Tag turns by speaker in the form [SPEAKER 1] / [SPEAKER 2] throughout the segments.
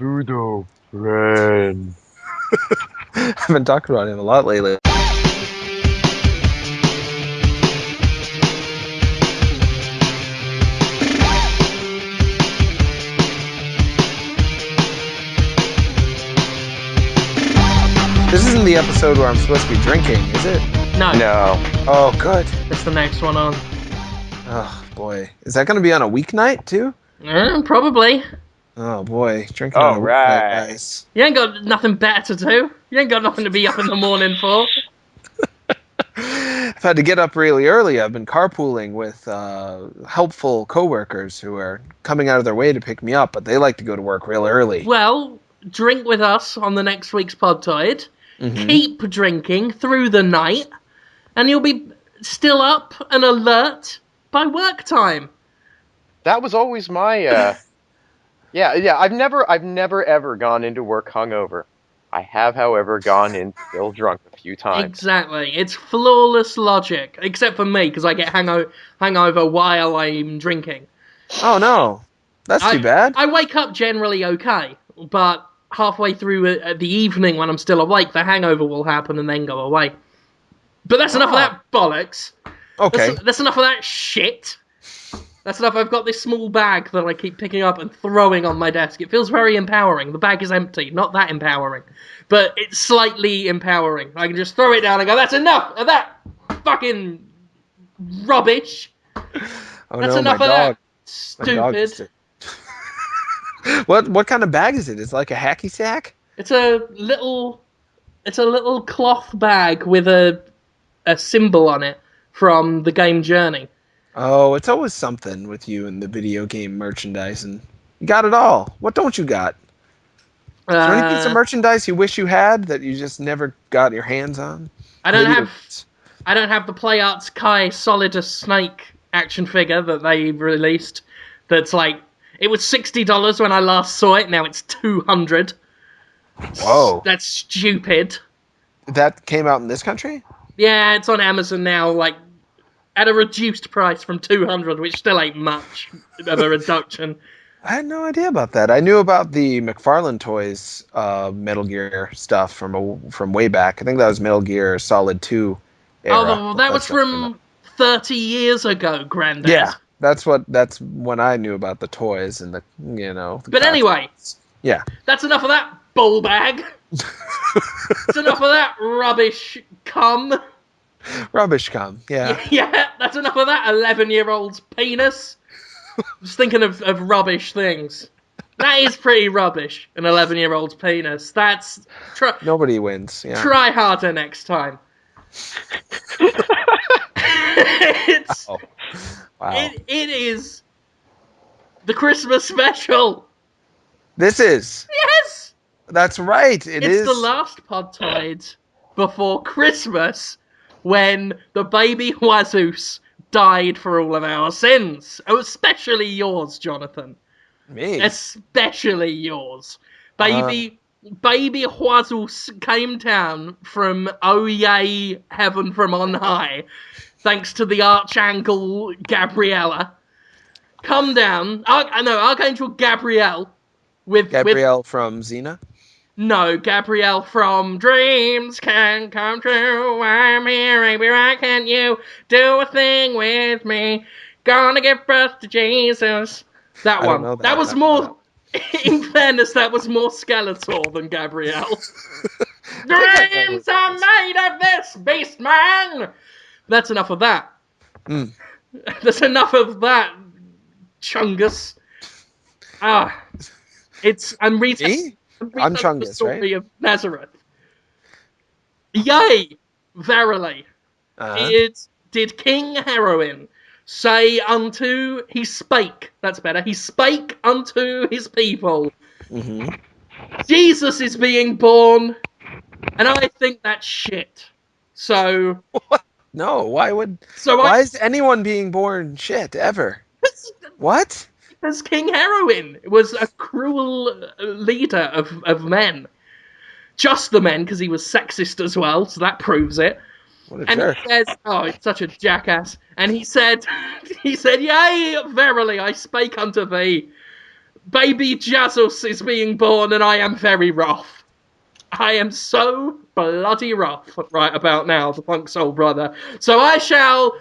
[SPEAKER 1] Pseudo friend.
[SPEAKER 2] I've been talking about him a lot lately. This isn't the episode where I'm supposed to be drinking, is it?
[SPEAKER 3] No.
[SPEAKER 2] Oh, good.
[SPEAKER 3] It's the next one on.
[SPEAKER 2] Oh, boy. Is that going to be on a weeknight, too?
[SPEAKER 3] Probably.
[SPEAKER 2] Oh, boy. Drinking on a weeknight, guys.
[SPEAKER 3] You ain't got nothing better to do. You ain't got nothing to be up in the morning for.
[SPEAKER 2] I've had to get up really early. I've been carpooling with helpful coworkers who are coming out of their way to pick me up, but they like to go to work real early.
[SPEAKER 3] Well, drink with us on the next week's Podtoid.
[SPEAKER 2] Mm-hmm.
[SPEAKER 3] Keep drinking through the night, and you'll be still up and alert by work time.
[SPEAKER 1] That was always my, yeah. I've never ever gone into work hungover. I have, however, gone in still drunk a few times.
[SPEAKER 3] Exactly. It's flawless logic, except for me, because I get hangover while I'm drinking.
[SPEAKER 2] Oh, no. That's too bad.
[SPEAKER 3] I wake up generally okay, but halfway through the evening when I'm still awake, the hangover will happen and then go away. But that's enough of that bollocks.
[SPEAKER 2] Okay.
[SPEAKER 3] That's enough of that shit. That's enough. I've got this small bag that I keep picking up and throwing on my desk. It feels very empowering. The bag is empty. Not that empowering. But it's slightly empowering. I can just throw it down and go, that's enough of that fucking rubbish.
[SPEAKER 2] Oh,
[SPEAKER 3] That's
[SPEAKER 2] no,
[SPEAKER 3] enough
[SPEAKER 2] my
[SPEAKER 3] of
[SPEAKER 2] dog.
[SPEAKER 3] that
[SPEAKER 2] My dog
[SPEAKER 3] stupid.
[SPEAKER 2] What kind of bag is it? It's like a hacky sack?
[SPEAKER 3] It's a little cloth bag with a symbol on it from the game Journey.
[SPEAKER 2] Oh, it's always something with you and the video game merchandise, and you got it all. What don't you got? Is there any piece of merchandise you wish you had that you just never got your hands on?
[SPEAKER 3] I don't have the Play Arts Kai Solidus Snake action figure that they released. That's like, it was $60 when I last saw it. Now it's $200.
[SPEAKER 2] Whoa,
[SPEAKER 3] that's stupid.
[SPEAKER 2] That came out in this country?
[SPEAKER 3] Yeah, it's on Amazon now, like at a reduced price from $200, which still ain't much of a reduction.
[SPEAKER 2] I had no idea about that. I knew about the McFarlane Toys Metal Gear stuff from way back. I think that was Metal Gear Solid 2 era.
[SPEAKER 3] Oh, that was from 30 years ago, Grandad.
[SPEAKER 2] Yeah, that's when I knew about the toys and the
[SPEAKER 3] But anyway,
[SPEAKER 2] yeah,
[SPEAKER 3] that's enough of that ball bag. That's enough of that rubbish cum.
[SPEAKER 2] Rubbish cum, yeah.
[SPEAKER 3] Yeah, that's enough of that 11-year-old's penis. Just thinking of rubbish things. That is pretty rubbish, an 11-year-old's penis. That's...
[SPEAKER 2] Nobody wins, yeah.
[SPEAKER 3] Try harder next time. It's...
[SPEAKER 2] Oh. Wow.
[SPEAKER 3] It is the Christmas special.
[SPEAKER 2] This is.
[SPEAKER 3] Yes!
[SPEAKER 2] That's right, it is.
[SPEAKER 3] It's the last Podtoid before Christmas when the baby Jesus died for all of our sins. Oh, especially yours, Jonathan.
[SPEAKER 2] Me?
[SPEAKER 3] Especially yours. Baby Jesus came down from oh yay heaven from on high, thanks to the Archangel Gabriella. Come down. Archangel Gabriel.
[SPEAKER 2] Gabrielle from Xena?
[SPEAKER 3] No, Gabrielle from Dreams Can Come True. I'm here, baby, why can't you do a thing with me? Gonna give birth to Jesus. That one. That was more... In fairness, that was more Skeletor than Gabrielle. Dreams are made of this, beast man! That's enough of that.
[SPEAKER 2] Mm.
[SPEAKER 3] That's enough of that, Chungus. I'm retelling
[SPEAKER 2] I'm Chungus,
[SPEAKER 3] the story
[SPEAKER 2] right?
[SPEAKER 3] of Nazareth. Yea, verily, did King Heroin say unto, he spake, that's better, he spake unto his people, Jesus is being born, and I think that's shit. So...
[SPEAKER 2] What? No, why is anyone being born shit, ever? What?
[SPEAKER 3] Because King Heroin was a cruel leader of men. Just the men, because he was sexist as well, so that proves it.
[SPEAKER 2] What a jerk.
[SPEAKER 3] He says, oh, he's such a jackass. And he said, yea, verily, I spake unto thee, Baby Jesus is being born, and I am very wroth. I am so bloody wroth right about now, the Punk Soul Brother. So I shall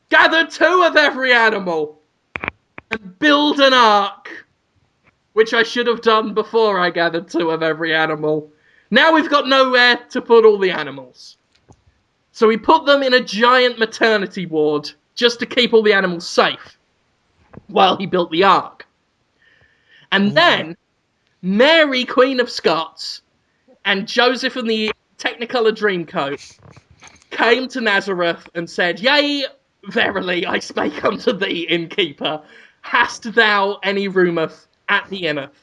[SPEAKER 3] gather 2 of every animal and build an ark, which I should have done before I gathered 2 of every animal. Now we've got nowhere to put all the animals. So we put them in a giant maternity ward just to keep all the animals safe while he built the ark. And then Mary, Queen of Scots, and Joseph and the Technicolor Dreamcoat came to Nazareth and said, Yea, verily, I spake unto thee, innkeeper, hast thou any roometh at the inneth?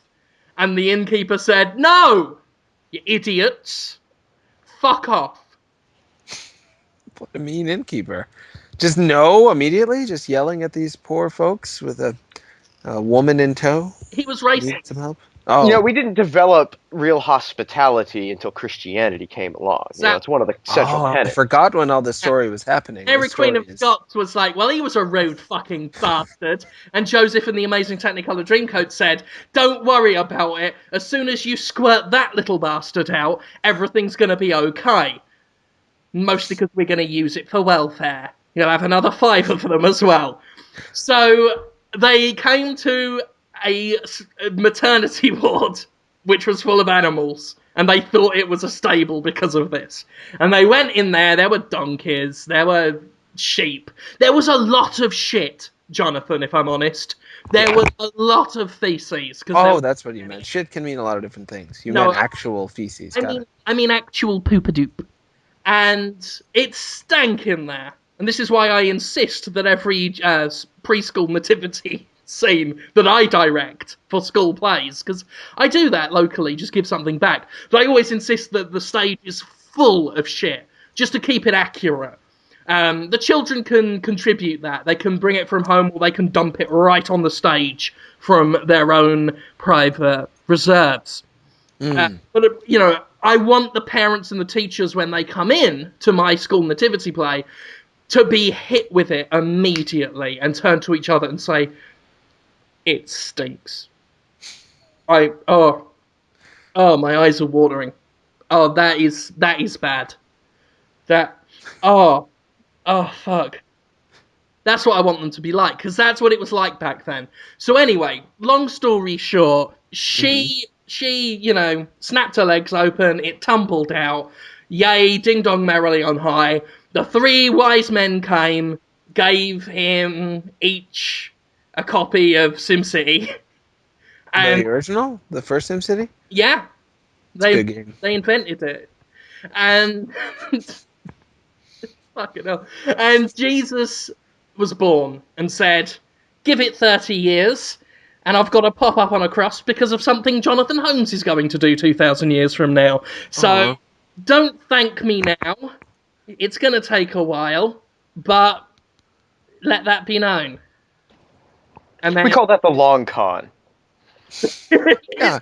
[SPEAKER 3] And the innkeeper said, No, you idiots, fuck off.
[SPEAKER 2] What a mean innkeeper. Just no immediately? Just yelling at these poor folks with a woman in tow?
[SPEAKER 3] He was
[SPEAKER 2] Need
[SPEAKER 3] racist.
[SPEAKER 2] some help? Oh.
[SPEAKER 1] You know, we didn't develop real hospitality until Christianity came along. You know, it's one of the central
[SPEAKER 2] I
[SPEAKER 1] tenets.
[SPEAKER 2] forgot when all this story was happening.
[SPEAKER 3] Mary,
[SPEAKER 2] This
[SPEAKER 3] Queen of
[SPEAKER 2] story is-
[SPEAKER 3] Scots was like, well, he was a rude fucking bastard. And Joseph and the Amazing Technicolor Dreamcoat said, don't worry about it. As soon as you squirt that little bastard out, everything's going to be okay. Mostly because we're going to use it for welfare. You'll have another 5 of them as well. So they came to a maternity ward, which was full of animals. And they thought it was a stable because of this. And they went in there were donkeys, there were sheep. There was a lot of shit, Jonathan, if I'm honest. There was a lot of feces.
[SPEAKER 2] Oh, that's what you meant. Shit can mean a lot of different things. You meant actual feces.
[SPEAKER 3] I mean actual poop-a-doop. And it stank in there. And this is why I insist that every preschool nativity scene that I direct for school plays, because I do that locally, just give something back. But I always insist that the stage is full of shit, just to keep it accurate. The children can contribute that. They can bring it from home, or they can dump it right on the stage from their own private reserves. But, you know, I want the parents and the teachers, when they come in to my school nativity play, to be hit with it immediately and turn to each other and say, it stinks. My eyes are watering. Oh, that is bad. Fuck. That's what I want them to be like, because that's what it was like back then. So anyway, long story short, she, you know, snapped her legs open, it tumbled out, yay, ding dong merrily on high. The 3 wise men came, gave him each a copy of SimCity. And
[SPEAKER 2] the original? The first SimCity?
[SPEAKER 3] yeah.
[SPEAKER 2] Good game.
[SPEAKER 3] They invented it. And fucking hell. And Jesus was born and said, give it 30 years and I've got to pop up on a cross because of something Jonathan Holmes is going to do 2,000 years from now. So don't thank me now. It's going to take a while, but let that be known. And then
[SPEAKER 1] We call that the long con.
[SPEAKER 2] Yeah,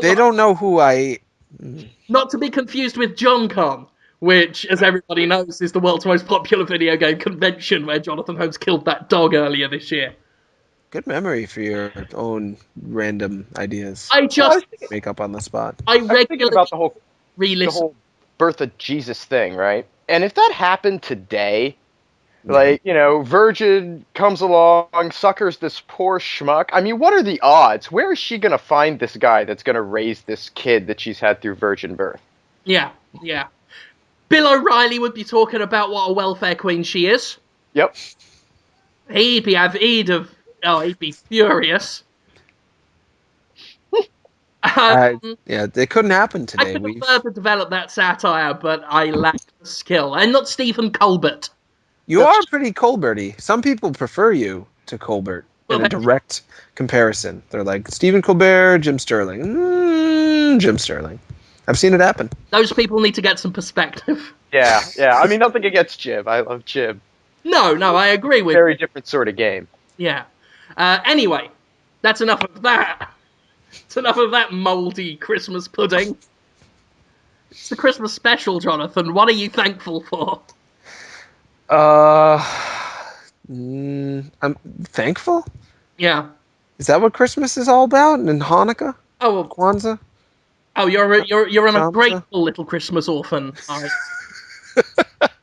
[SPEAKER 2] they don't know who I...
[SPEAKER 3] Not to be confused with John Con, which, as everybody knows, is the world's most popular video game convention where Jonathan Holmes killed that dog earlier this year.
[SPEAKER 2] Good memory for your own random ideas.
[SPEAKER 3] I just
[SPEAKER 2] make up on the spot.
[SPEAKER 3] I
[SPEAKER 1] was thinking
[SPEAKER 3] regularly
[SPEAKER 1] about the whole
[SPEAKER 3] re-listen.
[SPEAKER 1] birth of Jesus thing, right? And if that happened today, like, you know, Virgin comes along, suckers this poor schmuck. I mean, what are the odds? Where is she going to find this guy that's going to raise this kid that she's had through virgin birth?
[SPEAKER 3] Yeah. Bill O'Reilly would be talking about what a welfare queen she is.
[SPEAKER 1] Yep.
[SPEAKER 3] He'd be furious.
[SPEAKER 2] It couldn't happen today.
[SPEAKER 3] I could have further developed that satire, but I lack the skill. I'm not Stephen Colbert.
[SPEAKER 2] You are pretty Colbert-y. Some people prefer you to Colbert in a direct comparison. They're like, Stephen Colbert, Jim Sterling. Jim Sterling. I've seen it happen.
[SPEAKER 3] Those people need to get some perspective.
[SPEAKER 1] Yeah. I mean, nothing against Jim. I love Jim.
[SPEAKER 3] No, I agree with
[SPEAKER 1] Very different sort of game.
[SPEAKER 3] Yeah. Anyway, that's enough of that. It's enough of that mouldy Christmas pudding. It's the Christmas special, Jonathan. What are you thankful for?
[SPEAKER 2] I'm thankful?
[SPEAKER 3] Yeah.
[SPEAKER 2] Is that what Christmas is all about? And Hanukkah?
[SPEAKER 3] Oh,
[SPEAKER 2] Kwanzaa?
[SPEAKER 3] you're an
[SPEAKER 2] Kwanzaa?
[SPEAKER 3] ungrateful little Christmas orphan.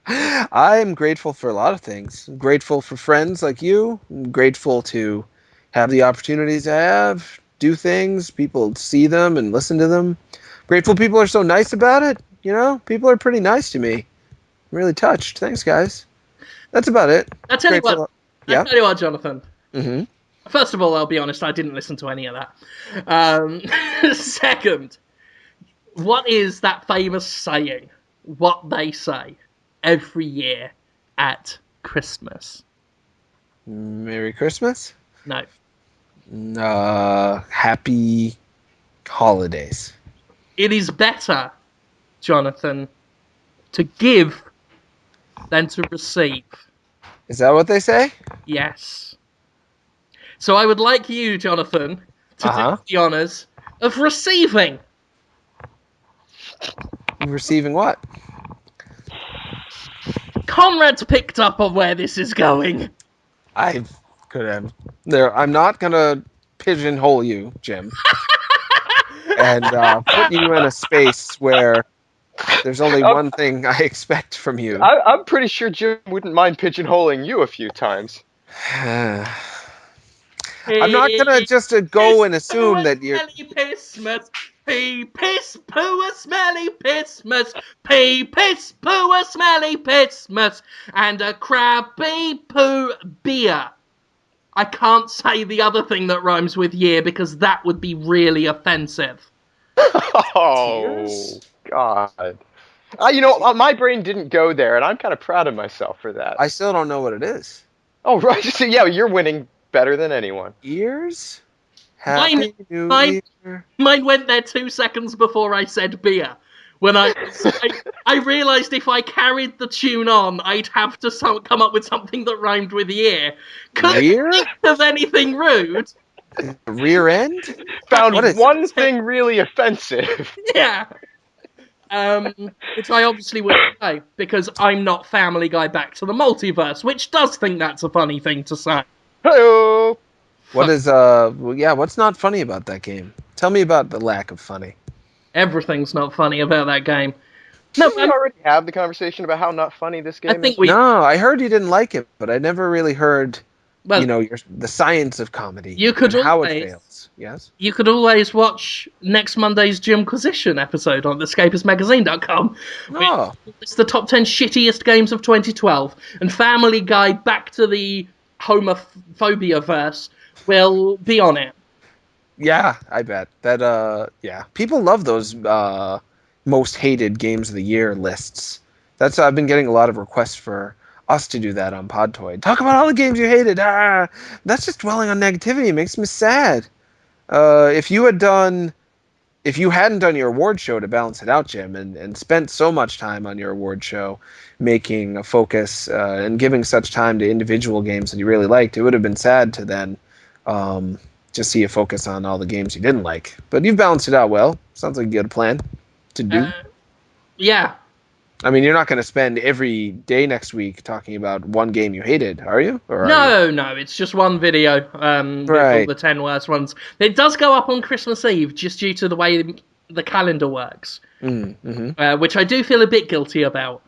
[SPEAKER 2] I'm grateful for a lot of things. I'm grateful for friends like you. I'm grateful to have the opportunities I have, do things, people see them and listen to them. Grateful people are so nice about it. You know, people are pretty nice to me. I'm really touched. Thanks, guys. That's about it.
[SPEAKER 3] I tell you what,
[SPEAKER 2] Grateful. Yeah.
[SPEAKER 3] Jonathan.
[SPEAKER 2] Mm-hmm.
[SPEAKER 3] First of all, I'll be honest, I didn't listen to any of that. Second, what is that famous saying? What they say every year at Christmas?
[SPEAKER 2] Merry Christmas.
[SPEAKER 3] No.
[SPEAKER 2] Happy holidays.
[SPEAKER 3] It is better, Jonathan, to give than to receive.
[SPEAKER 2] Is that what they say?
[SPEAKER 3] Yes. So I would like you, Jonathan, to do the honours of receiving.
[SPEAKER 2] Receiving what?
[SPEAKER 3] Conrad's picked up on where this is going.
[SPEAKER 2] I could have. I'm not gonna pigeonhole you, Jim, and put you in a space where there's only one thing I expect from you.
[SPEAKER 1] I'm pretty sure Jim wouldn't mind pigeonholing you a few times.
[SPEAKER 2] I'm not gonna just go and assume that you're.
[SPEAKER 3] Pissmas. Pee piss poo a smelly pissmas. Pee piss poo a smelly pissmas. And a crabby poo beer. I can't say the other thing that rhymes with year because that would be really offensive.
[SPEAKER 1] Oh,
[SPEAKER 2] Tears?
[SPEAKER 1] God. My brain didn't go there, and I'm kind of proud of myself for that.
[SPEAKER 2] I still don't know what it is.
[SPEAKER 1] Oh, right. So, yeah, you're winning better than anyone.
[SPEAKER 2] Ears? Happy New Year.
[SPEAKER 3] Mine went there 2 seconds before I said beer. When I realised if I carried the tune on, I'd have to come up with something that rhymed with year. Couldn't think of anything rude.
[SPEAKER 2] Rear end?
[SPEAKER 1] Found one thing really offensive.
[SPEAKER 3] Yeah. Which I obviously wouldn't say, because I'm not Family Guy Back to the Multiverse, which does think that's a funny thing to say.
[SPEAKER 1] Hello.
[SPEAKER 2] What's not funny about that game? Tell me about the lack of funny.
[SPEAKER 3] Everything's not funny about that game.
[SPEAKER 1] No, we already have the conversation about how not funny this game is.
[SPEAKER 2] No, I heard you didn't like it, but I never really heard, the science of comedy. How it fails. Yes?
[SPEAKER 3] You could always watch next Monday's Jimquisition episode on escapismagazine.com.
[SPEAKER 2] Oh.
[SPEAKER 3] It's the top 10 shittiest games of 2012. And Family Guy Back to the Homophobia verse will be on it.
[SPEAKER 2] Yeah, I bet. People love those most hated games of the year lists. I've been getting a lot of requests for us to do that on Podtoid. Talk about all the games you hated. That's just dwelling on negativity. It makes me sad. If you hadn't done your award show to balance it out, Jim, and spent so much time on your award show making a focus and giving such time to individual games that you really liked, it would have been sad to then just see you focus on all the games you didn't like. But you've balanced it out well. Sounds like you got a plan to do.
[SPEAKER 3] Yeah.
[SPEAKER 2] I mean, you're not going to spend every day next week talking about one game you hated, are you?
[SPEAKER 3] No, it's just one video with all the 10 worst ones. It does go up on Christmas Eve just due to the way the calendar works, which I do feel a bit guilty about.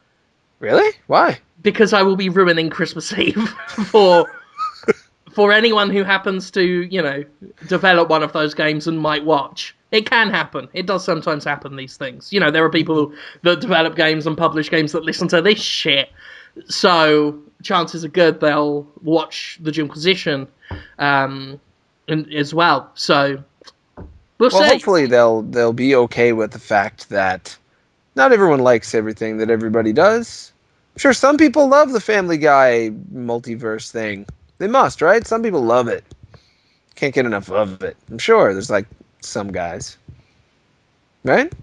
[SPEAKER 2] Really? Why?
[SPEAKER 3] Because I will be ruining Christmas Eve for anyone who happens to, develop one of those games and might watch. It can happen. It does sometimes happen, these things. There are people that develop games and publish games that listen to this shit. So, chances are good they'll watch the Jimquisition as well. So, we'll see.
[SPEAKER 2] Hopefully they'll be okay with the fact that not everyone likes everything that everybody does. I'm sure some people love the Family Guy multiverse thing. They must, right? Some people love it. Can't get enough of it. I'm sure there's some guys. Right?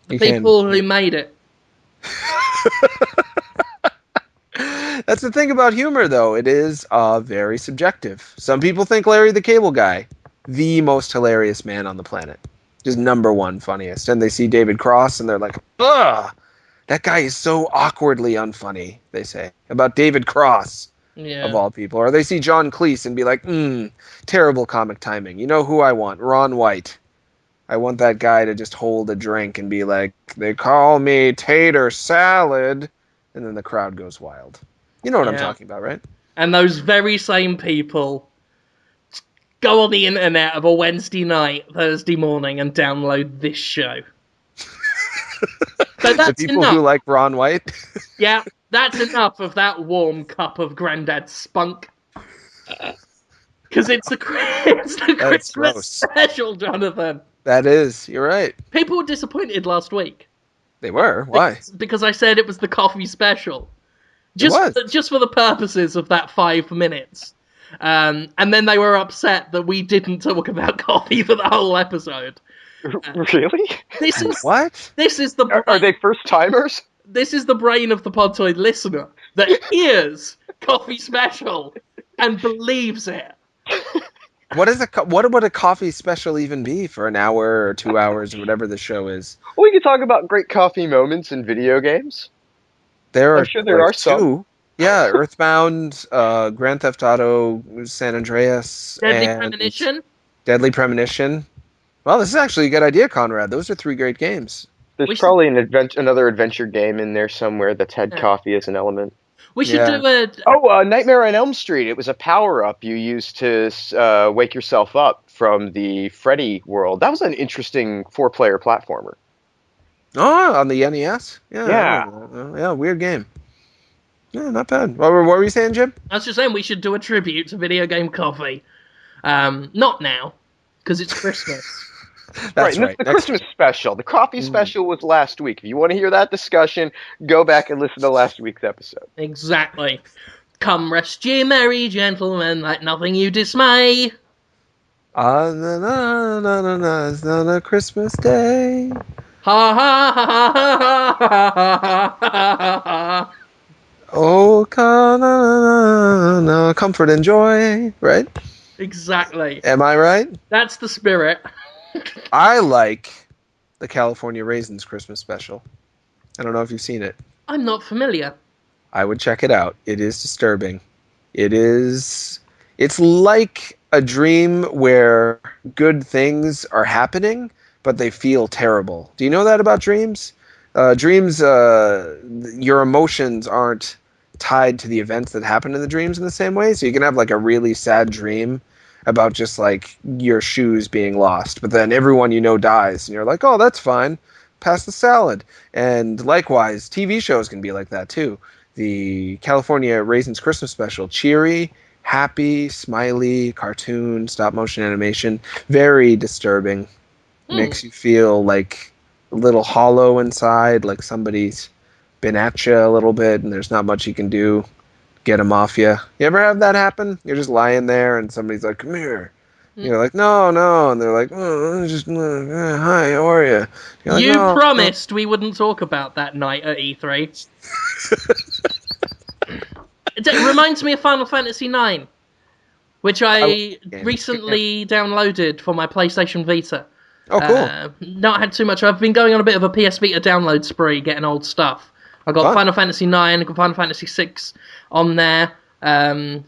[SPEAKER 3] People who made it.
[SPEAKER 2] That's the thing about humor, though. It is very subjective. Some people think Larry the Cable Guy, the most hilarious man on the planet. Just number one funniest. And they see David Cross and they're like, ugh, that guy is so awkwardly unfunny, they say. About David Cross. of
[SPEAKER 3] Yeah.
[SPEAKER 2] all people. Or they see John Cleese and be like, terrible comic timing. You know who I want? Ron White. I want that guy to just hold a drink and be like, they call me tater salad. And then the crowd goes wild. You know what I'm
[SPEAKER 3] Yeah.
[SPEAKER 2] talking about, right?
[SPEAKER 3] And those very same people go on the internet of a Wednesday night, Thursday morning, and download this show. So
[SPEAKER 2] The
[SPEAKER 3] that's
[SPEAKER 2] people who
[SPEAKER 3] enough.
[SPEAKER 2] like Ron White.
[SPEAKER 3] Yeah, that's enough of that warm cup of Grandad's spunk. Because it's the
[SPEAKER 2] That's
[SPEAKER 3] Christmas
[SPEAKER 2] gross.
[SPEAKER 3] special, Jonathan.
[SPEAKER 2] That is. You're right.
[SPEAKER 3] People were disappointed last week.
[SPEAKER 2] They were. Why?
[SPEAKER 3] Because I said it was the coffee special.
[SPEAKER 2] It was.
[SPEAKER 3] Just for the purposes of that 5 minutes. And then they were upset that we didn't talk about coffee for the whole episode.
[SPEAKER 1] Really?
[SPEAKER 3] This is
[SPEAKER 2] What?
[SPEAKER 3] This is the
[SPEAKER 1] Are they first timers?
[SPEAKER 3] This is the brain of the Podtoid listener that hears coffee special and believes it.
[SPEAKER 2] What would a coffee special even be for an hour or 2 hours or whatever the show is?
[SPEAKER 1] Well, we could talk about great coffee moments in video games.
[SPEAKER 2] There are
[SPEAKER 1] I'm sure there are some.
[SPEAKER 2] 2. Yeah, Earthbound, Grand Theft Auto, San Andreas,
[SPEAKER 3] Deadly
[SPEAKER 2] and
[SPEAKER 3] Premonition.
[SPEAKER 2] Deadly Premonition. Well, this is actually a good idea, Conrad. Those are 3 great games.
[SPEAKER 1] There's probably another adventure game in there somewhere that's had coffee as an element.
[SPEAKER 3] We should do a...
[SPEAKER 1] Oh, Nightmare on Elm Street. It was a power-up you used to wake yourself up from the Freddy world. That was an interesting 4-player platformer.
[SPEAKER 2] Oh, on the NES? Yeah, weird game. Yeah, not bad. What were you saying, Jim?
[SPEAKER 3] I was just saying we should do a tribute to video game coffee. Not now, because it's Christmas.
[SPEAKER 1] That's right. The Christmas special. The coffee special was last week. If you want to hear that discussion, go back and listen to last week's episode.
[SPEAKER 3] Exactly. Come rest ye merry gentlemen, let nothing you dismay.
[SPEAKER 2] It's not a Christmas day.
[SPEAKER 3] Ha ha ha ha ha ha ha ha ha.
[SPEAKER 2] Oh, comfort and joy, right?
[SPEAKER 3] Exactly.
[SPEAKER 2] Am I right?
[SPEAKER 3] That's the spirit.
[SPEAKER 2] I like the California Raisins Christmas special. I don't know if you've seen it.
[SPEAKER 3] I'm not familiar.
[SPEAKER 2] I would check it out. It is disturbing. It's like a dream where good things are happening, but they feel terrible. Do you know that about dreams? Dreams, your emotions aren't tied to the events that happen in the dreams in the same way. So you can have like a really sad dream about just like your shoes being lost, but then everyone you know dies, and you're like, oh, that's fine. Pass the salad. And likewise, TV shows can be like that too. The California Raisins Christmas special, cheery, happy, smiley, cartoon, stop motion animation, very disturbing. Makes you feel like a little hollow inside, like somebody's been at you a little bit and there's not much you can do. Get them off you. You ever have that happen? You're just lying there and somebody's like, come here. You're like, no. And they're like, oh, hi, how are you? Like,
[SPEAKER 3] you
[SPEAKER 2] no,
[SPEAKER 3] promised we wouldn't talk about that night at E3. It reminds me of Final Fantasy IX, which I recently downloaded for my PlayStation Vita.
[SPEAKER 2] Oh, cool.
[SPEAKER 3] Not had too much. I've been going on a bit of a PS Vita download spree, getting old stuff. I got Final Fantasy IX, I got Final Fantasy VI on there.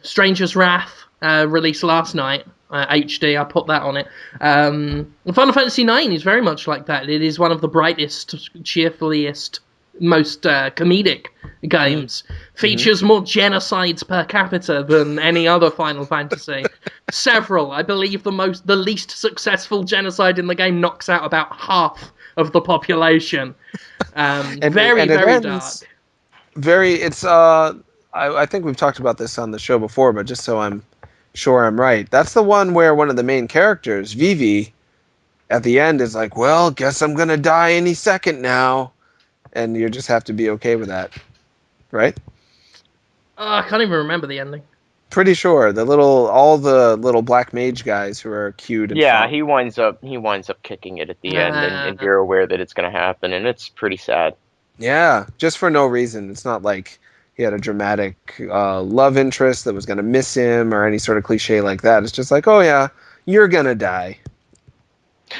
[SPEAKER 3] Stranger's Wrath released last night, HD. I put that on it. Final Fantasy IX is very much like that. It is one of the brightest, cheerfuliest, most comedic games. Features more genocides per capita than any other Final Fantasy. Several. I believe the least successful genocide in the game knocks out about half of the population. Very dark.
[SPEAKER 2] I think we've talked about this on the show before, but just so I'm sure I'm right, that's the one where one of the main characters, Vivi, at the end is like, well, guess I'm gonna die any second now, and you just have to be okay with that, right?
[SPEAKER 3] I can't even remember the ending.
[SPEAKER 2] Pretty sure all the little black mage guys who are cute. And fun.
[SPEAKER 1] He winds up kicking it at the end, and you're aware that it's going to happen, and it's pretty sad.
[SPEAKER 2] Yeah, just for no reason. It's not like he had a dramatic love interest that was going to miss him or any sort of cliche like that. It's just like, oh yeah, you're gonna die.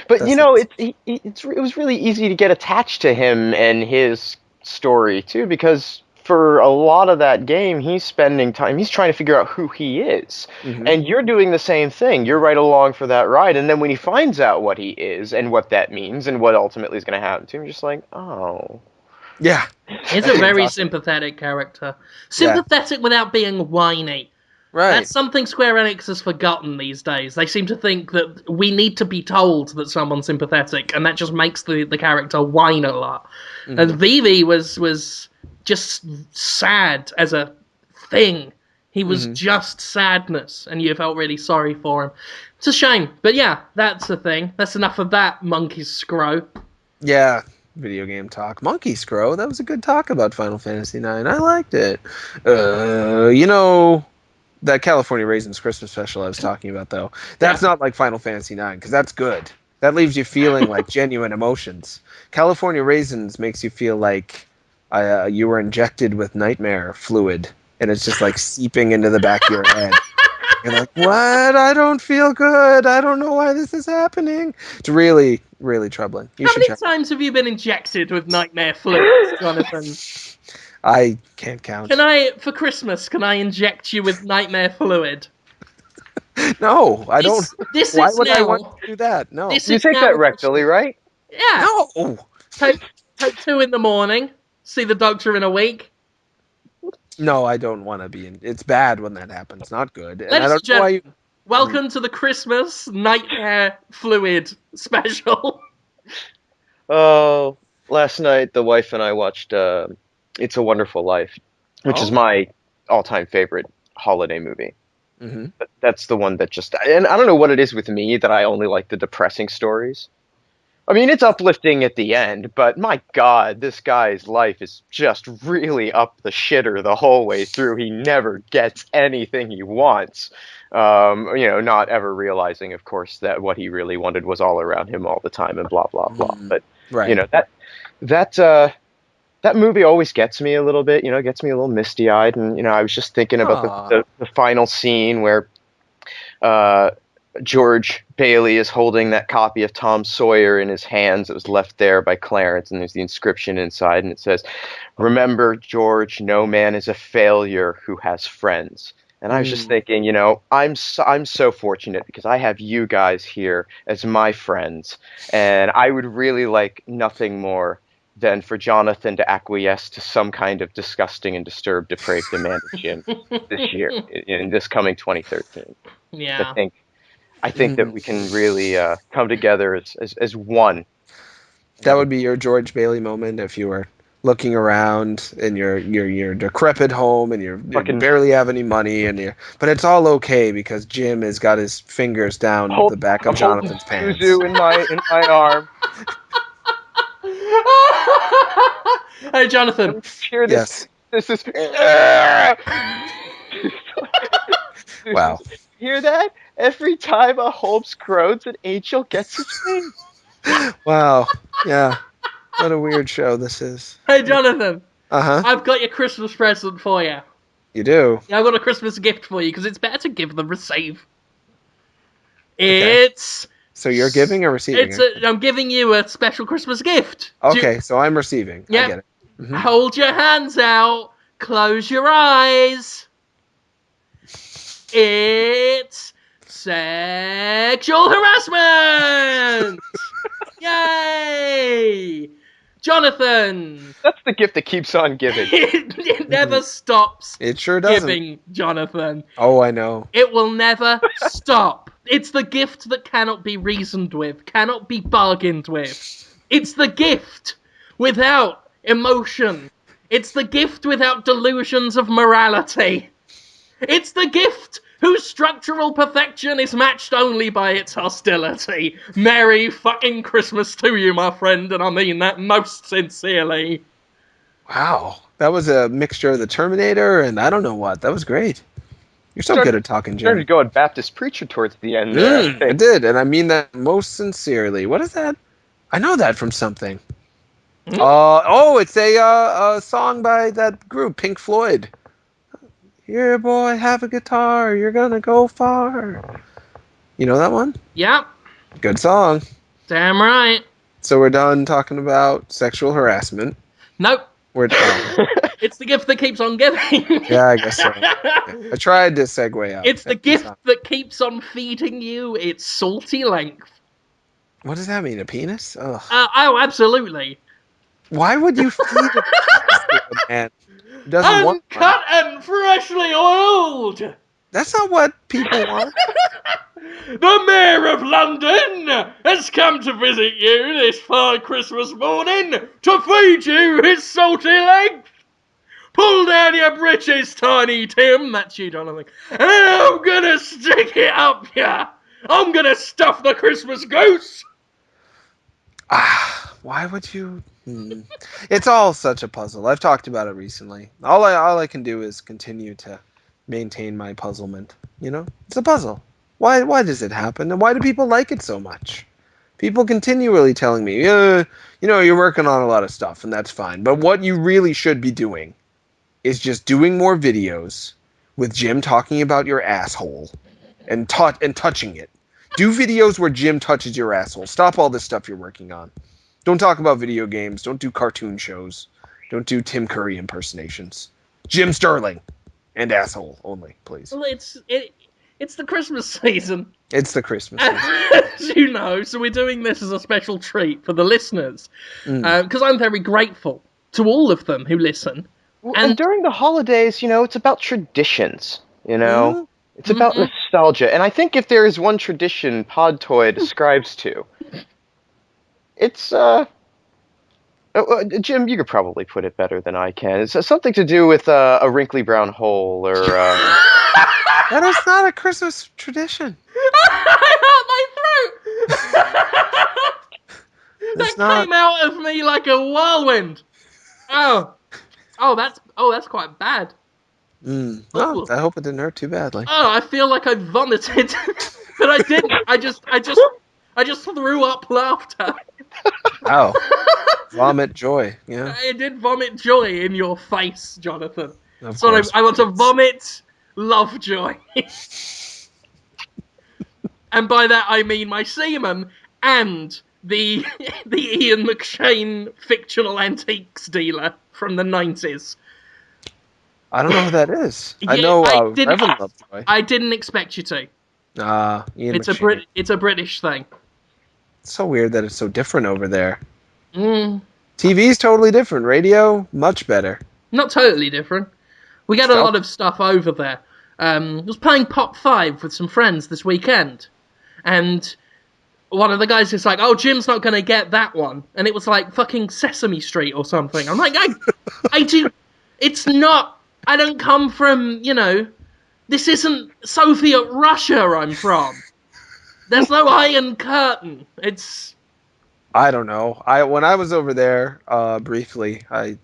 [SPEAKER 1] But it was really easy to get attached to him and his story too, because for a lot of that game, he's spending time, he's trying to figure out who he is.
[SPEAKER 2] Mm-hmm.
[SPEAKER 1] And you're doing the same thing. You're right along for that ride. And then when he finds out what he is and what that means and what ultimately is going to happen to him, you're just like, oh.
[SPEAKER 2] Yeah.
[SPEAKER 3] He's a very sympathetic character. Sympathetic without being whiny.
[SPEAKER 2] Right.
[SPEAKER 3] That's something Square Enix has forgotten these days. They seem to think that we need to be told that someone's sympathetic, and that just makes the character whine a lot.
[SPEAKER 2] Mm-hmm.
[SPEAKER 3] And Vivi was just sad as a thing. He was just sadness, and you felt really sorry for him. It's a shame. But yeah, that's the thing. That's enough of that monkey scrow.
[SPEAKER 2] Yeah. Video game talk. Monkey Scrow. That was a good talk about Final Fantasy IX. I liked it. You know... That California Raisins Christmas special I was talking about, though, that's not like Final Fantasy IX, because that's good. That leaves you feeling like genuine emotions. California Raisins makes you feel like you were injected with nightmare fluid, and it's just like seeping into the back of your head. You're like, what? I don't feel good. I don't know why this is happening. It's really, really troubling.
[SPEAKER 3] How many times have you been injected with nightmare fluid, Jonathan?
[SPEAKER 2] I can't count.
[SPEAKER 3] For Christmas, can I inject you with nightmare fluid?
[SPEAKER 2] No, I don't. Why would I want to do that? No.
[SPEAKER 1] You take that rectally, right?
[SPEAKER 3] Yeah.
[SPEAKER 2] No.
[SPEAKER 3] Take 2 in the morning, see the doctor in a week.
[SPEAKER 2] No, I don't want to be in. It's bad when that happens. Not good. And I don't know why you...
[SPEAKER 3] Welcome to the Christmas nightmare fluid special.
[SPEAKER 1] Oh, last night the wife and I watched It's a Wonderful Life, which is my all-time favorite holiday movie.
[SPEAKER 2] Mm-hmm.
[SPEAKER 1] That's the one that just... And I don't know what it is with me that I only like the depressing stories. I mean, it's uplifting at the end, but my God, this guy's life is just really up the shitter the whole way through. He never gets anything he wants. Not ever realizing, of course, that what he really wanted was all around him all the time and blah, blah, blah. But, that movie always gets me a little bit, gets me a little misty-eyed. And, I was just thinking about the final scene where George Bailey is holding that copy of Tom Sawyer in his hands that was left there by Clarence, and there's the inscription inside, and it says, "Remember, George, no man is a failure who has friends." And I was just thinking, I'm so fortunate because I have you guys here as my friends, and I would really like nothing more than for Jonathan to acquiesce to some kind of disgusting and disturbed, depraved demand of Jim this year, in this coming 2013.
[SPEAKER 3] Yeah.
[SPEAKER 1] I think that we can really come together as one.
[SPEAKER 2] That would be your George Bailey moment if you were looking around in your decrepit home and you barely have any money but it's all okay because Jim has got his fingers down the back of Jonathan's pants.
[SPEAKER 1] In my arm.
[SPEAKER 3] Hey, Jonathan.
[SPEAKER 1] Hear this?
[SPEAKER 2] Yes.
[SPEAKER 1] This is.
[SPEAKER 2] Wow.
[SPEAKER 1] Hear that? Every time a Holmes groans, an angel gets his wings.
[SPEAKER 2] Wow. Yeah. What a weird show this is.
[SPEAKER 3] Hey, Jonathan.
[SPEAKER 2] Uh-huh.
[SPEAKER 3] I've got your Christmas present for you.
[SPEAKER 2] You do?
[SPEAKER 3] Yeah, I've got a Christmas gift for you because it's better to give than receive.
[SPEAKER 2] Okay.
[SPEAKER 3] It's...
[SPEAKER 2] So you're giving or receiving?
[SPEAKER 3] I'm giving you a special Christmas gift.
[SPEAKER 2] Okay, so I'm receiving.
[SPEAKER 3] Yeah.
[SPEAKER 2] I get it. Mm-hmm.
[SPEAKER 3] Hold your hands out. Close your eyes. It's sexual harassment! Yay! Jonathan!
[SPEAKER 1] That's the gift that keeps on giving.
[SPEAKER 3] It never stops.
[SPEAKER 2] It sure doesn't.
[SPEAKER 3] Giving, Jonathan.
[SPEAKER 2] Oh, I know.
[SPEAKER 3] It will never stop. It's the gift that cannot be reasoned with, cannot be bargained with. It's the gift without emotion. It's the gift without delusions of morality. It's the gift whose structural perfection is matched only by its hostility. Merry fucking Christmas to you, my friend, and I mean that most sincerely.
[SPEAKER 2] Wow. That was a mixture of the Terminator and I don't know what. That was great. You're so good at talking, Jim.
[SPEAKER 1] Started going Baptist preacher towards the end there.
[SPEAKER 2] I did, and I mean that most sincerely. What is that? I know that from something. It's a song by that group, Pink Floyd. Here, boy, have a guitar. You're gonna go far. You know that one?
[SPEAKER 3] Yep.
[SPEAKER 2] Good song.
[SPEAKER 3] Damn right.
[SPEAKER 2] So we're done talking about sexual harassment.
[SPEAKER 3] Nope. It's the gift that keeps on giving.
[SPEAKER 2] Yeah, I guess so. I tried to segue out.
[SPEAKER 3] It's the gift that keeps on feeding you its salty length.
[SPEAKER 2] What does that mean? A penis? Ugh.
[SPEAKER 3] Oh, absolutely.
[SPEAKER 2] Why would you feed a penis to a man who doesn't want one?
[SPEAKER 3] Uncut and freshly oiled.
[SPEAKER 2] That's not what people want.
[SPEAKER 3] The Mayor of London has come to visit you this fine Christmas morning to feed you his salty length. Pull down your britches, Tiny Tim. That's you, Jonathan. And I'm gonna stick it up ya. I'm gonna stuff the Christmas goose.
[SPEAKER 2] Why would you? It's all such a puzzle. I've talked about it recently. All I can do is continue to maintain my puzzlement. You know, it's a puzzle. Why does it happen, and why do people like it so much? People continually telling me, you know, you're working on a lot of stuff, and that's fine. But what you really should be doing is just doing more videos with Jim talking about your asshole and touching it. Do videos where Jim touches your asshole. Stop all this stuff you're working on. Don't talk about video games. Don't do cartoon shows. Don't do Tim Curry impersonations. Jim Sterling and asshole only, please.
[SPEAKER 3] Well, it's the Christmas season.
[SPEAKER 2] It's the Christmas season.
[SPEAKER 3] As you know, so we're doing this as a special treat for the listeners. Because I'm very grateful to all of them who listen.
[SPEAKER 1] And during the holidays, you know, it's about traditions, you know? It's about nostalgia. And I think if there is one tradition Podtoid ascribes to, it's, Jim, you could probably put it better than I can. It's something to do with a wrinkly brown hole, or...
[SPEAKER 2] That is not a Christmas tradition.
[SPEAKER 3] I hurt my throat! That came out of me like a whirlwind. Oh, that's quite bad.
[SPEAKER 2] Oh, I hope it didn't hurt too badly.
[SPEAKER 3] Oh, I feel like I vomited, but I didn't. I just threw up laughter.
[SPEAKER 2] Oh, vomit joy. Yeah,
[SPEAKER 3] I did vomit joy in your face, Jonathan.
[SPEAKER 2] So
[SPEAKER 3] I want to vomit love joy, and by that I mean my semen and the Ian McShane fictional antiques dealer from the 90s.
[SPEAKER 2] I don't know who that is.
[SPEAKER 3] Yeah,
[SPEAKER 2] I know
[SPEAKER 3] Reverend
[SPEAKER 2] Lovejoy.
[SPEAKER 3] I didn't expect you to.
[SPEAKER 2] Ian
[SPEAKER 3] It's
[SPEAKER 2] McShane.
[SPEAKER 3] it's a British thing.
[SPEAKER 2] It's so weird that it's so different over there. TV's totally different. Radio, much better.
[SPEAKER 3] Not totally different. We get a lot of stuff over there. I was playing Pop 5 with some friends this weekend, and one of the guys is like, "Oh, Jim's not going to get that one," and it was like fucking Sesame Street or something. I'm like, I do. It's not. I don't come from, you know, this isn't Soviet Russia I'm from. There's no Iron Curtain. It's...
[SPEAKER 2] I don't know. When I was over there, briefly, I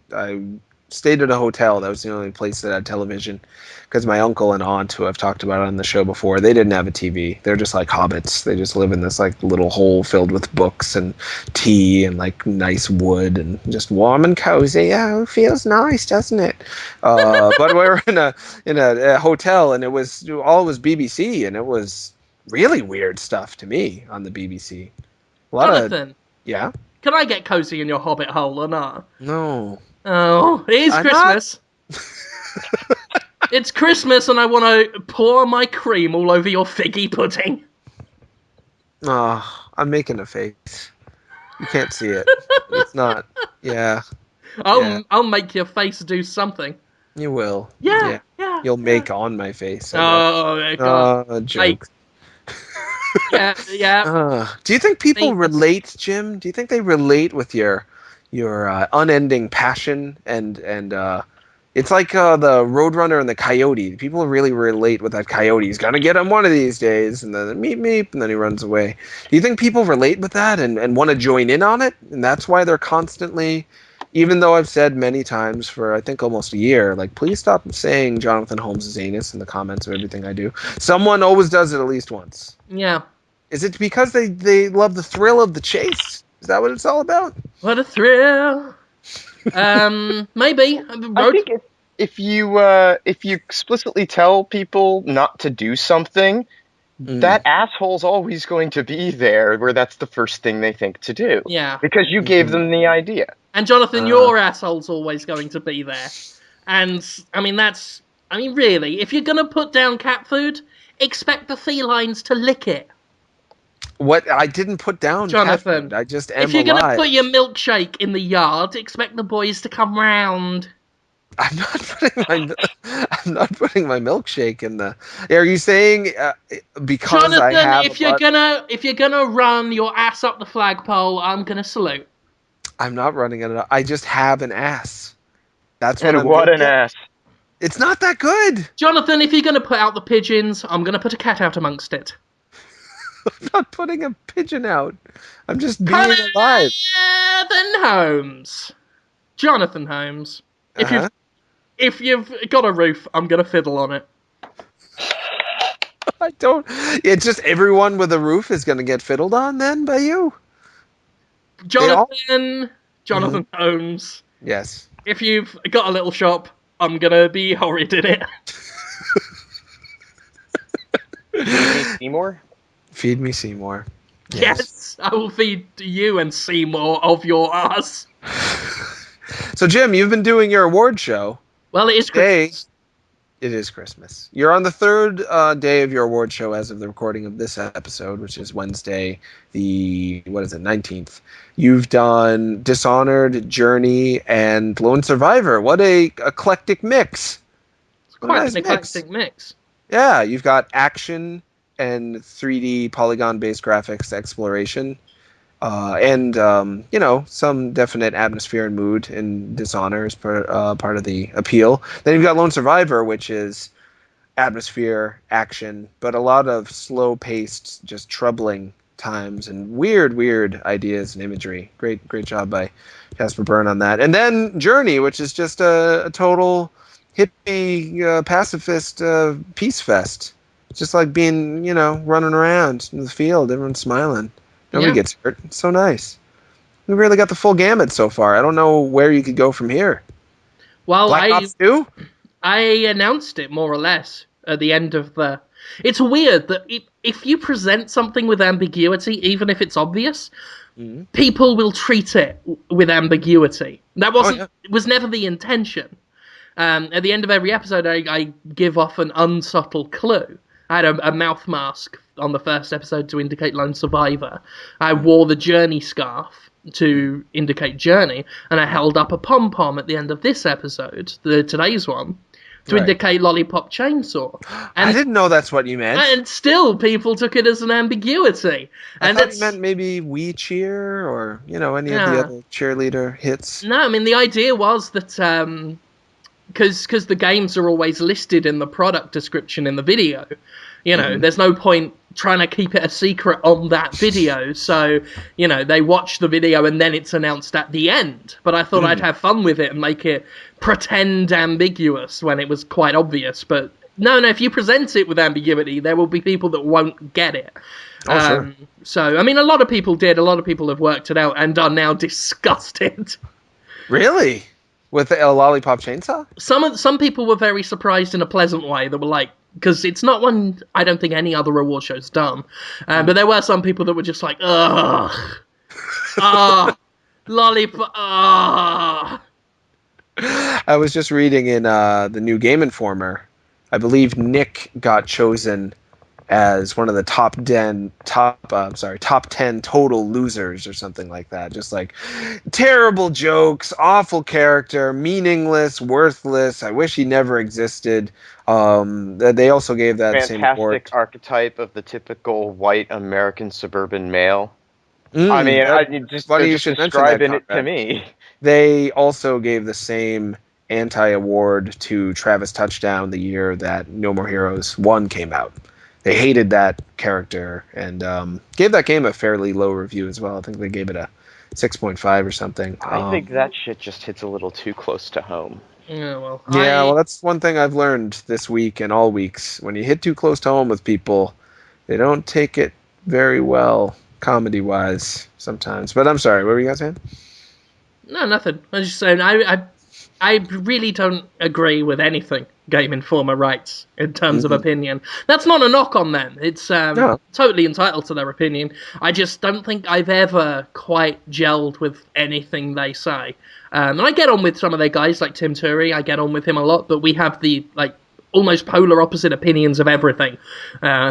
[SPEAKER 2] stayed at a hotel. That was the only place that had television. Because my uncle and aunt, who I've talked about on the show before, they didn't have a TV. They're just like hobbits. They just live in this like little hole filled with books and tea and like nice wood and just warm and cozy. Oh, it feels nice, doesn't it? But we were in a hotel, and it was BBC, and it was really weird stuff to me on the BBC.
[SPEAKER 3] Jonathan,
[SPEAKER 2] yeah.
[SPEAKER 3] Can I get cozy in your hobbit hole or not?
[SPEAKER 2] No.
[SPEAKER 3] Oh, it is Christmas. It's Christmas, and I want to pour my cream all over your figgy pudding.
[SPEAKER 2] Oh, I'm making a face. You can't see it. It's not. Yeah.
[SPEAKER 3] I'll make your face do something.
[SPEAKER 2] You will.
[SPEAKER 3] Yeah.
[SPEAKER 2] You'll make on my face.
[SPEAKER 3] Jokes. Yeah.
[SPEAKER 2] Do you think people relate, Jim? Do you think they relate with your unending passion and it's like the Roadrunner and the Coyote. People really relate with that coyote. He's gonna get him one of these days, and then meep, and then he runs away. Do you think people relate with that and want to join in on it? And that's why they're constantly, even though I've said many times for I think almost a year, like, please stop saying Jonathan Holmes' anus in the comments of everything I do. Someone always does it at least once.
[SPEAKER 3] Yeah.
[SPEAKER 2] Is it because they love the thrill of the chase? Is that what it's all about?
[SPEAKER 3] What a thrill. Maybe.
[SPEAKER 1] I think if you explicitly tell people not to do something, that asshole's always going to be there, where that's the first thing they think to do.
[SPEAKER 3] Yeah.
[SPEAKER 1] Because you gave them the idea.
[SPEAKER 3] And Jonathan, your asshole's always going to be there. And, I mean, really, if you're going to put down cat food, expect the felines to lick it.
[SPEAKER 2] What? I didn't put down cat
[SPEAKER 3] Jonathan,
[SPEAKER 2] food. I just am
[SPEAKER 3] if you're going to
[SPEAKER 2] alive.
[SPEAKER 3] put your milkshake in the yard, expect the boys to come round.
[SPEAKER 2] I'm not putting my milkshake in the. Are you saying because
[SPEAKER 3] Jonathan,
[SPEAKER 2] I have
[SPEAKER 3] if you're gonna run your ass up the flagpole, I'm gonna salute.
[SPEAKER 2] I'm not running it. I just have an ass. That's what
[SPEAKER 1] And
[SPEAKER 2] I'm
[SPEAKER 1] what an
[SPEAKER 2] getting at.
[SPEAKER 1] ass.
[SPEAKER 2] It's not that good.
[SPEAKER 3] Jonathan, if you're gonna put out the pigeons, I'm gonna put a cat out amongst it.
[SPEAKER 2] I'm not putting a pigeon out. I'm just being alive.
[SPEAKER 3] Jonathan Holmes.
[SPEAKER 2] Uh-huh.
[SPEAKER 3] If you've got a roof, I'm gonna fiddle on it.
[SPEAKER 2] I don't. It's just everyone with a roof is going to get fiddled on then by you.
[SPEAKER 3] Jonathan Holmes.
[SPEAKER 2] Yes.
[SPEAKER 3] If you've got a little shop, I'm gonna be horrid in it.
[SPEAKER 1] Seymour?
[SPEAKER 2] Feed me Seymour.
[SPEAKER 3] Yes, I will feed you and Seymour of your ass.
[SPEAKER 2] So, Jim, you've been doing your award show.
[SPEAKER 3] Well, it is Christmas.
[SPEAKER 2] It is Christmas. You're on the third day of your award show as of the recording of this episode, which is Wednesday, the 19th. You've done Dishonored, Journey, and Lone Survivor. What a eclectic mix!
[SPEAKER 3] It's quite an eclectic mix.
[SPEAKER 2] Yeah, you've got action and 3D polygon-based graphics exploration, and some definite atmosphere and mood in Dishonor is part of the appeal. Then you've got Lone Survivor, which is atmosphere, action, but a lot of slow-paced, just troubling times and weird ideas and imagery. Great job by Casper Byrne on that. And then Journey, which is just a total hippie, pacifist peace fest. It's just like being, running around in the field, everyone's smiling. Nobody gets hurt. It's so nice. We really got the full gamut so far. I don't know where you could go from here.
[SPEAKER 3] Well,
[SPEAKER 2] Black Ops 2?
[SPEAKER 3] I announced it more or less at the end of the... It's weird that if you present something with ambiguity, even if it's obvious, people will treat it with ambiguity. That was never the intention. At the end of every episode, I give off an unsubtle clue. I had a mouth mask on the first episode to indicate Lone Survivor. I wore the Journey scarf to indicate Journey, and I held up a pom-pom at the end of this episode, today's one, to indicate Lollipop Chainsaw. And
[SPEAKER 2] I didn't know that's what you meant.
[SPEAKER 3] And still, people took it as an ambiguity.
[SPEAKER 2] I thought you meant maybe We Cheer or, any of the other cheerleader hits.
[SPEAKER 3] No, I mean, the idea was that... Because the games are always listed in the product description in the video. There's no point trying to keep it a secret on that video. So, they watch the video and then it's announced at the end. But I thought I'd have fun with it and make it pretend ambiguous when it was quite obvious. But no, if you present it with ambiguity, there will be people that won't get it.
[SPEAKER 2] Sure.
[SPEAKER 3] So, I mean, a lot of people did. A lot of people have worked it out and are now disgusted.
[SPEAKER 2] Really? With a lollipop chainsaw?
[SPEAKER 3] Some people were very surprised in a pleasant way. They were like, because it's not one I don't think any other award show's done. But there were some people that were just like, ugh, lollipop,
[SPEAKER 2] I was just reading in the new Game Informer. I believe Nick got chosen as one of the top 10 total losers or something like that. Just like terrible jokes, awful character, meaningless, worthless. I wish he never existed. They also gave that same award.
[SPEAKER 1] Fantastic archetype of the typical white American suburban male. I mean, just describing it to me.
[SPEAKER 2] They also gave the same anti-award to Travis Touchdown the year that No More Heroes 1 came out. They hated that character and gave that game a fairly low review as well. I think they gave it a 6.5 or something.
[SPEAKER 1] I think that shit just hits a little too close to home.
[SPEAKER 3] Yeah, well,
[SPEAKER 2] that's one thing I've learned this week and all weeks. When you hit too close to home with people, they don't take it very well, comedy-wise, sometimes. But I'm sorry, what were you guys saying?
[SPEAKER 3] No, nothing. I was just saying, I I really don't agree with anything Game Informer writes in terms of opinion. That's not a knock on them. It's
[SPEAKER 2] No.
[SPEAKER 3] totally entitled to their opinion. I just don't think I've ever quite gelled with anything they say. And I get on with some of their guys, like Tim Turi. I get on with him a lot, but we have the almost polar opposite opinions of everything.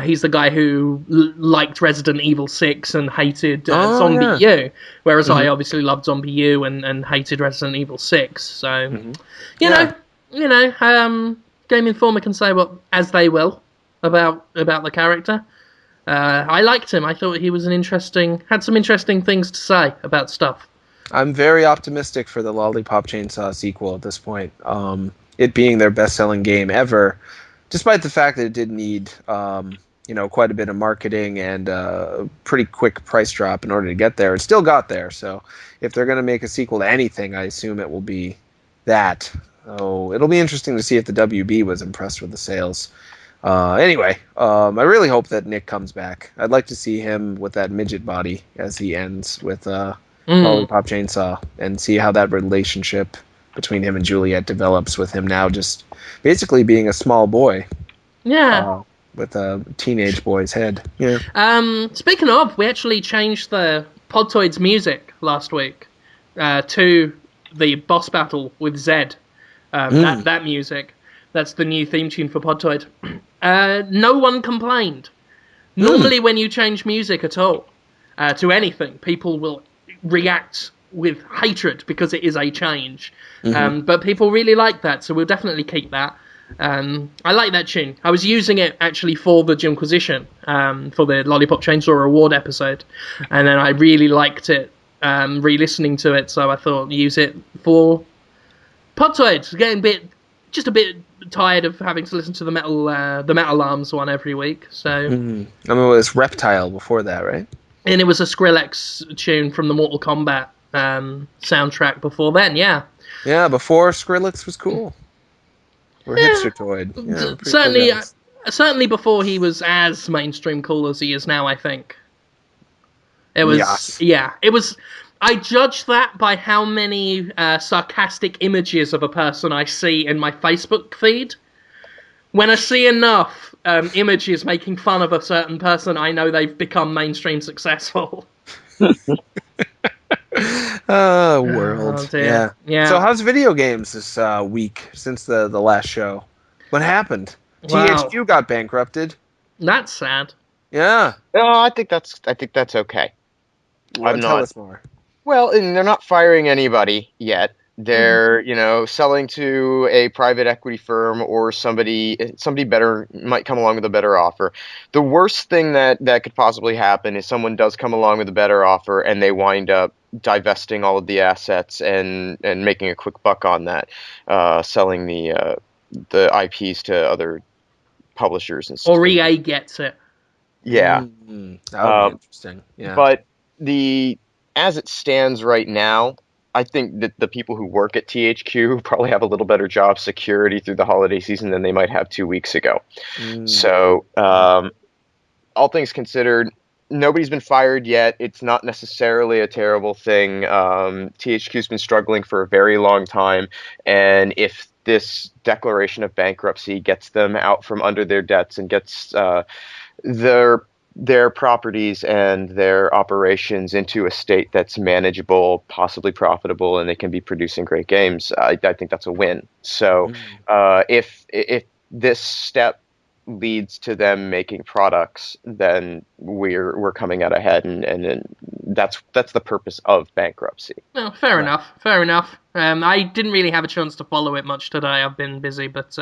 [SPEAKER 3] He's the guy who liked Resident Evil 6 and hated Zombie U, whereas I obviously loved Zombie U and hated Resident Evil 6. So, you know, Game Informer can say what as they will about the character. I liked him. I thought he was had some interesting things to say about stuff.
[SPEAKER 2] I'm very optimistic for the Lollipop Chainsaw sequel at this point. It being their best-selling game ever, despite the fact that it did need, quite a bit of marketing and a pretty quick price drop in order to get there. It still got there, so if they're going to make a sequel to anything, I assume it will be that. So it'll be interesting to see if the WB was impressed with the sales. Anyway, I really hope that Nick comes back. I'd like to see him with that midget body as he ends with Lollipop Chainsaw and see how that relationship between him and Juliet develops, with him now just basically being a small boy.
[SPEAKER 3] Yeah.
[SPEAKER 2] With a teenage boy's head. Yeah.
[SPEAKER 3] Speaking of, we actually changed the Podtoid's music last week to the boss battle with Zed. That music. That's the new theme tune for Podtoid. No one complained. Normally when you change music at all to anything, people will react with hatred because it is a change. But people really like that, so we'll definitely keep that. I like that tune. I was using it actually for the Jimquisition, for the Lollipop Chainsaw Award episode, and then I really liked it, re-listening to it, so I thought use it for Podtoid. Getting just a bit tired of having to listen to the Metal Arms one every week. So
[SPEAKER 2] I mean, it was Reptile before that, right?
[SPEAKER 3] And it was a Skrillex tune from the Mortal Kombat soundtrack before then, yeah.
[SPEAKER 2] Yeah, before Skrillex was cool. Or Hipstertoid. Yeah,
[SPEAKER 3] certainly before he was as mainstream cool as he is now, I think. It was, it was... I judge that by how many sarcastic images of a person I see in my Facebook feed. When I see enough images making fun of a certain person, I know they've become mainstream successful.
[SPEAKER 2] World.
[SPEAKER 3] Oh, yeah.
[SPEAKER 2] So how's video games this week since the last show? What happened?
[SPEAKER 3] Wow.
[SPEAKER 2] THQ got bankrupted.
[SPEAKER 3] That's sad.
[SPEAKER 2] Yeah.
[SPEAKER 1] No, I think that's okay.
[SPEAKER 2] Well, tell us more.
[SPEAKER 1] Well, and they're not firing anybody yet. They're, selling to a private equity firm or somebody better might come along with a better offer. The worst thing that could possibly happen is someone does come along with a better offer and they wind up divesting all of the assets and making a quick buck on that, selling the IPs to other publishers and stuff.
[SPEAKER 3] Or EA gets it.
[SPEAKER 1] Yeah.
[SPEAKER 2] That would be interesting. Yeah.
[SPEAKER 1] But as it stands right now, I think that the people who work at THQ probably have a little better job security through the holiday season than they might have 2 weeks ago. So, all things considered, nobody's been fired yet. It's not necessarily a terrible thing. THQ's been struggling for a very long time, and if this declaration of bankruptcy gets them out from under their debts and gets their properties and their operations into a state that's manageable, possibly profitable, and they can be producing great games, I think that's a win. So if this step leads to them making products, then we're coming out ahead, and that's the purpose of bankruptcy.
[SPEAKER 3] Well, fair enough. I didn't really have a chance to follow it much today. I've been busy, but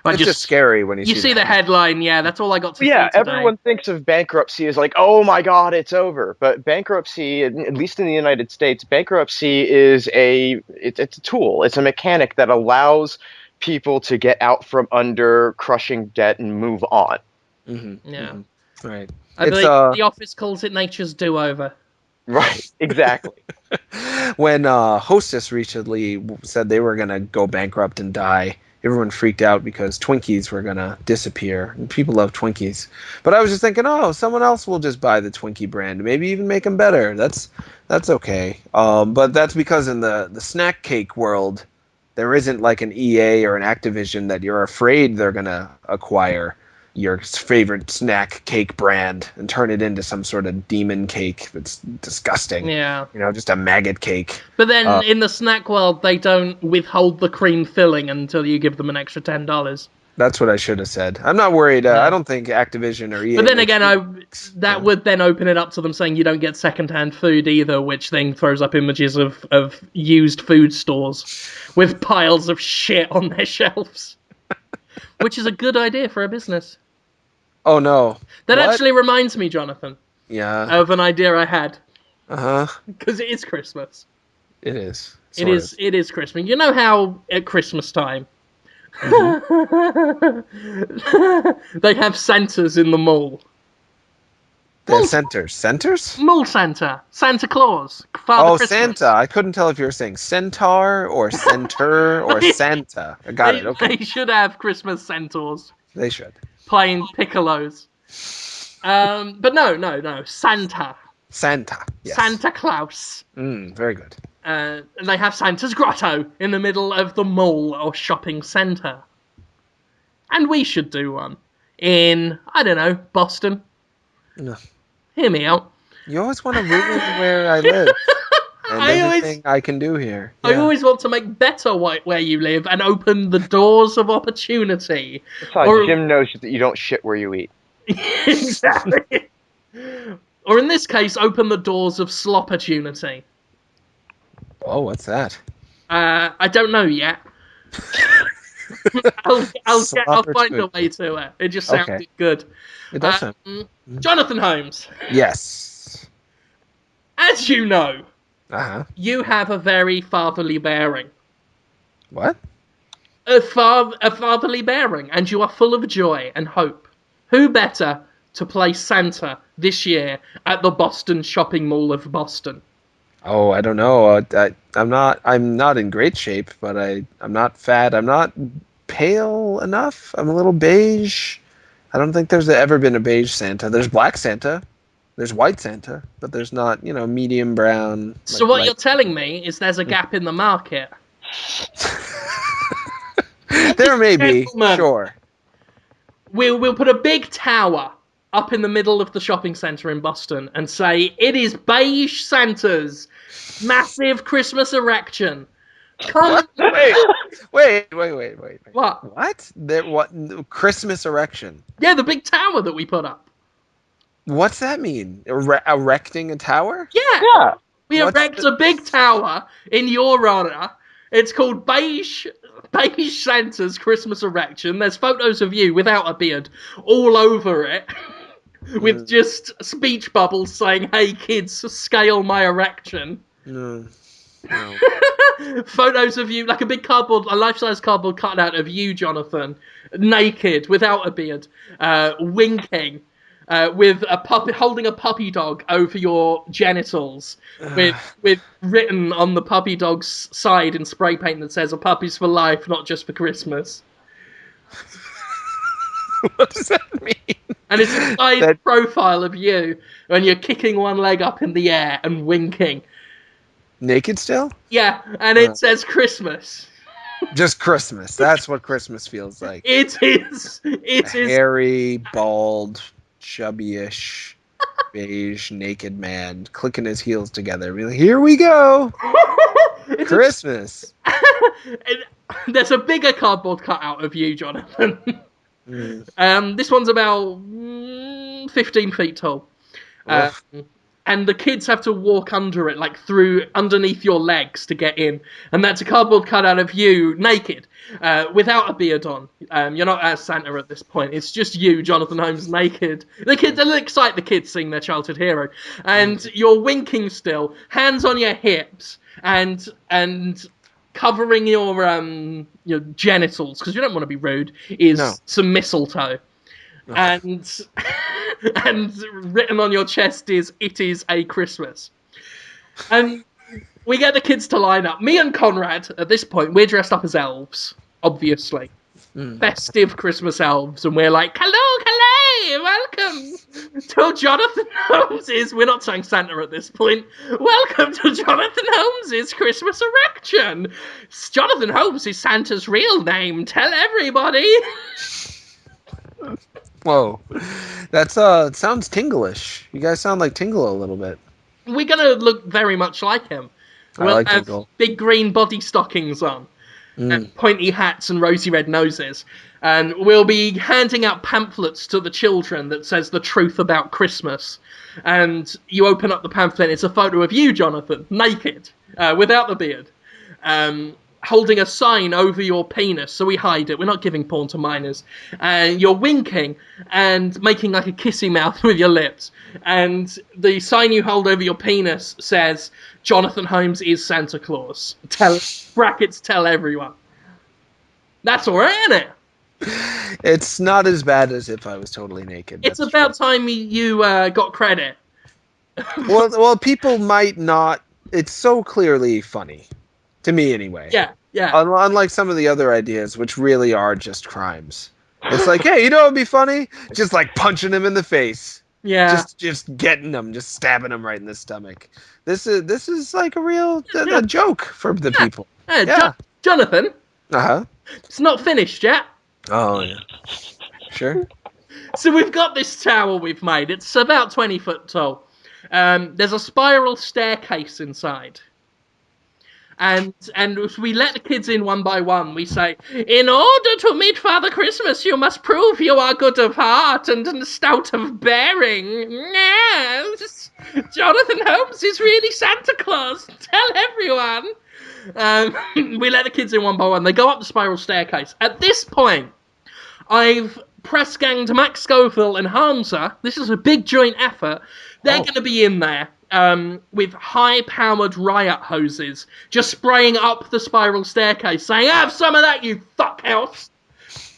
[SPEAKER 2] it's just scary when you
[SPEAKER 3] see the headline. Yeah, that's all I got to see today.
[SPEAKER 1] Everyone thinks of bankruptcy as like, oh my God, it's over. But bankruptcy, at least in the United States, bankruptcy is it's a tool. It's a mechanic that allows people to get out from under crushing debt and move on.
[SPEAKER 3] Yeah.
[SPEAKER 2] Right.
[SPEAKER 3] I believe The Office calls it nature's do-over.
[SPEAKER 1] Right, exactly.
[SPEAKER 2] When Hostess recently said they were going to go bankrupt and die, everyone freaked out because Twinkies were going to disappear. And people love Twinkies. But I was just thinking, someone else will just buy the Twinkie brand. Maybe even make them better. That's okay. But that's because in the snack cake world, There isn't like an EA or an Activision that you're afraid they're going to acquire your favorite snack cake brand and turn it into some sort of demon cake that's disgusting.
[SPEAKER 3] Yeah.
[SPEAKER 2] Just a maggot cake.
[SPEAKER 3] But then in the snack world, they don't withhold the cream filling until you give them an extra $10.
[SPEAKER 2] That's what I should have said. I'm not worried.
[SPEAKER 3] Yeah.
[SPEAKER 2] I don't think Activision or EA.
[SPEAKER 3] But then again, that would then open it up to them saying you don't get secondhand food either, which then throws up images of used food stores with piles of shit on their shelves. Which is a good idea for a business.
[SPEAKER 2] Oh, no.
[SPEAKER 3] That
[SPEAKER 2] What?
[SPEAKER 3] actually reminds me, Jonathan,
[SPEAKER 2] Yeah.
[SPEAKER 3] of an idea I had.
[SPEAKER 2] Uh-huh.
[SPEAKER 3] Because it is Christmas.
[SPEAKER 2] It is.
[SPEAKER 3] It is Christmas. You know how at Christmas time they have Santas in the mall.
[SPEAKER 2] The centers. Centers?
[SPEAKER 3] Mall Santa. Santa Claus. Father Christmas.
[SPEAKER 2] Santa. I couldn't tell if you were saying centaur or center or Santa. I got it. Okay.
[SPEAKER 3] They should have Christmas centaurs
[SPEAKER 2] They should.
[SPEAKER 3] playing piccolos. But no. Santa.
[SPEAKER 2] Santa. Yes.
[SPEAKER 3] Santa Claus.
[SPEAKER 2] Very good.
[SPEAKER 3] They have Santa's grotto in the middle of the mall or shopping centre. And we should do one in, I don't know, Boston.
[SPEAKER 2] No.
[SPEAKER 3] Hear me out.
[SPEAKER 2] You always want to ruin where I live. And everything I can do here. Yeah.
[SPEAKER 3] I always want to make better where you live and open the doors of opportunity.
[SPEAKER 1] Besides, Jim knows that you don't shit where you eat.
[SPEAKER 3] Exactly. Or in this case, open the doors of slopportunity.
[SPEAKER 2] Oh, what's that?
[SPEAKER 3] I don't know yet. I'll find a way to it. It just sounded good.
[SPEAKER 2] It does sound.
[SPEAKER 3] Jonathan Holmes.
[SPEAKER 2] Yes.
[SPEAKER 3] As you know,
[SPEAKER 2] you
[SPEAKER 3] have a very fatherly bearing.
[SPEAKER 2] What?
[SPEAKER 3] A fatherly bearing, and you are full of joy and hope. Who better to play Santa this year at the Boston Shopping Mall of Boston?
[SPEAKER 2] Oh, I don't know. I'm not in great shape, but I'm not fat. I'm not pale enough. I'm a little beige. I don't think there's ever been a beige Santa. There's black Santa. There's white Santa, but there's not, medium brown.
[SPEAKER 3] So what you're telling me is there's a gap in the market.
[SPEAKER 2] There may be, sure.
[SPEAKER 3] We'll put a big tower up in the middle of the shopping centre in Boston and say, it is beige Santa's massive Christmas erection. Come.
[SPEAKER 2] Wait.
[SPEAKER 3] What?
[SPEAKER 2] What? What? Christmas erection?
[SPEAKER 3] Yeah, the big tower that we put up.
[SPEAKER 2] What's that mean? Erecting a tower?
[SPEAKER 3] Yeah. We erect a big tower in your honor. It's called Beige Santa's Christmas erection. There's photos of you without a beard all over it. With just speech bubbles saying, hey kids, scale my erection.
[SPEAKER 2] No.
[SPEAKER 3] Photos of you, like a life-size cardboard cutout of you, Jonathan, naked, without a beard, winking, with a puppy, holding a puppy dog over your genitals, with written on the puppy dog's side in spray paint that says, a puppy's for life, not just for Christmas.
[SPEAKER 2] What does that mean?
[SPEAKER 3] And it's a side profile of you when you're kicking one leg up in the air and winking.
[SPEAKER 2] Naked still?
[SPEAKER 3] Yeah, and it says Christmas.
[SPEAKER 2] Just Christmas. That's what Christmas feels like.
[SPEAKER 3] It is.
[SPEAKER 2] Hairy, bald, chubby-ish, beige, naked man clicking his heels together. Really, here we go. Christmas.
[SPEAKER 3] There's a bigger cardboard cutout of you, Jonathan. This one's about 15 feet tall. And the kids have to walk under it, like through underneath your legs to get in. And that's a cardboard cutout of you, naked, without a beard on. You're not as Santa at this point. It's just you, Jonathan Holmes, naked. It'll excite the kids seeing their childhood hero. And you're winking still, hands on your hips, and covering your genitals, because you don't want to be rude, is some mistletoe. And written on your chest is, it is a Christmas. And we get the kids to line up. Me and Conrad, at this point, we're dressed up as elves, obviously. festive Christmas elves, and we're like, hello, welcome to Jonathan Holmes's, we're not saying Santa at this point, welcome to Jonathan Holmes's Christmas erection. Jonathan Holmes is Santa's real name, tell everybody.
[SPEAKER 2] Whoa. That's, it sounds Tingle-ish. You guys sound like Tingle a little bit.
[SPEAKER 3] We're gonna look very much like him.
[SPEAKER 2] I
[SPEAKER 3] We'll
[SPEAKER 2] like
[SPEAKER 3] have
[SPEAKER 2] Tingle.
[SPEAKER 3] big green body stockings on, and pointy hats and rosy red noses. And we'll be handing out pamphlets to the children that says the truth about Christmas. And you open up the pamphlet, it's a photo of you, Jonathan, naked, without the beard, holding a sign over your penis, so we hide it. We're not giving porn to minors. And you're winking and making like a kissy mouth with your lips. And the sign you hold over your penis says, Jonathan Holmes is Santa Claus. Tell everyone. That's alright, isn't it?
[SPEAKER 2] It's not as bad as if I was totally naked.
[SPEAKER 3] It's about time you got credit.
[SPEAKER 2] well, people might not. It's so clearly funny. To me, anyway.
[SPEAKER 3] Yeah.
[SPEAKER 2] Unlike some of the other ideas, which really are just crimes. It's like, hey, you know what would be funny? Just like punching him in the face.
[SPEAKER 3] Yeah.
[SPEAKER 2] Just getting him, just stabbing him right in the stomach. This is like a real a joke for the people.
[SPEAKER 3] Yeah. Jonathan.
[SPEAKER 2] Uh-huh.
[SPEAKER 3] It's not finished yet.
[SPEAKER 2] Oh, yeah. Sure.
[SPEAKER 3] So we've got this tower we've made. It's about 20 foot tall. There's a spiral staircase inside. And if we let the kids in one by one, we say, in order to meet Father Christmas, you must prove you are good of heart and stout of bearing. Yes, Jonathan Holmes is really Santa Claus. Tell everyone. We let the kids in one by one. They go up the spiral staircase. At this point, I've press ganged Max Scoville and Hamza. This is a big joint effort. They're going to be in there. With high-powered riot hoses, just spraying up the spiral staircase, saying, have some of that, you fuckhouse!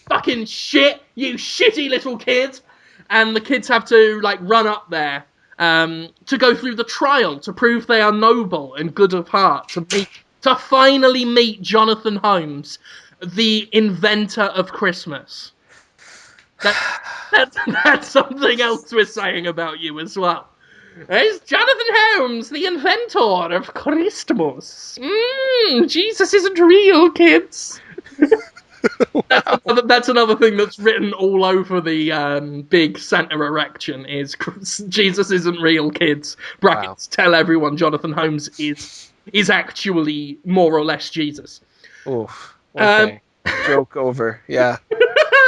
[SPEAKER 3] Fucking shit, you shitty little kids! And the kids have to, like, run up there, to go through the trial, to prove they are noble and good of heart, to finally meet Jonathan Holmes, the inventor of Christmas. That's something else we're saying about you as well. It's Jonathan Holmes, the inventor of Christmas. Jesus isn't real, kids. That's another thing that's written all over the big Santa erection is Jesus isn't real, kids. Brackets, tell everyone Jonathan Holmes is actually more or less Jesus.
[SPEAKER 2] Oof. Okay. Joke over. Yeah.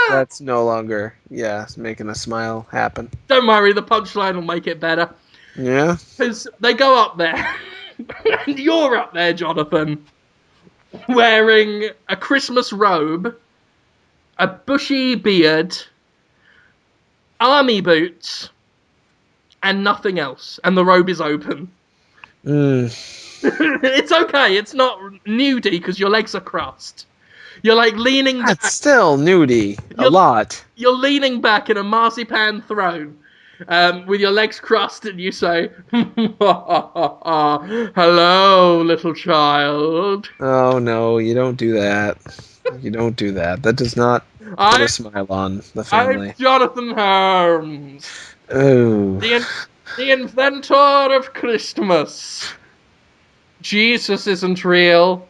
[SPEAKER 2] That's no longer, it's making a smile happen.
[SPEAKER 3] Don't worry, the punchline will make it better.
[SPEAKER 2] Yeah?
[SPEAKER 3] Because they go up there, and you're up there, Jonathan, wearing a Christmas robe, a bushy beard, army boots, and nothing else. And the robe is open. It's okay, it's not nudie because your legs are crossed. You're like leaning back.
[SPEAKER 2] That's still nudie. A lot.
[SPEAKER 3] You're leaning back in a marzipan throne. With your legs crossed, and you say, hello, little child.
[SPEAKER 2] Oh, no, you don't do that. You don't do that. That does not put a smile on the family.
[SPEAKER 3] I'm Jonathan Holmes.
[SPEAKER 2] Oh.
[SPEAKER 3] The inventor of Christmas. Jesus isn't real.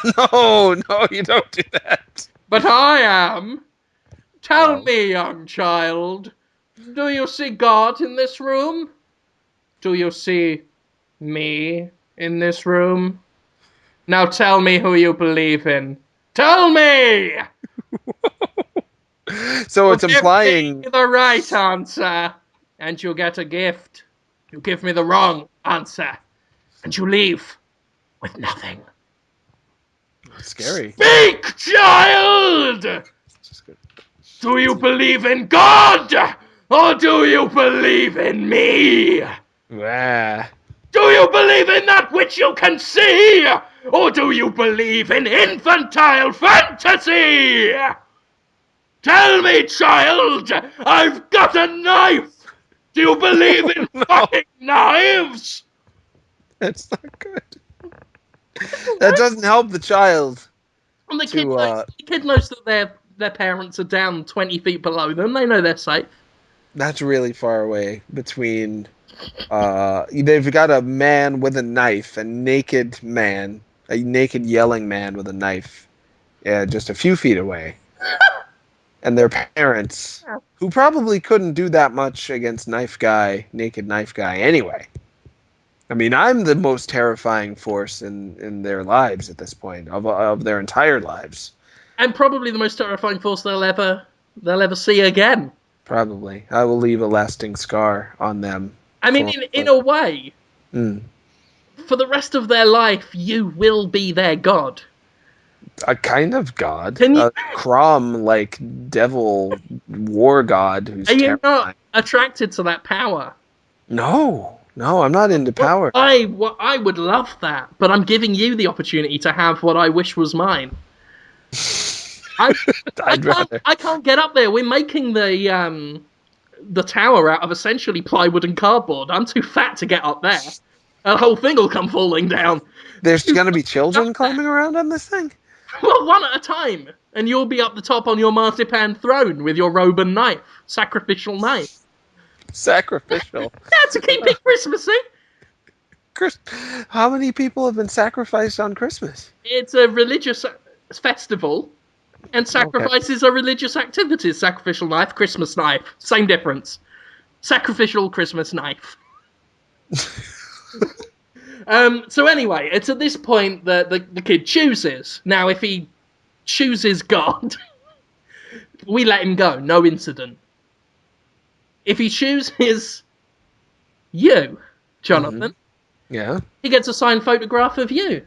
[SPEAKER 2] No, you don't do that.
[SPEAKER 3] But I am. Tell me, young child. Do you see God in this room? Do you see me in this room? Now tell me who you believe in. Tell me!
[SPEAKER 2] So it's implying...
[SPEAKER 3] Give me the right answer, and you'll get a gift. You give me the wrong answer, and you leave with nothing.
[SPEAKER 2] That's scary.
[SPEAKER 3] Speak, child! Do you believe in God? Or do you believe in me? Do you believe in that which you can see? Or do you believe in infantile fantasy? Tell me, child, I've got a knife. Do you believe in fucking knives?
[SPEAKER 2] That's not good. That doesn't help the child.
[SPEAKER 3] And the kid knows that their parents are down 20 feet below them. They know they're safe.
[SPEAKER 2] That's really far away between. They've got a man with a knife, a naked yelling man with a knife, just a few feet away, and their parents, who probably couldn't do that much against naked knife guy anyway. I mean, I'm the most terrifying force in their lives at this point, of their entire lives.
[SPEAKER 3] And probably the most terrifying force they'll ever see again.
[SPEAKER 2] Probably. I will leave a lasting scar on them.
[SPEAKER 3] I mean, in a way,
[SPEAKER 2] Mm.
[SPEAKER 3] for the rest of their life, you will be their god.
[SPEAKER 2] A kind of god.
[SPEAKER 3] Can you...
[SPEAKER 2] A Crom, like, devil war god who's
[SPEAKER 3] Are you
[SPEAKER 2] terrifying.
[SPEAKER 3] not attracted to that power?
[SPEAKER 2] No, I'm not into power.
[SPEAKER 3] Well, I would love that, but I'm giving you the opportunity to have what I wish was mine. I can't get up there. We're making the tower out of essentially plywood and cardboard. I'm too fat to get up there. The whole thing will come falling down.
[SPEAKER 2] There's going to be children climbing around on this thing?
[SPEAKER 3] Well, one at a time. And you'll be up the top on your marzipan throne with your robe and knife. Sacrificial knife.
[SPEAKER 2] Sacrificial?
[SPEAKER 3] Yeah, to keep it Christmassy.
[SPEAKER 2] How many people have been sacrificed on Christmas?
[SPEAKER 3] It's a religious festival. And sacrifices are religious activities. Sacrificial knife, Christmas knife. Same difference. Sacrificial Christmas knife. So anyway, it's at this point that the kid chooses. Now, if he chooses God, we let him go. No incident. If he chooses you, Jonathan,
[SPEAKER 2] yeah,
[SPEAKER 3] he gets a signed photograph of you.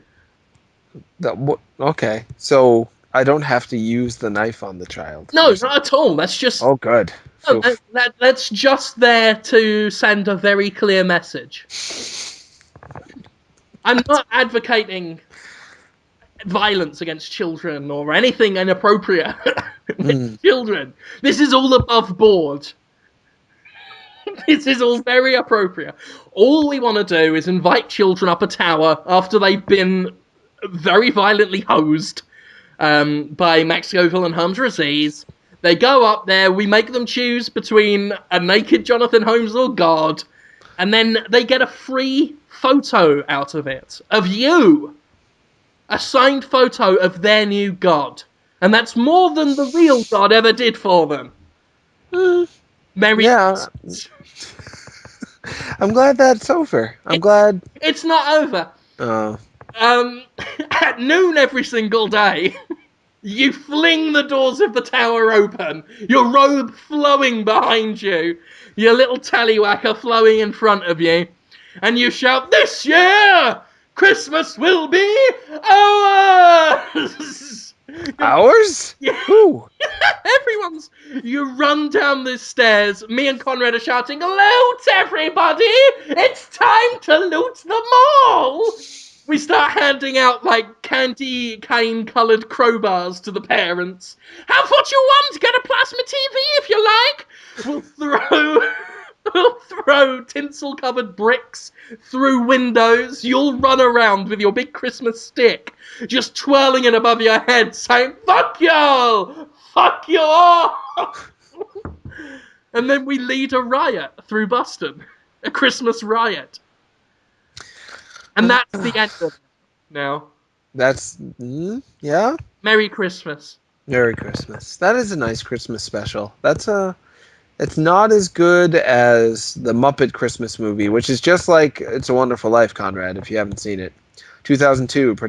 [SPEAKER 2] Okay, so I don't have to use the knife on the child.
[SPEAKER 3] No, not at all. That's just...
[SPEAKER 2] Oh, good.
[SPEAKER 3] No, that's just there to send a very clear message. I'm not advocating violence against children or anything inappropriate with children. This is all above board. This is all very appropriate. All we want to do is invite children up a tower after they've been very violently hosed by Max Scoville and Holmes Aziz. They go up there, we make them choose between a naked Jonathan Holmes or God, and then they get a free photo out of it, of you. A signed photo of their new God. And that's more than the real God ever did for them. Merry Christmas.
[SPEAKER 2] I'm glad that's over. I'm glad...
[SPEAKER 3] It's not over.
[SPEAKER 2] Oh.
[SPEAKER 3] At noon every single day... You fling the doors of the tower open, your robe flowing behind you, your little tallywhacker flowing in front of you, and you shout, "This year, Christmas will be ours!"
[SPEAKER 2] Ours?
[SPEAKER 3] Yeah.
[SPEAKER 2] Who?
[SPEAKER 3] Everyone's. You run down the stairs, me and Conrad are shouting, "Loot, everybody! It's time to loot the mall!" We start handing out, like, candy cane-coloured crowbars to the parents. Have what you want! Get a plasma TV if you like! We'll throw tinsel-covered bricks through windows. You'll run around with your big Christmas stick, just twirling it above your head, saying, "Fuck y'all! Fuck you all!" And then we lead a riot through Boston. A Christmas riot. And that's the end of it now.
[SPEAKER 2] That's... yeah?
[SPEAKER 3] Merry Christmas.
[SPEAKER 2] Merry Christmas. That is a nice Christmas special. It's not as good as the Muppet Christmas movie, which is just like It's a Wonderful Life, Conrad, if you haven't seen it. 2002, not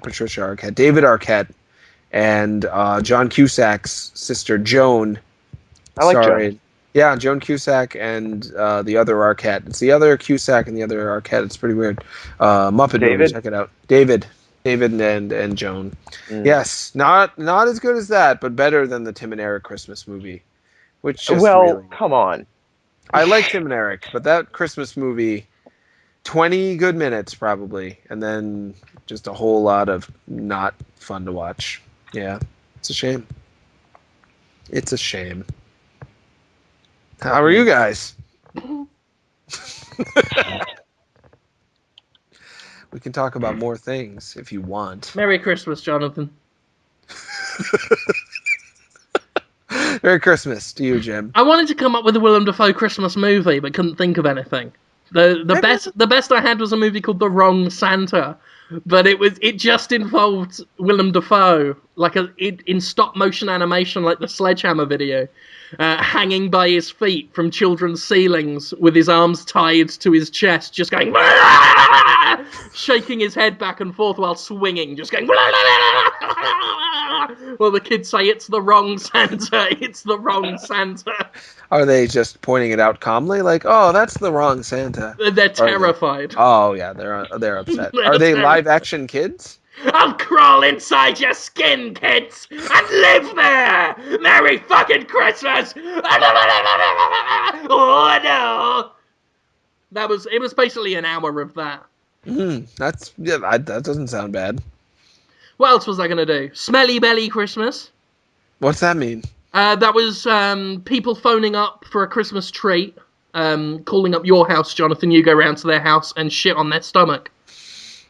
[SPEAKER 2] Patricia Arquette, David Arquette, and John Cusack's sister Joan.
[SPEAKER 1] I like Joan.
[SPEAKER 2] Yeah, Joan Cusack and the other Arquette. It's the other Cusack and the other Arquette. It's pretty weird. Muppet movie. Check it out. David and Joan. Yes, not as good as that, but better than the Tim and Eric Christmas movie. Which just really...
[SPEAKER 1] come on.
[SPEAKER 2] I like Tim and Eric, but that Christmas movie, 20 good minutes probably, and then just a whole lot of not fun to watch. Yeah, it's a shame. It's a shame. How are you guys? We can talk about more things if you want.
[SPEAKER 3] Merry Christmas, Jonathan.
[SPEAKER 2] Merry Christmas to you, Jim.
[SPEAKER 3] I wanted to come up with a Willem Dafoe Christmas movie, but couldn't think of anything. The best I had was a movie called The Wrong Santa, but it just involved Willem Dafoe, like in stop motion animation, like the Sledgehammer video, hanging by his feet from children's ceilings with his arms tied to his chest, just going shaking his head back and forth while swinging, just going. Well, the kids say it's the wrong Santa. It's the wrong Santa.
[SPEAKER 2] Are they just pointing it out calmly, like, "Oh, that's the wrong Santa"?
[SPEAKER 3] They're terrified.
[SPEAKER 2] Oh yeah, they're upset. Are they live action kids?
[SPEAKER 3] I'll crawl inside your skin, kids, and live there. Merry fucking Christmas! Oh no! It was basically an hour of that.
[SPEAKER 2] That doesn't sound bad.
[SPEAKER 3] What else was I gonna do? Smelly Belly Christmas.
[SPEAKER 2] What's that mean?
[SPEAKER 3] That was people phoning up for a Christmas treat, calling up your house, Jonathan. You go round to their house and shit on their stomach.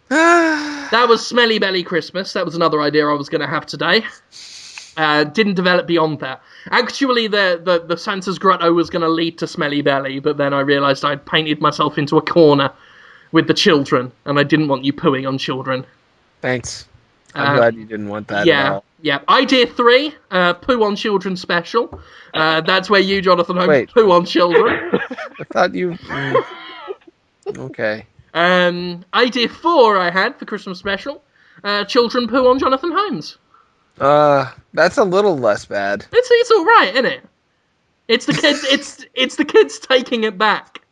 [SPEAKER 3] That was Smelly Belly Christmas. That was another idea I was going to have today. Didn't develop beyond that. Actually, the Santa's Grotto was going to lead to Smelly Belly, but then I realised I'd painted myself into a corner with the children, and I didn't want you pooing on children.
[SPEAKER 2] Thanks. I'm glad you didn't want that at all.
[SPEAKER 3] Yeah. Idea 3, Poo on Children special. That's where you, Jonathan Holmes, poo on children.
[SPEAKER 2] I thought you... Okay.
[SPEAKER 3] Idea 4 I had for Christmas special, children poo on Jonathan Holmes.
[SPEAKER 2] That's a little less bad.
[SPEAKER 3] It's all right, isn't it? It's the kids. it's the kids taking it back.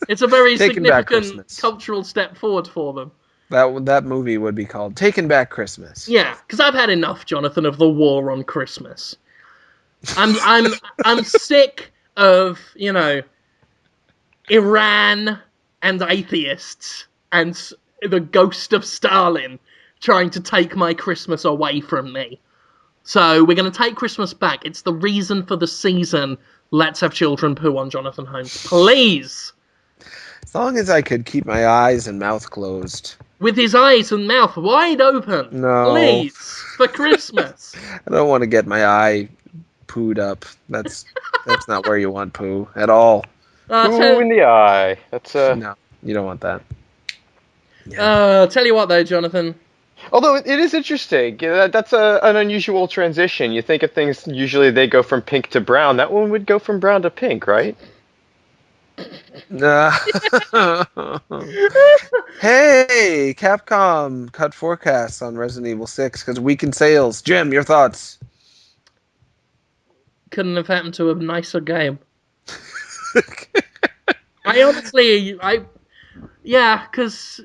[SPEAKER 3] It's a very significant cultural step forward for them.
[SPEAKER 2] That movie would be called Taking Back Christmas.
[SPEAKER 3] Yeah, because I've had enough, Jonathan, of the war on Christmas. I'm sick of Iran and atheists and the ghost of Stalin trying to take my Christmas away from me. So we're going to take Christmas back. It's the reason for the season. Let's have children poo on Jonathan Holmes, please.
[SPEAKER 2] As long as I could keep my eyes and mouth closed.
[SPEAKER 3] With his eyes and mouth wide open.
[SPEAKER 2] No.
[SPEAKER 3] Please, for Christmas.
[SPEAKER 2] I don't want to get my eye pooed up. That's not where you want poo at all.
[SPEAKER 1] Poo in the eye. That's
[SPEAKER 2] No, you don't want that.
[SPEAKER 3] Tell you what though, Jonathan.
[SPEAKER 1] Although it is interesting. That's an unusual transition. You think of things, usually they go from pink to brown. That one would go from brown to pink, right?
[SPEAKER 2] Hey, Capcom cut forecasts on Resident Evil 6 because weakened sales. Jim, your thoughts?
[SPEAKER 3] Couldn't have happened to a nicer game. Because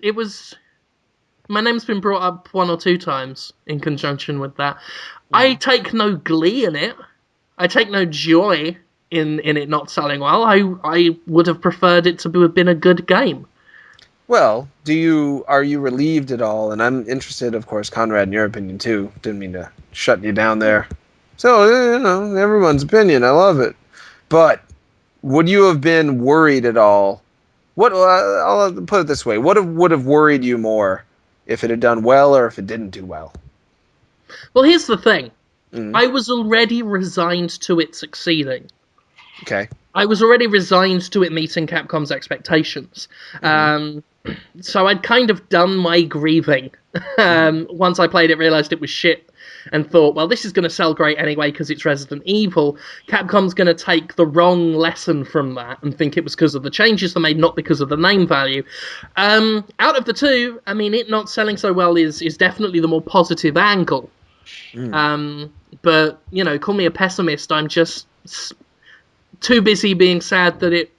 [SPEAKER 3] it was... My name's been brought up 1 or 2 times in conjunction with that. I take no glee in it. I take no joy in it not selling well. I would have preferred it to have been a good game.
[SPEAKER 2] Well, are you relieved at all? And I'm interested, of course, Conrad, in your opinion too. Didn't mean to shut you down there. So, everyone's opinion. I love it. But would you have been worried at all? I'll put it this way. What would have worried you more if it had done well or if it didn't do well?
[SPEAKER 3] Well, here's the thing. I was already resigned to it succeeding.
[SPEAKER 2] Okay.
[SPEAKER 3] I was already resigned to it meeting Capcom's expectations. So I'd kind of done my grieving. Once I played it, realised it was shit, and thought, well, this is going to sell great anyway because it's Resident Evil. Capcom's going to take the wrong lesson from that and think it was because of the changes they made, not because of the name value. Out of the two, I mean, it not selling so well is definitely the more positive angle. But, call me a pessimist, I'm just too busy being sad that it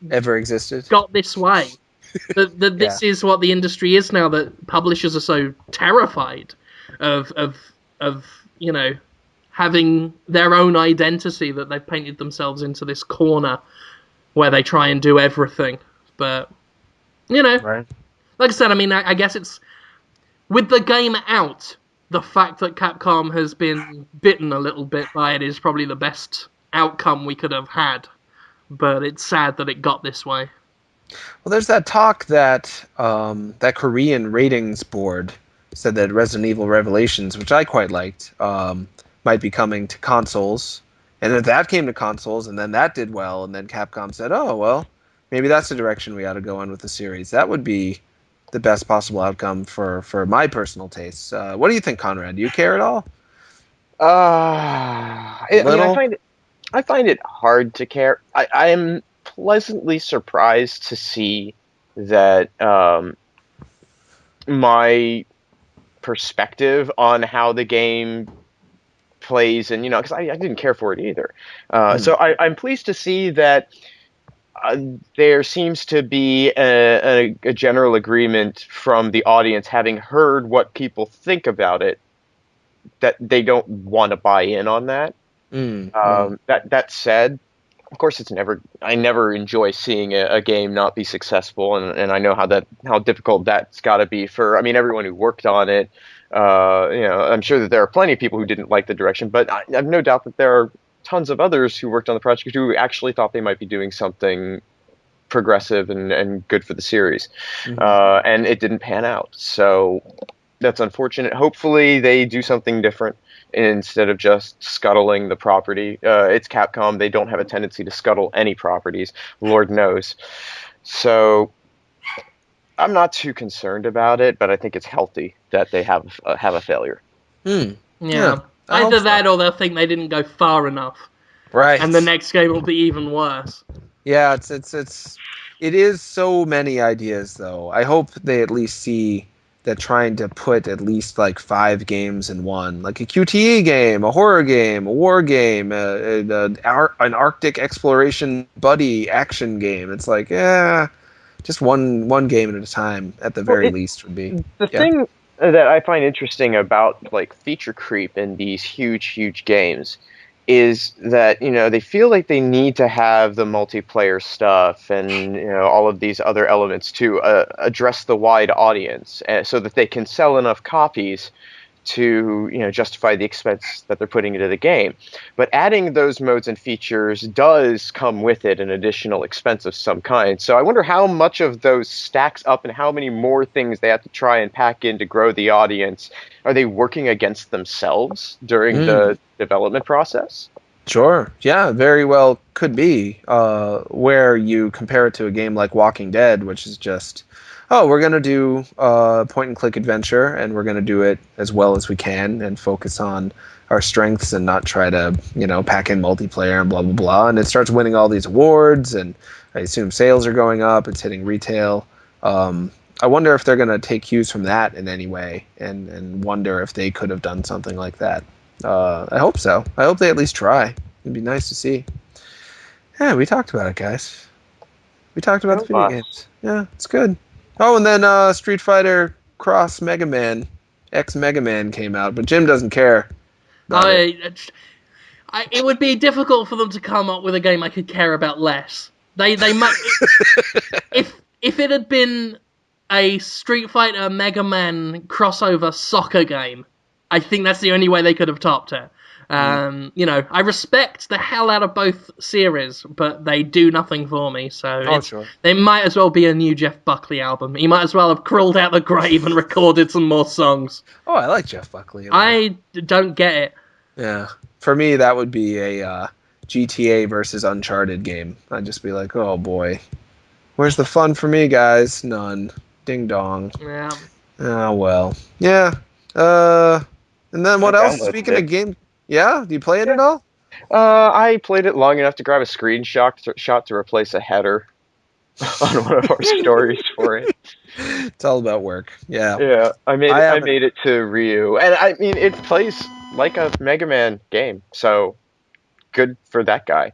[SPEAKER 2] ever existed,
[SPEAKER 3] got this way. that this is what the industry is now, that publishers are so terrified of having their own identity, that they've painted themselves into this corner where they try and do everything. But
[SPEAKER 2] right.
[SPEAKER 3] Like I said, I mean, I guess it's with the game out, the fact that Capcom has been bitten a little bit by it is probably the best outcome we could have had. But it's sad that it got this way.
[SPEAKER 2] Well, there's that talk that that Korean ratings board said that Resident Evil Revelations, which I quite liked, might be coming to consoles. And if that came to consoles, and then that did well, and then Capcom said, "Oh, well, maybe that's the direction we ought to go in with the series." That would be the best possible outcome for my personal tastes. What do you think, Conrad? Do you care at all? A
[SPEAKER 1] I mean,
[SPEAKER 2] little?
[SPEAKER 1] I find it hard to care. I am pleasantly surprised to see that my perspective on how the game plays, and because I didn't care for it either.
[SPEAKER 2] Hmm.
[SPEAKER 1] So I'm pleased to see that there seems to be a general agreement from the audience, having heard what people think about it, that they don't want to buy in on that.
[SPEAKER 2] Mm, mm.
[SPEAKER 1] That said, of course, I never enjoy seeing a game not be successful, and I know how difficult that's got to be for, I mean, everyone who worked on it. I'm sure that there are plenty of people who didn't like the direction, but I have no doubt that there are tons of others who worked on the project who actually thought they might be doing something progressive and good for the series,
[SPEAKER 2] Mhm.
[SPEAKER 1] and it didn't pan out. So that's unfortunate. Hopefully, they do something different instead of just scuttling the property. It's Capcom; they don't have a tendency to scuttle any properties, Lord knows. So I'm not too concerned about it, but I think it's healthy that they have a failure.
[SPEAKER 2] Mm. Yeah,
[SPEAKER 3] Yeah.
[SPEAKER 2] I hope
[SPEAKER 3] Either
[SPEAKER 2] so.
[SPEAKER 3] that or they'll think they didn't go far enough,
[SPEAKER 2] Right.
[SPEAKER 3] and the next game will be even worse.
[SPEAKER 2] Yeah, it is so many ideas though. I hope they at least see that trying to put at least like 5 games in one, like a QTE game, a horror game, a war game, an Arctic exploration buddy action game. It's like, yeah, just one game at a time at the
[SPEAKER 1] Well,
[SPEAKER 2] very least would be.
[SPEAKER 1] the
[SPEAKER 2] Yeah.
[SPEAKER 1] thing that I find interesting about like feature creep in these huge games is that they feel like they need to have the multiplayer stuff and all of these other elements to address the wide audience, so that they can sell enough copies to justify the expense that they're putting into the game. But adding those modes and features does come with it an additional expense of some kind. So I wonder how much of those stacks up and how many more things they have to try and pack in to grow the audience. Are they working against themselves during
[SPEAKER 2] Mm.
[SPEAKER 1] the development process?
[SPEAKER 2] Sure. Yeah, very well could be. Where you compare it to a game like Walking Dead, which is just, oh, we're gonna do point and click adventure, and we're gonna do it as well as we can, and focus on our strengths, and not try to pack in multiplayer and blah blah blah. And it starts winning all these awards, and I assume sales are going up. It's hitting retail. I wonder if they're gonna take cues from that in any way, and wonder if they could have done something like that. I hope so. I hope they at least try. It'd be nice to see. Yeah, we talked about it, guys. We talked about the
[SPEAKER 1] Go
[SPEAKER 2] video
[SPEAKER 1] us.
[SPEAKER 2] games. Yeah, it's good. Oh, and then Street Fighter Cross Mega Man, X Mega Man came out, but Jim doesn't care about it.
[SPEAKER 3] It would be difficult for them to come up with a game I could care about less. They might if it had been a Street Fighter Mega Man crossover soccer game, I think that's the only way they could have topped it. I respect the hell out of both series, but they do nothing for me. So
[SPEAKER 2] Sure.
[SPEAKER 3] they might as well be a new Jeff Buckley album. He might as well have crawled out the grave and recorded some more songs.
[SPEAKER 2] Oh, I like Jeff Buckley.
[SPEAKER 3] I don't get it.
[SPEAKER 2] Yeah. For me, that would be a GTA versus Uncharted game. I'd just be like, oh boy, where's the fun for me, guys? None. Ding dong.
[SPEAKER 3] Yeah.
[SPEAKER 2] Oh well. Yeah. And then
[SPEAKER 1] I
[SPEAKER 2] what else?
[SPEAKER 1] downloaded
[SPEAKER 2] Speaking
[SPEAKER 1] it.
[SPEAKER 2] of game, yeah. Do you play it at
[SPEAKER 1] Yeah.
[SPEAKER 2] all?
[SPEAKER 1] I played it long enough to grab a screenshot to replace a header on one of our stories for it.
[SPEAKER 2] It's all about work. Yeah.
[SPEAKER 1] Yeah,
[SPEAKER 2] I
[SPEAKER 1] I
[SPEAKER 2] haven't.
[SPEAKER 1] made it to Ryu, and I mean it plays like a Mega Man game, so good for that guy.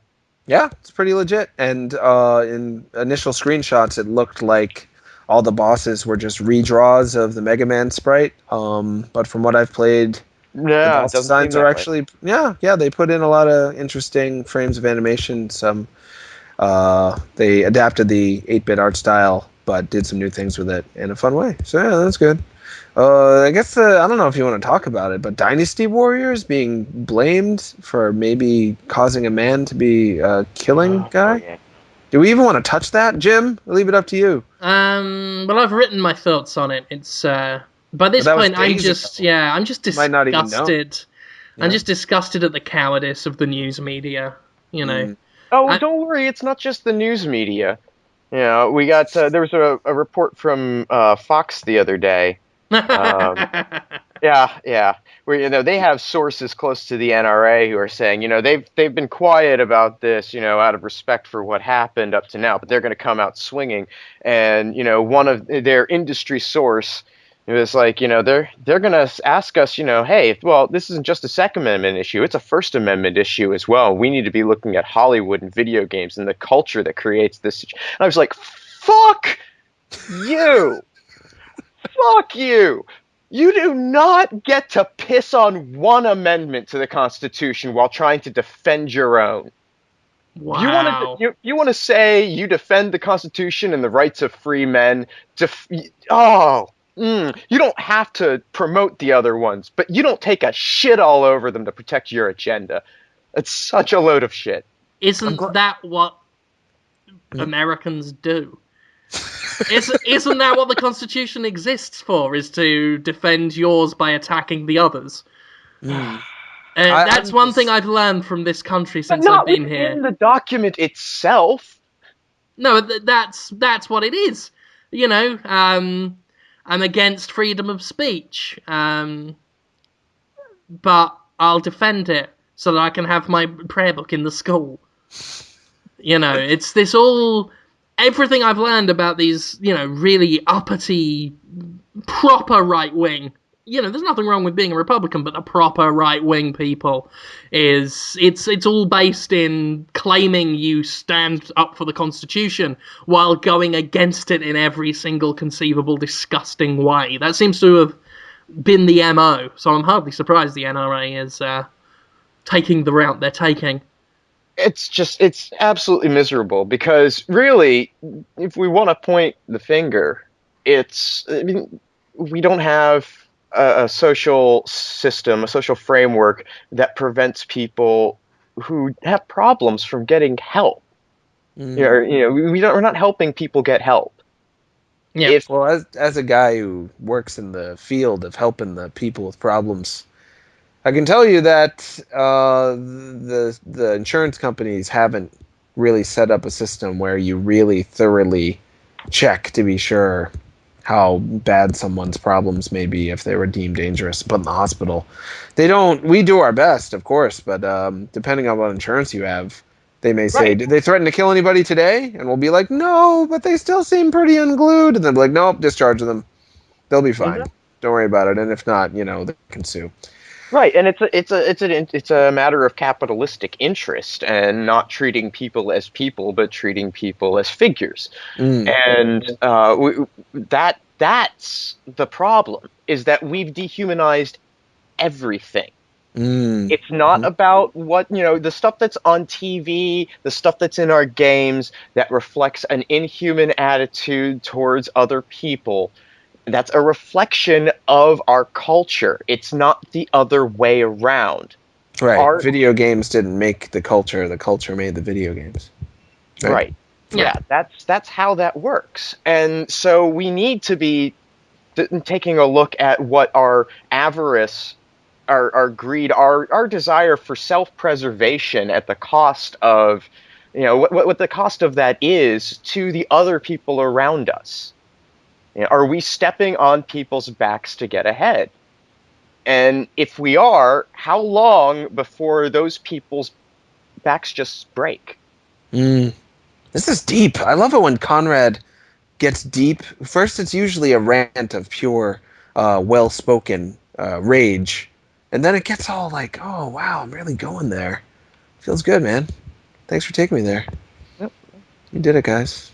[SPEAKER 2] Yeah, it's pretty legit. And in initial screenshots, it looked like all the bosses were just redraws of the Mega Man sprite. But from what I've played, the
[SPEAKER 1] No, it
[SPEAKER 2] boss
[SPEAKER 1] doesn't seem
[SPEAKER 2] designs are
[SPEAKER 1] that way.
[SPEAKER 2] actually, yeah, they put in a lot of interesting frames of animation. Some they adapted the 8-bit art style, but did some new things with it in a fun way. So yeah, that's good. I guess I don't know if you want to talk about it, but Dynasty Warriors being blamed for maybe causing a man to be a killing
[SPEAKER 1] Oh
[SPEAKER 2] guy.
[SPEAKER 1] yeah.
[SPEAKER 2] Do we even want to touch that, Jim? I'll leave it up to you.
[SPEAKER 3] Well, I've written my thoughts on it. It's by this
[SPEAKER 2] that was
[SPEAKER 3] point, I'm
[SPEAKER 2] days
[SPEAKER 3] just
[SPEAKER 2] ago.
[SPEAKER 3] I'm just
[SPEAKER 2] You might not even know.
[SPEAKER 3] disgusted.
[SPEAKER 2] Yeah.
[SPEAKER 3] I'm just disgusted at the cowardice of the news media. You know,
[SPEAKER 1] Oh, don't worry, it's not just the news media. You know, we got there was a report from Fox the other day. Yeah, where they have sources close to the NRA who are saying, they've been quiet about this, out of respect for what happened up to now, but they're going to come out swinging. And one of their industry source was like, they're going to ask us, hey, well, this isn't just a Second Amendment issue; it's a First Amendment issue as well. We need to be looking at Hollywood and video games and the culture that creates this. And I was like, fuck you. Fuck you! You do not get to piss on one amendment to the Constitution while trying to defend your own.
[SPEAKER 3] wow.
[SPEAKER 1] You want to say you defend the Constitution and the rights of free men? You don't have to promote the other ones, but you don't take a shit all over them to protect your agenda. It's such a load of shit.
[SPEAKER 3] Isn't that what Americans do? Isn't that what the Constitution exists for? Is to defend yours by attacking the others? That's one thing I've learned from this country since I've been here.
[SPEAKER 1] Not within the document itself.
[SPEAKER 3] No, that's what it is. I'm against freedom of speech, but I'll defend it so that I can have my prayer book in the school. It's this all... Everything I've learned about these, really uppity, proper right-wing... there's nothing wrong with being a Republican, but the proper right-wing people it's all based in claiming you stand up for the Constitution while going against it in every single conceivable disgusting way. That seems to have been the MO, so I'm hardly surprised the NRA is taking the route they're taking.
[SPEAKER 1] It's absolutely miserable because really, if we want to point the finger, we don't have a social system, a social framework that prevents people who have problems from getting help. We're not helping people get help.
[SPEAKER 3] Yeah.
[SPEAKER 2] Well, as a guy who works in the field of helping the people with problems, I can tell you that the insurance companies haven't really set up a system where you really thoroughly check to be sure how bad someone's problems may be if they were deemed dangerous put in the hospital. They don't. We do our best, of course, but depending on what insurance you have, they may say, did they threaten to kill anybody today? And we'll be like, no, but they still seem pretty unglued. And they'll be like, nope, discharge them. They'll be fine. Don't worry about it. And if not, they can sue.
[SPEAKER 1] Right, and it's a matter of capitalistic interest and not treating people as people, but treating people as figures. And that's the problem, is that we've dehumanized everything. It's not about what, the stuff that's on TV, the stuff that's in our games that reflects an inhuman attitude towards other people. That's a reflection of our culture. It's not the other way around.
[SPEAKER 2] Right. Video games didn't make the culture made the video games.
[SPEAKER 1] Right. Yeah, that's how that works. And so we need to be taking a look at what our avarice, our greed, our desire for self-preservation at the cost of, what the cost of that is to the other people around us. Are we stepping on people's backs to get ahead? And if we are, how long before those people's backs just break?
[SPEAKER 2] This is deep. I love it when Conrad gets deep. First, it's usually a rant of pure, well-spoken rage. And then it gets all like, oh, wow, I'm really going there. Feels good, man. Thanks for taking me there.
[SPEAKER 1] Yep.
[SPEAKER 2] We did it, guys.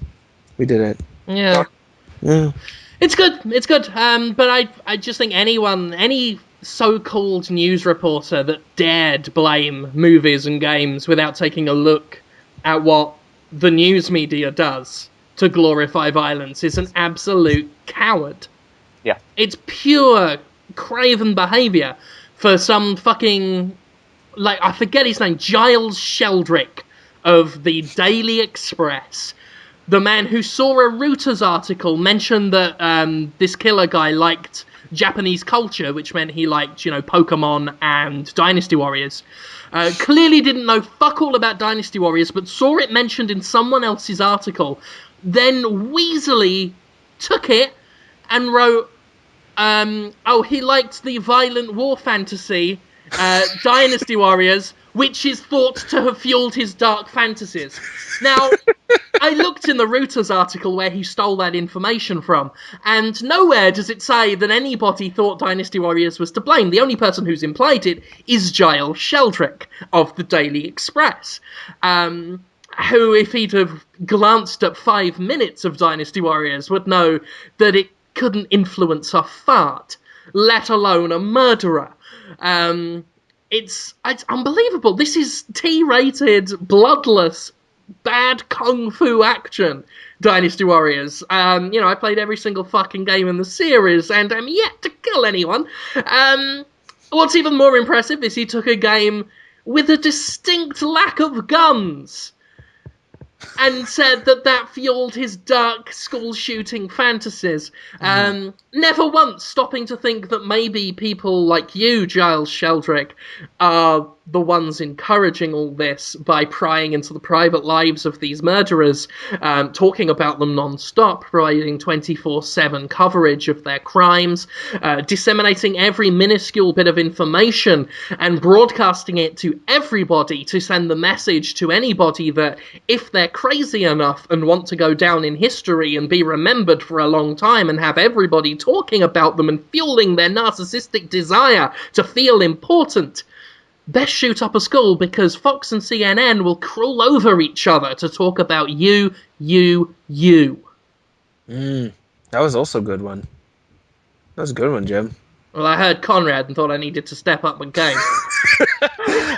[SPEAKER 2] We did it.
[SPEAKER 3] Yeah.
[SPEAKER 2] Yeah.
[SPEAKER 3] It's good. But I just think any so-called news reporter that dared blame movies and games without taking a look at what the news media does to glorify violence is an absolute coward.
[SPEAKER 1] Yeah.
[SPEAKER 3] It's pure craven behavior for some fucking, I forget his name, Giles Sheldrick, of the Daily Express. The man who saw a Reuters article mentioned that this killer guy liked Japanese culture, which meant he liked, Pokemon and Dynasty Warriors. Clearly didn't know fuck all about Dynasty Warriors, but saw it mentioned in someone else's article. Then weaselly took it and wrote, he liked the violent war fantasy, Dynasty Warriors, which is thought to have fueled his dark fantasies. Now, I looked in the Reuters article where he stole that information from, and nowhere does it say that anybody thought Dynasty Warriors was to blame. The only person who's implied it is Giles Sheldrick of the Daily Express, who, if he'd have glanced at 5 minutes of Dynasty Warriors, would know that it couldn't influence a fart, let alone a murderer. It's unbelievable. This is T-rated, bloodless, bad kung fu action Dynasty Warriors. I played every single fucking game in the series, and I'm yet to kill anyone. What's even more impressive is he took a game with a distinct lack of guns and said that fueled his dark school shooting fantasies. Never once stopping to think that maybe people like you, Giles Sheldrick, are the ones encouraging all this by prying into the private lives of these murderers, talking about them non-stop, providing 24/7 coverage of their crimes, disseminating every minuscule bit of information and broadcasting it to everybody to send the message to anybody that if they're crazy enough and want to go down in history and be remembered for a long time and have everybody talking about them and fueling their narcissistic desire to feel important, best shoot up a school, because Fox and CNN will crawl over each other to talk about you.
[SPEAKER 2] That was also a good one. That was a good one, Jim.
[SPEAKER 3] Well, I heard Conrad and thought I needed to step up my game.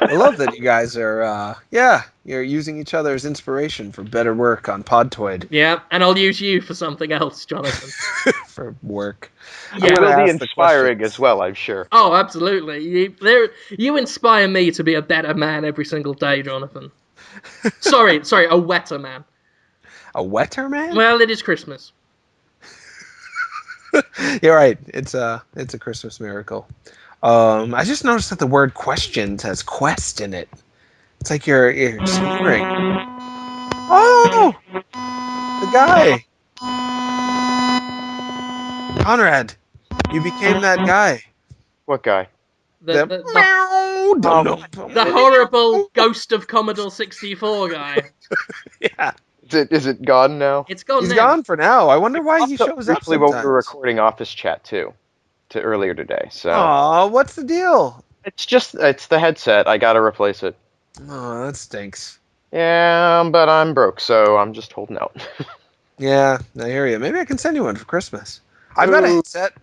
[SPEAKER 2] I love that you guys are, you're using each other as inspiration for better work on Podtoid.
[SPEAKER 3] Yeah, and I'll use you for something else, Jonathan.
[SPEAKER 2] For work.
[SPEAKER 3] Yeah,
[SPEAKER 1] it will be inspiring as well, I'm sure.
[SPEAKER 3] Oh, absolutely. You inspire me to be a better man every single day, Jonathan. Sorry, a wetter man.
[SPEAKER 2] A wetter man?
[SPEAKER 3] Well, it is Christmas.
[SPEAKER 2] You're right. It's a Christmas miracle. I just noticed that the word questions has quest in it. It's like you're swearing. Oh! The guy! Conrad! You became that guy.
[SPEAKER 1] What guy?
[SPEAKER 3] The horrible Ghost of Commodore 64 guy.
[SPEAKER 2] Yeah.
[SPEAKER 1] Is it gone now?
[SPEAKER 3] It's gone
[SPEAKER 2] He's
[SPEAKER 3] now.
[SPEAKER 2] gone for now. I wonder why he shows up
[SPEAKER 1] briefly
[SPEAKER 2] sometimes.
[SPEAKER 1] when we were recording Office Chat, too, to earlier today. So.
[SPEAKER 2] Aw, what's the deal?
[SPEAKER 1] It's the headset. I gotta replace it.
[SPEAKER 2] Oh, that stinks.
[SPEAKER 1] Yeah, but I'm broke, so I'm just holding out.
[SPEAKER 2] Yeah, I hear you. Maybe I can send you one for Christmas. I've got a headset.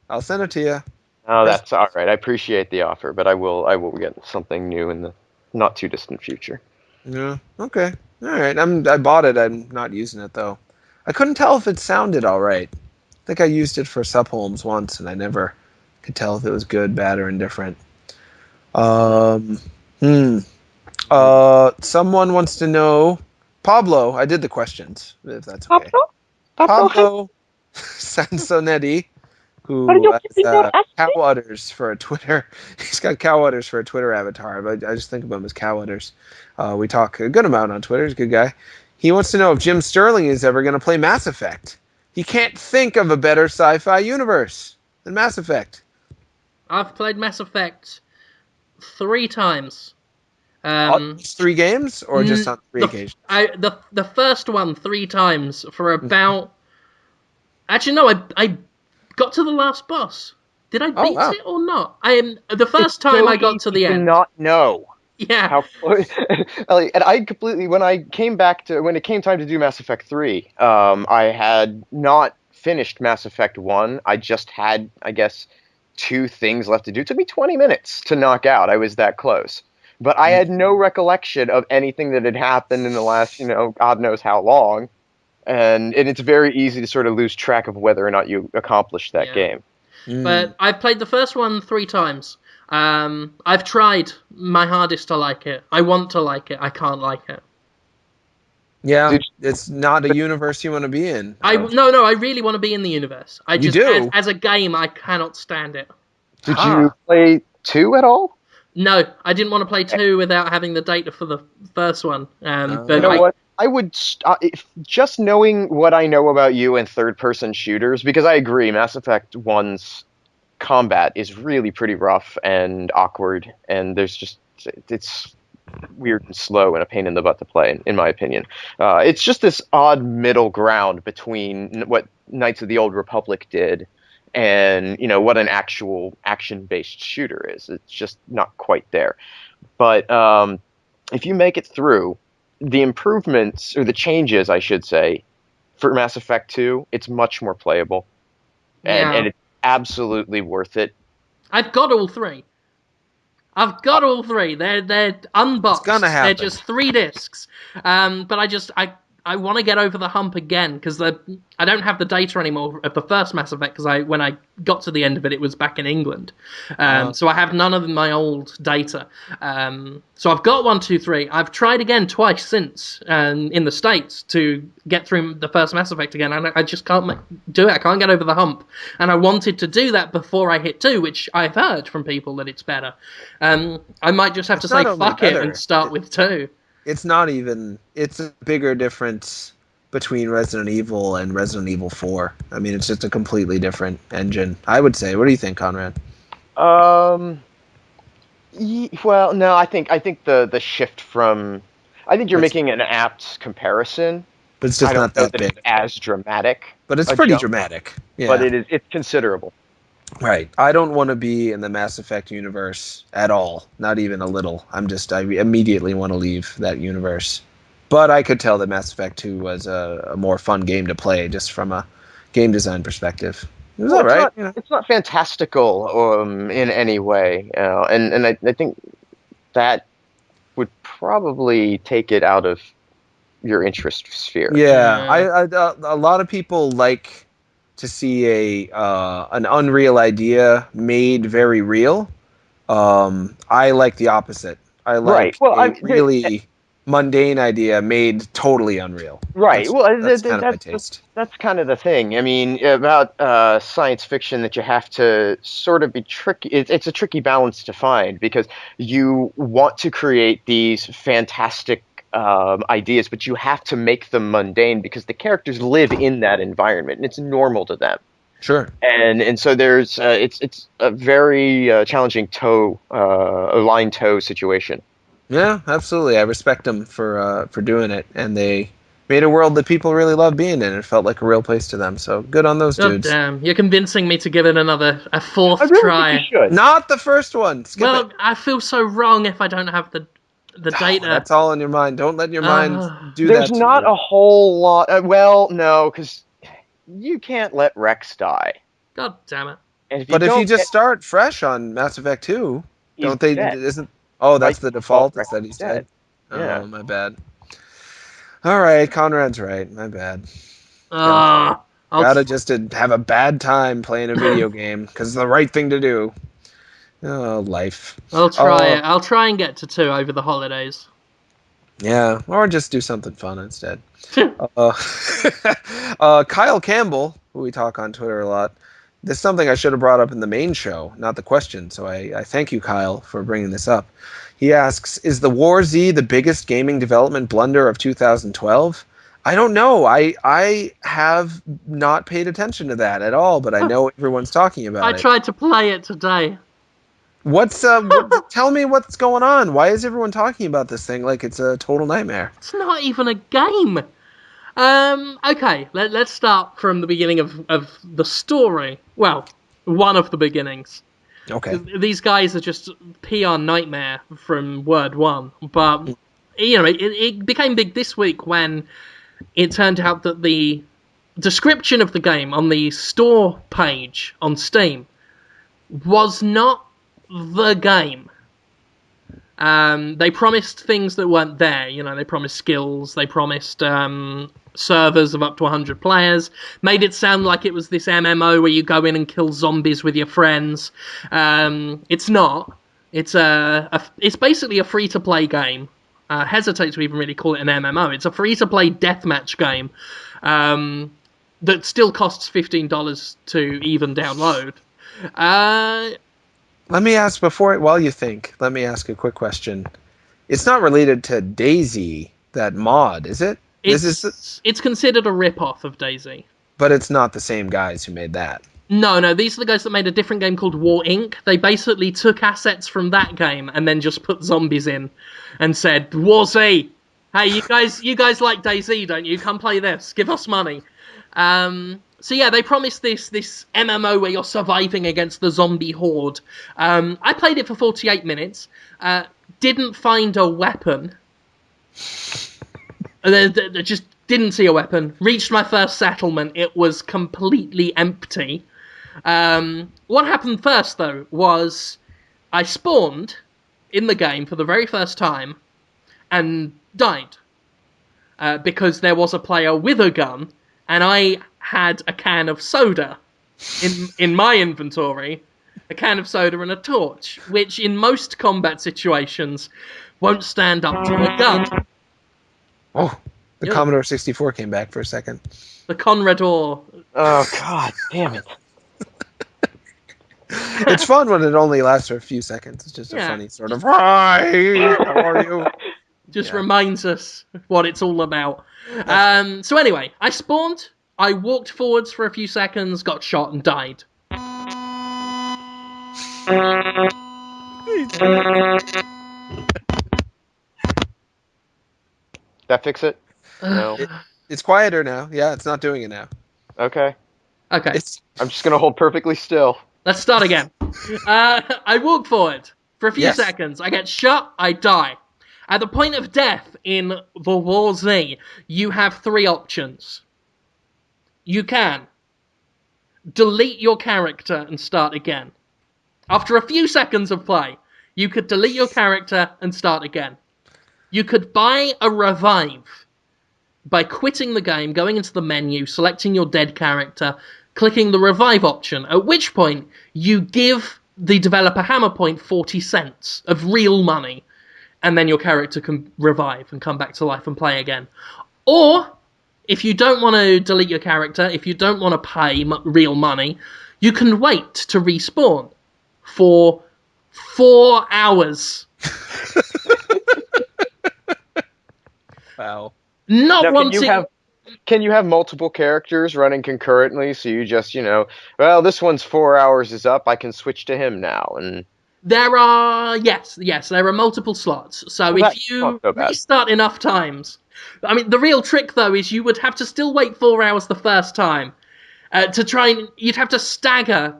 [SPEAKER 2] I'll send it to you.
[SPEAKER 1] Oh, that's all right. I appreciate the offer, but I will get something new in the not too distant future.
[SPEAKER 2] Yeah. Okay. All right. I bought it. I'm not using it though. I couldn't tell if it sounded all right. I think I used it for Subholmes once, and I never could tell if it was good, bad, or indifferent. Someone wants to know. Pablo, I did the questions, if that's okay. Pablo Sansonetti, who has cow udders for a Twitter. He's got cow udders for a Twitter avatar, but I just think of him as cow udders. We talk a good amount on Twitter. He's a good guy. He wants to know if Jim Sterling is ever going to play Mass Effect. He can't think of a better sci-fi universe than Mass Effect.
[SPEAKER 3] I've played Mass Effect 3 times.
[SPEAKER 2] 3 games, or just on 3 occasions?
[SPEAKER 3] The first one 3 times for about... Actually, no, I got to the last boss. Did I beat it or not? The first time I got to the end.
[SPEAKER 1] Not know.
[SPEAKER 3] Yeah.
[SPEAKER 1] And I completely, when it came time to do Mass Effect 3, I had not finished Mass Effect 1. I just had, I guess, 2 things left to do. It took me 20 minutes to knock out. I was that close. But I had no recollection of anything that had happened in the last, God knows how long. And it's very easy to sort of lose track of whether or not you accomplished that game.
[SPEAKER 3] But I've played the first one 3 times. I've tried my hardest to like it. I want to like it. I can't like it.
[SPEAKER 2] Yeah,
[SPEAKER 1] Did
[SPEAKER 2] it's not a universe you want to be in.
[SPEAKER 3] No, I really want to be in the universe. I
[SPEAKER 2] You
[SPEAKER 3] just,
[SPEAKER 2] do?
[SPEAKER 3] as a game, I cannot stand it.
[SPEAKER 1] did you play 2 at all?
[SPEAKER 3] No, I didn't want to play 2 without having the data for the first one.
[SPEAKER 1] You
[SPEAKER 3] But
[SPEAKER 1] know
[SPEAKER 3] I,
[SPEAKER 1] what? I would just knowing what I know about you and third-person shooters, because I agree, Mass Effect 1's combat is really pretty rough and awkward, and it's weird and slow and a pain in the butt to play, in my opinion. It's just this odd middle ground between what Knights of the Old Republic did and what an actual action-based shooter is. It's just not quite there. But if you make it through, the improvements, or the changes, I should say, for Mass Effect 2, it's much more playable, and
[SPEAKER 3] yeah,
[SPEAKER 1] it's absolutely worth it.
[SPEAKER 3] I've got all 3. I've got all 3. They're
[SPEAKER 2] It's gonna
[SPEAKER 3] unboxed. They're
[SPEAKER 2] happen.
[SPEAKER 3] just 3 discs. But I want to get over the hump again because I don't have the data anymore of the first Mass Effect because when I got to the end of it, it was back in England. So I have none of my old data. So I've got 1, 2, 3. I've tried again twice since in the States to get through the first Mass Effect again, and I just can't do it. I can't get over the hump. And I wanted to do that before I hit 2, which I've heard from people that it's better. I might just have to say fuck it and start with 2.
[SPEAKER 2] It's not even. It's a bigger difference between Resident Evil and Resident Evil 4. I mean, it's just a completely different engine, I would say. What do you think, Conrad?
[SPEAKER 1] Well, no, I think the shift from, I think you're making an apt comparison.
[SPEAKER 2] But it's just
[SPEAKER 1] I don't
[SPEAKER 2] not
[SPEAKER 1] know
[SPEAKER 2] that
[SPEAKER 1] that
[SPEAKER 2] big.
[SPEAKER 1] it's as dramatic,
[SPEAKER 2] But it's
[SPEAKER 1] a
[SPEAKER 2] pretty
[SPEAKER 1] jump,
[SPEAKER 2] dramatic. Yeah.
[SPEAKER 1] but it's considerable.
[SPEAKER 2] Right. I don't want to be in the Mass Effect universe at all. Not even a little. I immediately want to leave that universe. But I could tell that Mass Effect 2 was a more fun game to play just from a game design perspective. It was all right.
[SPEAKER 1] It's not fantastical in any way, and I think that would probably take it out of your interest sphere.
[SPEAKER 2] Yeah, a lot of people like to see an unreal idea made very real. I like the opposite. I
[SPEAKER 1] Right.
[SPEAKER 2] like
[SPEAKER 1] Well,
[SPEAKER 2] a really mundane idea made totally unreal.
[SPEAKER 1] Right.
[SPEAKER 2] That's kind of my taste.
[SPEAKER 1] That's kind of the thing. I mean, about science fiction, that you have to sort of be tricky. It's a tricky balance to find, because you want to create these fantastic ideas, but you have to make them mundane because the characters live in that environment and it's normal to them.
[SPEAKER 2] Sure.
[SPEAKER 1] And so there's it's a very challenging line toe situation.
[SPEAKER 2] Yeah, absolutely. I respect them for doing it, and they made a world that people really love being in. It felt like a real place to them. So good on those
[SPEAKER 3] God
[SPEAKER 2] dudes.
[SPEAKER 3] damn, you're convincing me to give it a fourth
[SPEAKER 1] I really
[SPEAKER 3] try.
[SPEAKER 1] think you should.
[SPEAKER 2] Not the first one. Skip
[SPEAKER 3] Well,
[SPEAKER 2] it.
[SPEAKER 3] I feel so wrong if I don't have the data.
[SPEAKER 2] That's all in your mind. Don't let your mind do
[SPEAKER 1] There's
[SPEAKER 2] that to
[SPEAKER 1] not
[SPEAKER 2] you.
[SPEAKER 1] a whole lot. Well, no, because you can't let Rex die.
[SPEAKER 3] God damn it.
[SPEAKER 1] And if
[SPEAKER 2] But if you just
[SPEAKER 1] get,
[SPEAKER 2] start fresh on Mass Effect 2,
[SPEAKER 1] he's
[SPEAKER 2] don't they?
[SPEAKER 1] dead.
[SPEAKER 2] Isn't? Oh, that's
[SPEAKER 1] By
[SPEAKER 2] the default.
[SPEAKER 1] Rex
[SPEAKER 2] Is that he's
[SPEAKER 1] is
[SPEAKER 2] dead.
[SPEAKER 1] Yeah.
[SPEAKER 2] Oh, my bad. All right, Conrad's right. My bad.
[SPEAKER 3] I'll
[SPEAKER 2] Gotta just have a bad time playing a video game because it's the right thing to do. Oh, life.
[SPEAKER 3] try it. I'll try and get to 2 over the holidays.
[SPEAKER 2] Yeah, or just do something fun instead. Kyle Campbell, who we talk on Twitter a lot, this is something I should have brought up in the main show, not the question. So I thank you, Kyle, for bringing this up. He asks, is the War Z the biggest gaming development blunder of 2012? I don't know. I have not paid attention to that at all, but I know everyone's talking about it.
[SPEAKER 3] I tried to play it today.
[SPEAKER 2] Tell me what's going on. Why is everyone talking about this thing like it's a total nightmare?
[SPEAKER 3] It's not even a game. Okay, let's start from the beginning of the story. Well, one of the beginnings.
[SPEAKER 2] Okay.
[SPEAKER 3] These guys are just PR nightmare from word one. But, it became big this week when it turned out that the description of the game on the store page on Steam was not the game. They promised things that weren't there. They promised skills. They promised servers of up to 100 players. Made it sound like it was this MMO where you go in and kill zombies with your friends. It's not. It's basically a free-to-play game hesitate to even really call it an MMO. It's a free-to-play deathmatch game that still costs $15 to even download.
[SPEAKER 2] Let me ask while you think, let me ask a quick question. It's not related to Daisy, that mod, is it?
[SPEAKER 3] It's considered a rip-off of Daisy.
[SPEAKER 2] But it's not the same guys who made that.
[SPEAKER 3] No, these are the guys that made a different game called War Inc. They basically took assets from that game and then just put zombies in and said, War Z, hey, you guys like Daisy, don't you? Come play this. Give us money. So yeah, they promised this MMO where you're surviving against the zombie horde. I played it for 48 minutes. Didn't find a weapon. Just didn't see a weapon. Reached my first settlement. It was completely empty. What happened first, though, was I spawned in the game for the very first time and died. Because there was a player with a gun, and I had a can of soda in my inventory. A can of soda and a torch, which in most combat situations won't stand up to a gun.
[SPEAKER 2] Oh, the Commodore 64 came back for a second.
[SPEAKER 3] The Conrador.
[SPEAKER 1] Oh, God damn it.
[SPEAKER 2] It's fun when it only lasts for a few seconds. It's just a funny sort of, hi, how are you?
[SPEAKER 3] Just reminds us what it's all about. So anyway, I spawned, I walked forwards for a few seconds, got shot and died.
[SPEAKER 1] That fix it? No.
[SPEAKER 2] It's quieter now. Yeah, it's not doing it now.
[SPEAKER 1] Okay.
[SPEAKER 3] Okay.
[SPEAKER 1] I'm just gonna hold perfectly still.
[SPEAKER 3] Let's start again. I walk forward for a few seconds. I get shot, I die. At the point of death in the War Z, you have three options. You can delete your character and start again. After a few seconds of play, you could delete your character and start again. You could buy a revive by quitting the game, going into the menu, selecting your dead character, clicking the revive option, at which point you give the developer Hammerpoint 40 cents of real money, and then your character can revive and come back to life and play again. Or, if you don't want to delete your character, if you don't want to pay real money, you can wait to respawn for 4 hours.
[SPEAKER 2] Wow.
[SPEAKER 3] Not wanting...
[SPEAKER 1] Can you have multiple characters running concurrently? So you just, well, this one's 4 hours is up. I can switch to him now. And
[SPEAKER 3] there are there are multiple slots. So if you restart enough times, I mean, the real trick though is you would have to still wait 4 hours the first time to try and you'd have to stagger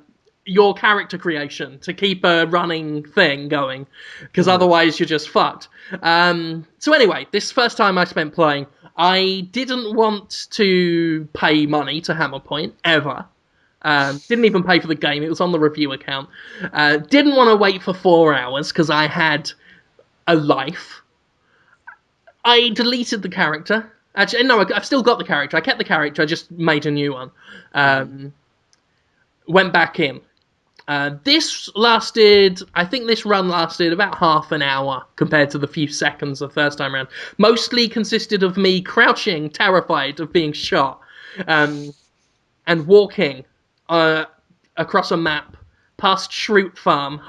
[SPEAKER 3] your character creation to keep a running thing going, because otherwise you're just fucked. So anyway, this first time I spent playing, I didn't want to pay money to Hammerpoint, ever. Didn't even pay for the game, it was on the review account. Didn't want to wait for 4 hours, because I had a life. I deleted the character. Actually, no, I've still got the character. I kept the character, I just made a new one. Went back in. This run lasted about half an hour compared to the few seconds the first time around. Mostly consisted of me crouching, terrified of being shot, and walking across a map, past Shroot Farm,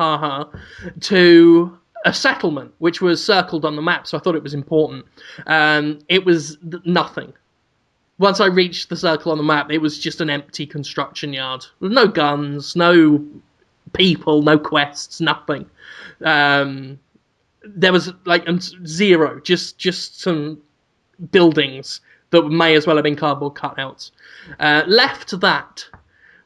[SPEAKER 3] to a settlement, which was circled on the map, so I thought it was important. It was nothing. Once I reached the circle on the map, it was just an empty construction yard. No guns, no people, no quests, nothing. There was zero, just some buildings that may as well have been cardboard cutouts. Left that,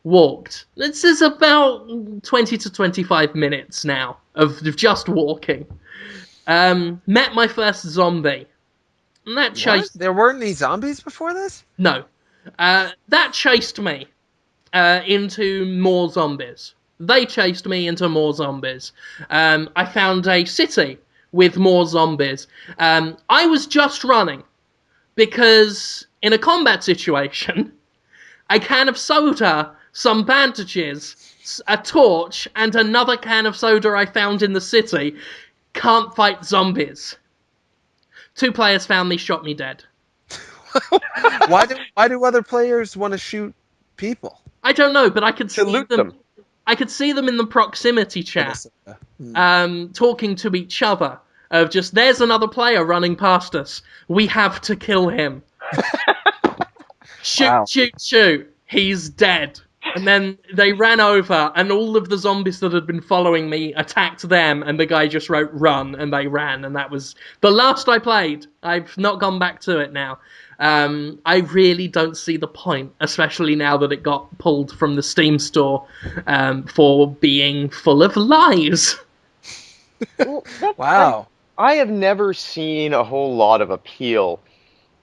[SPEAKER 3] walked. This is about 20 to 25 minutes now of just walking. Met my first zombie. And that chased...
[SPEAKER 2] There weren't any zombies before this?
[SPEAKER 3] No. That chased me into more zombies. They chased me into more zombies. I found a city with more zombies. I was just running because in a combat situation, a can of soda, some bandages, a torch, and another can of soda I found in the city can't fight zombies. 2 players found me, shot me dead.
[SPEAKER 2] Why do other players want to shoot people?
[SPEAKER 3] I don't know, but I could
[SPEAKER 1] To
[SPEAKER 3] see
[SPEAKER 1] loot
[SPEAKER 3] them.
[SPEAKER 1] them.
[SPEAKER 3] I could see them in the proximity chat, talking to each other. Of just, there's another player running past us. We have to kill him. Shoot,
[SPEAKER 2] Wow.
[SPEAKER 3] shoot, shoot. He's dead. And then they ran over, and all of the zombies that had been following me attacked them, and the guy just wrote run, and they ran, and that was the last I played. I've not gone back to it now. I really don't see the point, especially now that it got pulled from the Steam store for being full of lies.
[SPEAKER 1] Well,
[SPEAKER 2] Wow.
[SPEAKER 1] I have never seen a whole lot of appeal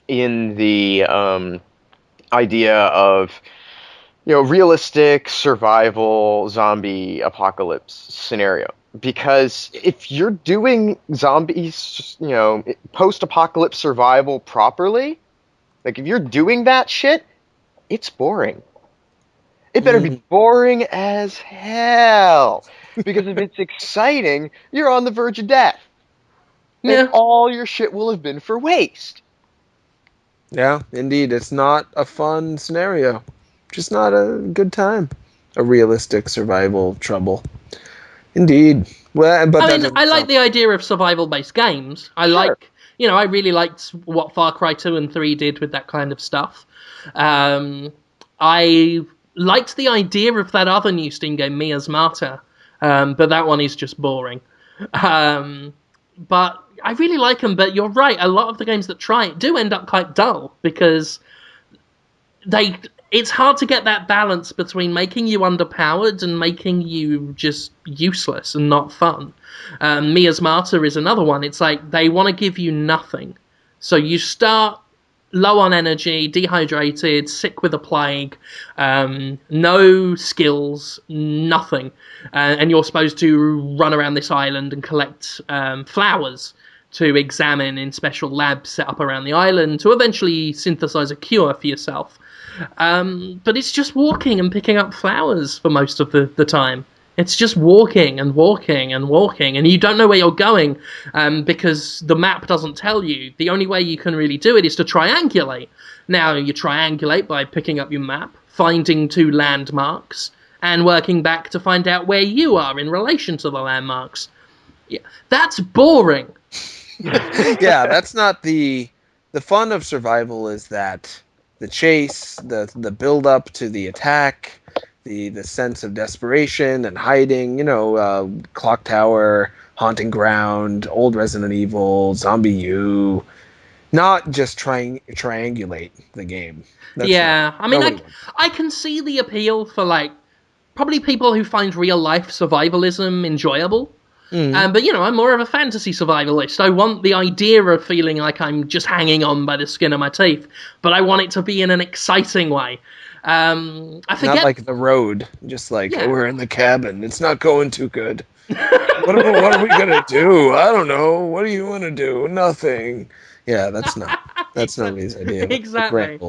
[SPEAKER 1] in the idea of, realistic survival zombie apocalypse scenario. Because if you're doing zombies, post-apocalypse survival properly, like if you're doing that shit, it's boring. It better be boring as hell. Because if it's exciting, you're on the verge of death.
[SPEAKER 3] Yeah.
[SPEAKER 1] And all your shit will have been for waste.
[SPEAKER 2] Yeah, indeed. It's not a fun scenario. Just not a good time. A realistic survival trouble. Indeed. Well, but
[SPEAKER 3] I mean, I like the idea of survival-based games. I really liked what Far Cry 2 and 3 did with that kind of stuff. I liked the idea of that other new Steam game, Mia's Martyr, but that one is just boring. But I really like them, but you're right, a lot of the games that try it do end up quite dull, because it's hard to get that balance between making you underpowered and making you just useless and not fun. Mia's Martyr is another one. It's like they want to give you nothing. So you start low on energy, dehydrated, sick with a plague, no skills, nothing. And you're supposed to run around this island and collect flowers to examine in special labs set up around the island to eventually synthesize a cure for yourself. But it's just walking and picking up flowers for most of the time. It's just walking and walking and walking, and you don't know where you're going because the map doesn't tell you. The only way you can really do it is to triangulate. Now, you triangulate by picking up your map, finding 2 landmarks, and working back to find out where you are in relation to the landmarks. Yeah, that's boring.
[SPEAKER 2] Yeah, that's not the fun of survival. Is that the chase, the build up to the attack, the sense of desperation and hiding, Clock Tower, Haunting Ground, old Resident Evil, Zombie U, not just triangulate the game.
[SPEAKER 3] I can see the appeal for probably people who find real life survivalism enjoyable. But I'm more of a fantasy survivalist. I want the idea of feeling like I'm just hanging on by the skin of my teeth, but I want it to be in an exciting way. I forget.
[SPEAKER 2] Not like The Road, just we're in the cabin. It's not going too good. What are we gonna do? I don't know. What do you want to do? Nothing. Yeah, that's nobody's idea.
[SPEAKER 3] Exactly.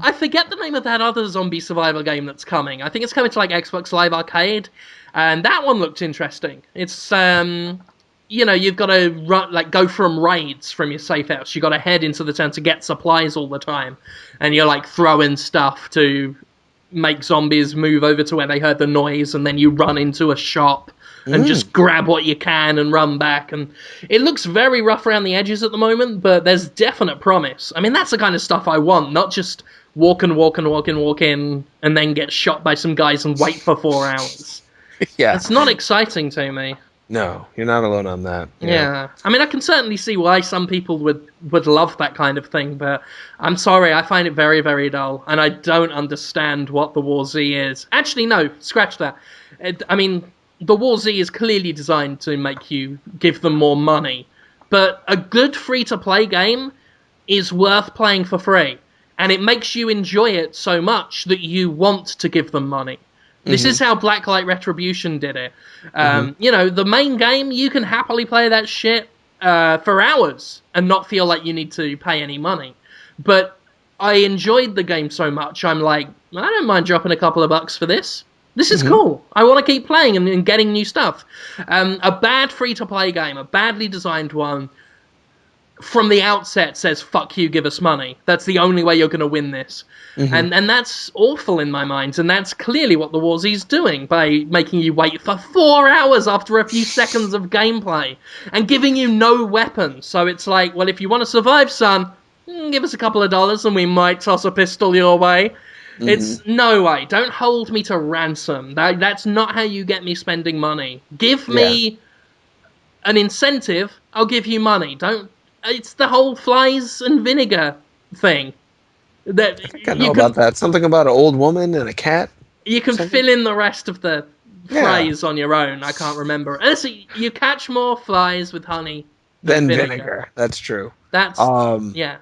[SPEAKER 3] I forget the name of that other zombie survival game that's coming. I think it's coming to Xbox Live Arcade, and that one looked interesting. It's you've got to go from raids from your safe house. You've got to head into the town to get supplies all the time, and you're throwing stuff to make zombies move over to where they heard the noise, and then you run into a shop and just grab what you can and run back. And it looks very rough around the edges at the moment, but there's definite promise. I mean, that's the kind of stuff I want, not just walk in, and then get shot by some guys and wait for 4 hours.
[SPEAKER 2] Yeah.
[SPEAKER 3] It's not exciting to me.
[SPEAKER 2] No, you're not alone on that.
[SPEAKER 3] Yeah. I mean, I can certainly see why some people would love that kind of thing, but I'm sorry, I find it very, very dull, and I don't understand what the War Z is. Actually, no, scratch that. The War Z is clearly designed to make you give them more money, but a good free-to-play game is worth playing for free, and it makes you enjoy it so much that you want to give them money. This is how Blacklight Retribution did it. The main game, you can happily play that shit for hours and not feel like you need to pay any money. But I enjoyed the game so much, I'm like, I don't mind dropping a couple of bucks for this. This is cool. I want to keep playing and getting new stuff. A bad free-to-play game, a badly designed one, from the outset says, fuck you, give us money. That's the only way you're going to win this.
[SPEAKER 2] Mm-hmm.
[SPEAKER 3] And that's awful in my mind, and that's clearly what the War Z's doing by making you wait for 4 hours after a few seconds of gameplay, and giving you no weapons. So it's like, well, if you want to survive, son, give us a couple of dollars and we might toss a pistol your way.
[SPEAKER 2] Mm-hmm.
[SPEAKER 3] It's no way. Don't hold me to ransom. That's not how you get me spending money. Give me an incentive, I'll give you money. Don't. It's the whole flies and vinegar thing. That
[SPEAKER 2] I think I know about that. Something about an old woman and a cat.
[SPEAKER 3] You can fill in the rest of the phrase
[SPEAKER 2] Yeah.
[SPEAKER 3] on your own. I can't remember. You catch more flies with honey
[SPEAKER 2] Than vinegar. That's true.
[SPEAKER 3] That's yeah.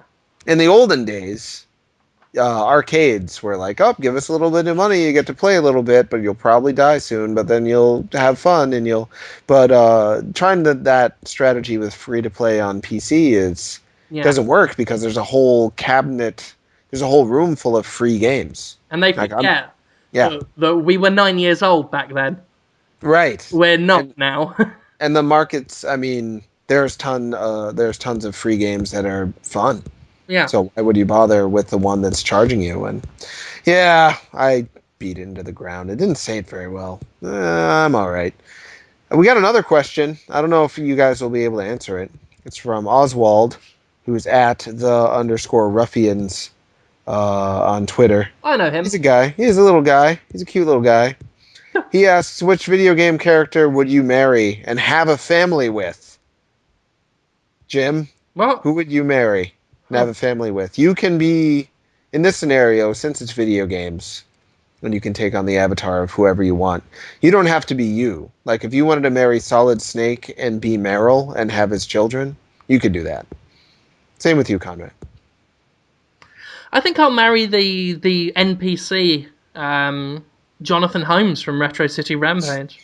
[SPEAKER 2] In the olden days, arcades were like, "Oh, give us a little bit of money, you get to play a little bit, but you'll probably die soon. But then you'll have fun, and you'll." But trying that strategy with free to play on PC doesn't work because there's a whole cabinet, there's a whole room full of free games.
[SPEAKER 3] And they forget that we were 9 years old back then.
[SPEAKER 2] Right.
[SPEAKER 3] We're not now.
[SPEAKER 2] And the markets, I mean, there's tons of free games that are fun.
[SPEAKER 3] Yeah.
[SPEAKER 2] So why would you bother with the one that's charging you? And yeah, I beat it into the ground. It didn't say it very well. I'm all right. We got another question. I don't know if you guys will be able to answer it. It's from Oswald, who's at @the_ruffians on Twitter.
[SPEAKER 3] I know him.
[SPEAKER 2] He's a guy. He's a little guy. He's a cute little guy. He asks, which video game character would you marry and have a family with? Jim, who would you marry and have a family with? You can be, in this scenario, since it's video games, and you can take on the avatar of whoever you want. You don't have to be you. Like, if you wanted to marry Solid Snake and be Meryl and have his children, you could do that. Same with you, Conrad.
[SPEAKER 3] I think I'll marry the NPC, Jonathan Holmes from Retro City Rampage.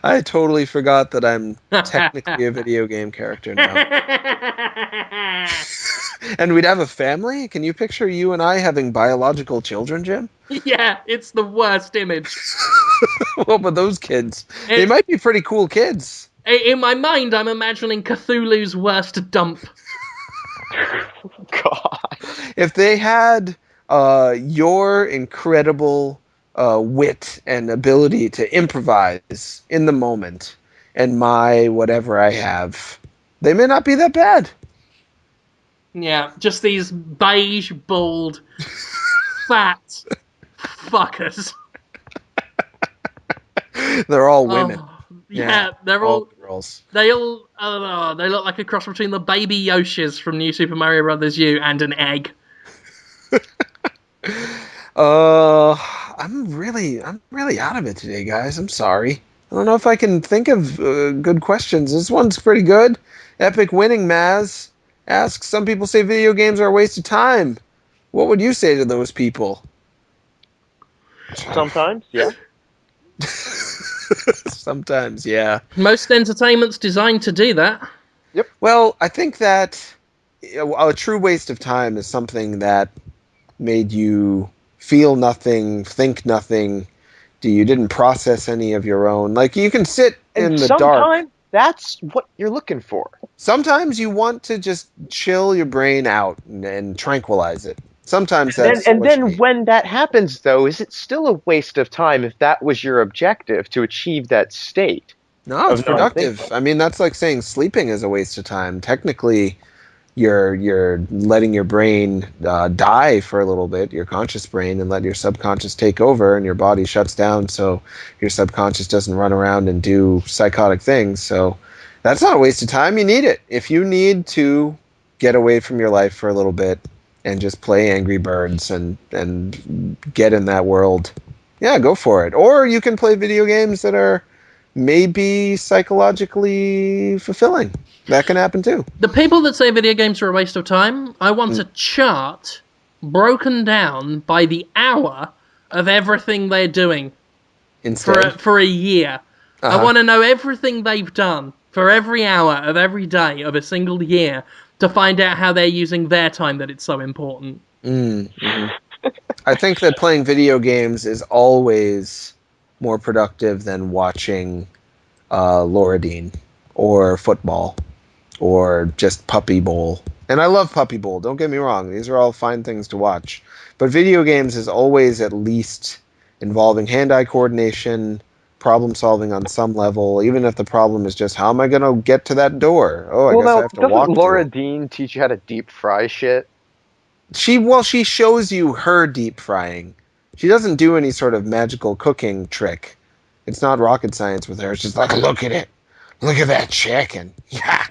[SPEAKER 2] I totally forgot that I'm technically a video game character now. And we'd have a family? Can you picture you and I having biological children, Jim?
[SPEAKER 3] Yeah, it's the worst image.
[SPEAKER 2] Well, but those kids, they might be pretty cool kids.
[SPEAKER 3] In my mind, I'm imagining Cthulhu's worst dump.
[SPEAKER 1] God.
[SPEAKER 2] If they had your incredible wit and ability to improvise in the moment and my whatever I have, they may not be that bad.
[SPEAKER 3] Yeah, just these beige, bald, fat fuckers.
[SPEAKER 2] They're all women.
[SPEAKER 3] Yeah, they're all
[SPEAKER 2] girls.
[SPEAKER 3] They all, I don't know, they look like a cross between the baby Yoshis from New Super Mario Bros. U and an egg.
[SPEAKER 2] I'm really out of it today, guys. I'm sorry. I don't know if I can think of good questions. This one's pretty good. Epic Winning Maz asks, some people say video games are a waste of time. What would you say to those people?
[SPEAKER 1] Sometimes, yeah.
[SPEAKER 2] Sometimes, yeah.
[SPEAKER 3] Most entertainment's designed to do that.
[SPEAKER 1] Yep.
[SPEAKER 2] Well, I think that a true waste of time is something that made you feel nothing, think nothing. You didn't process any of your own. Like, you can sit in the dark.
[SPEAKER 1] Sometimes that's what you're looking for.
[SPEAKER 2] Sometimes you want to just chill your brain out and tranquilize it. Sometimes that's
[SPEAKER 1] and then when that happens, though, is it still a waste of time if that was your objective to achieve that state?
[SPEAKER 2] No, it's productive. I mean, that's like saying sleeping is a waste of time. Technically, you're letting your brain die for a little bit, your conscious brain, and let your subconscious take over, and your body shuts down so your subconscious doesn't run around and do psychotic things. So that's not a waste of time. You need it. If you need to get away from your life for a little bit and just play Angry Birds and get in that world, yeah, go for it. Or you can play video games that are maybe psychologically fulfilling. That can happen too.
[SPEAKER 3] The people that say video games are a waste of time, I want a chart broken down by the hour of everything they're doing for a year. I want to know everything they've done for every hour of every day of a single year to find out how they're using their time that it's so important.
[SPEAKER 2] Mm-hmm. I think that playing video games is always more productive than watching Laura Dean or football or just Puppy Bowl. And I love Puppy Bowl, don't get me wrong. These are all fine things to watch. But video games is always at least involving hand-eye coordination, problem solving on some level, even if the problem is just, how am I going to get to that door? Oh, I
[SPEAKER 1] Well,
[SPEAKER 2] guess I
[SPEAKER 1] now,
[SPEAKER 2] have to
[SPEAKER 1] doesn't
[SPEAKER 2] walk to
[SPEAKER 1] Laura
[SPEAKER 2] it.
[SPEAKER 1] Dean teach you how to deep fry shit?
[SPEAKER 2] She shows you her deep frying. She doesn't do any sort of magical cooking trick. It's not rocket science with her. It's just like, look at it. Look at that chicken. Yeah.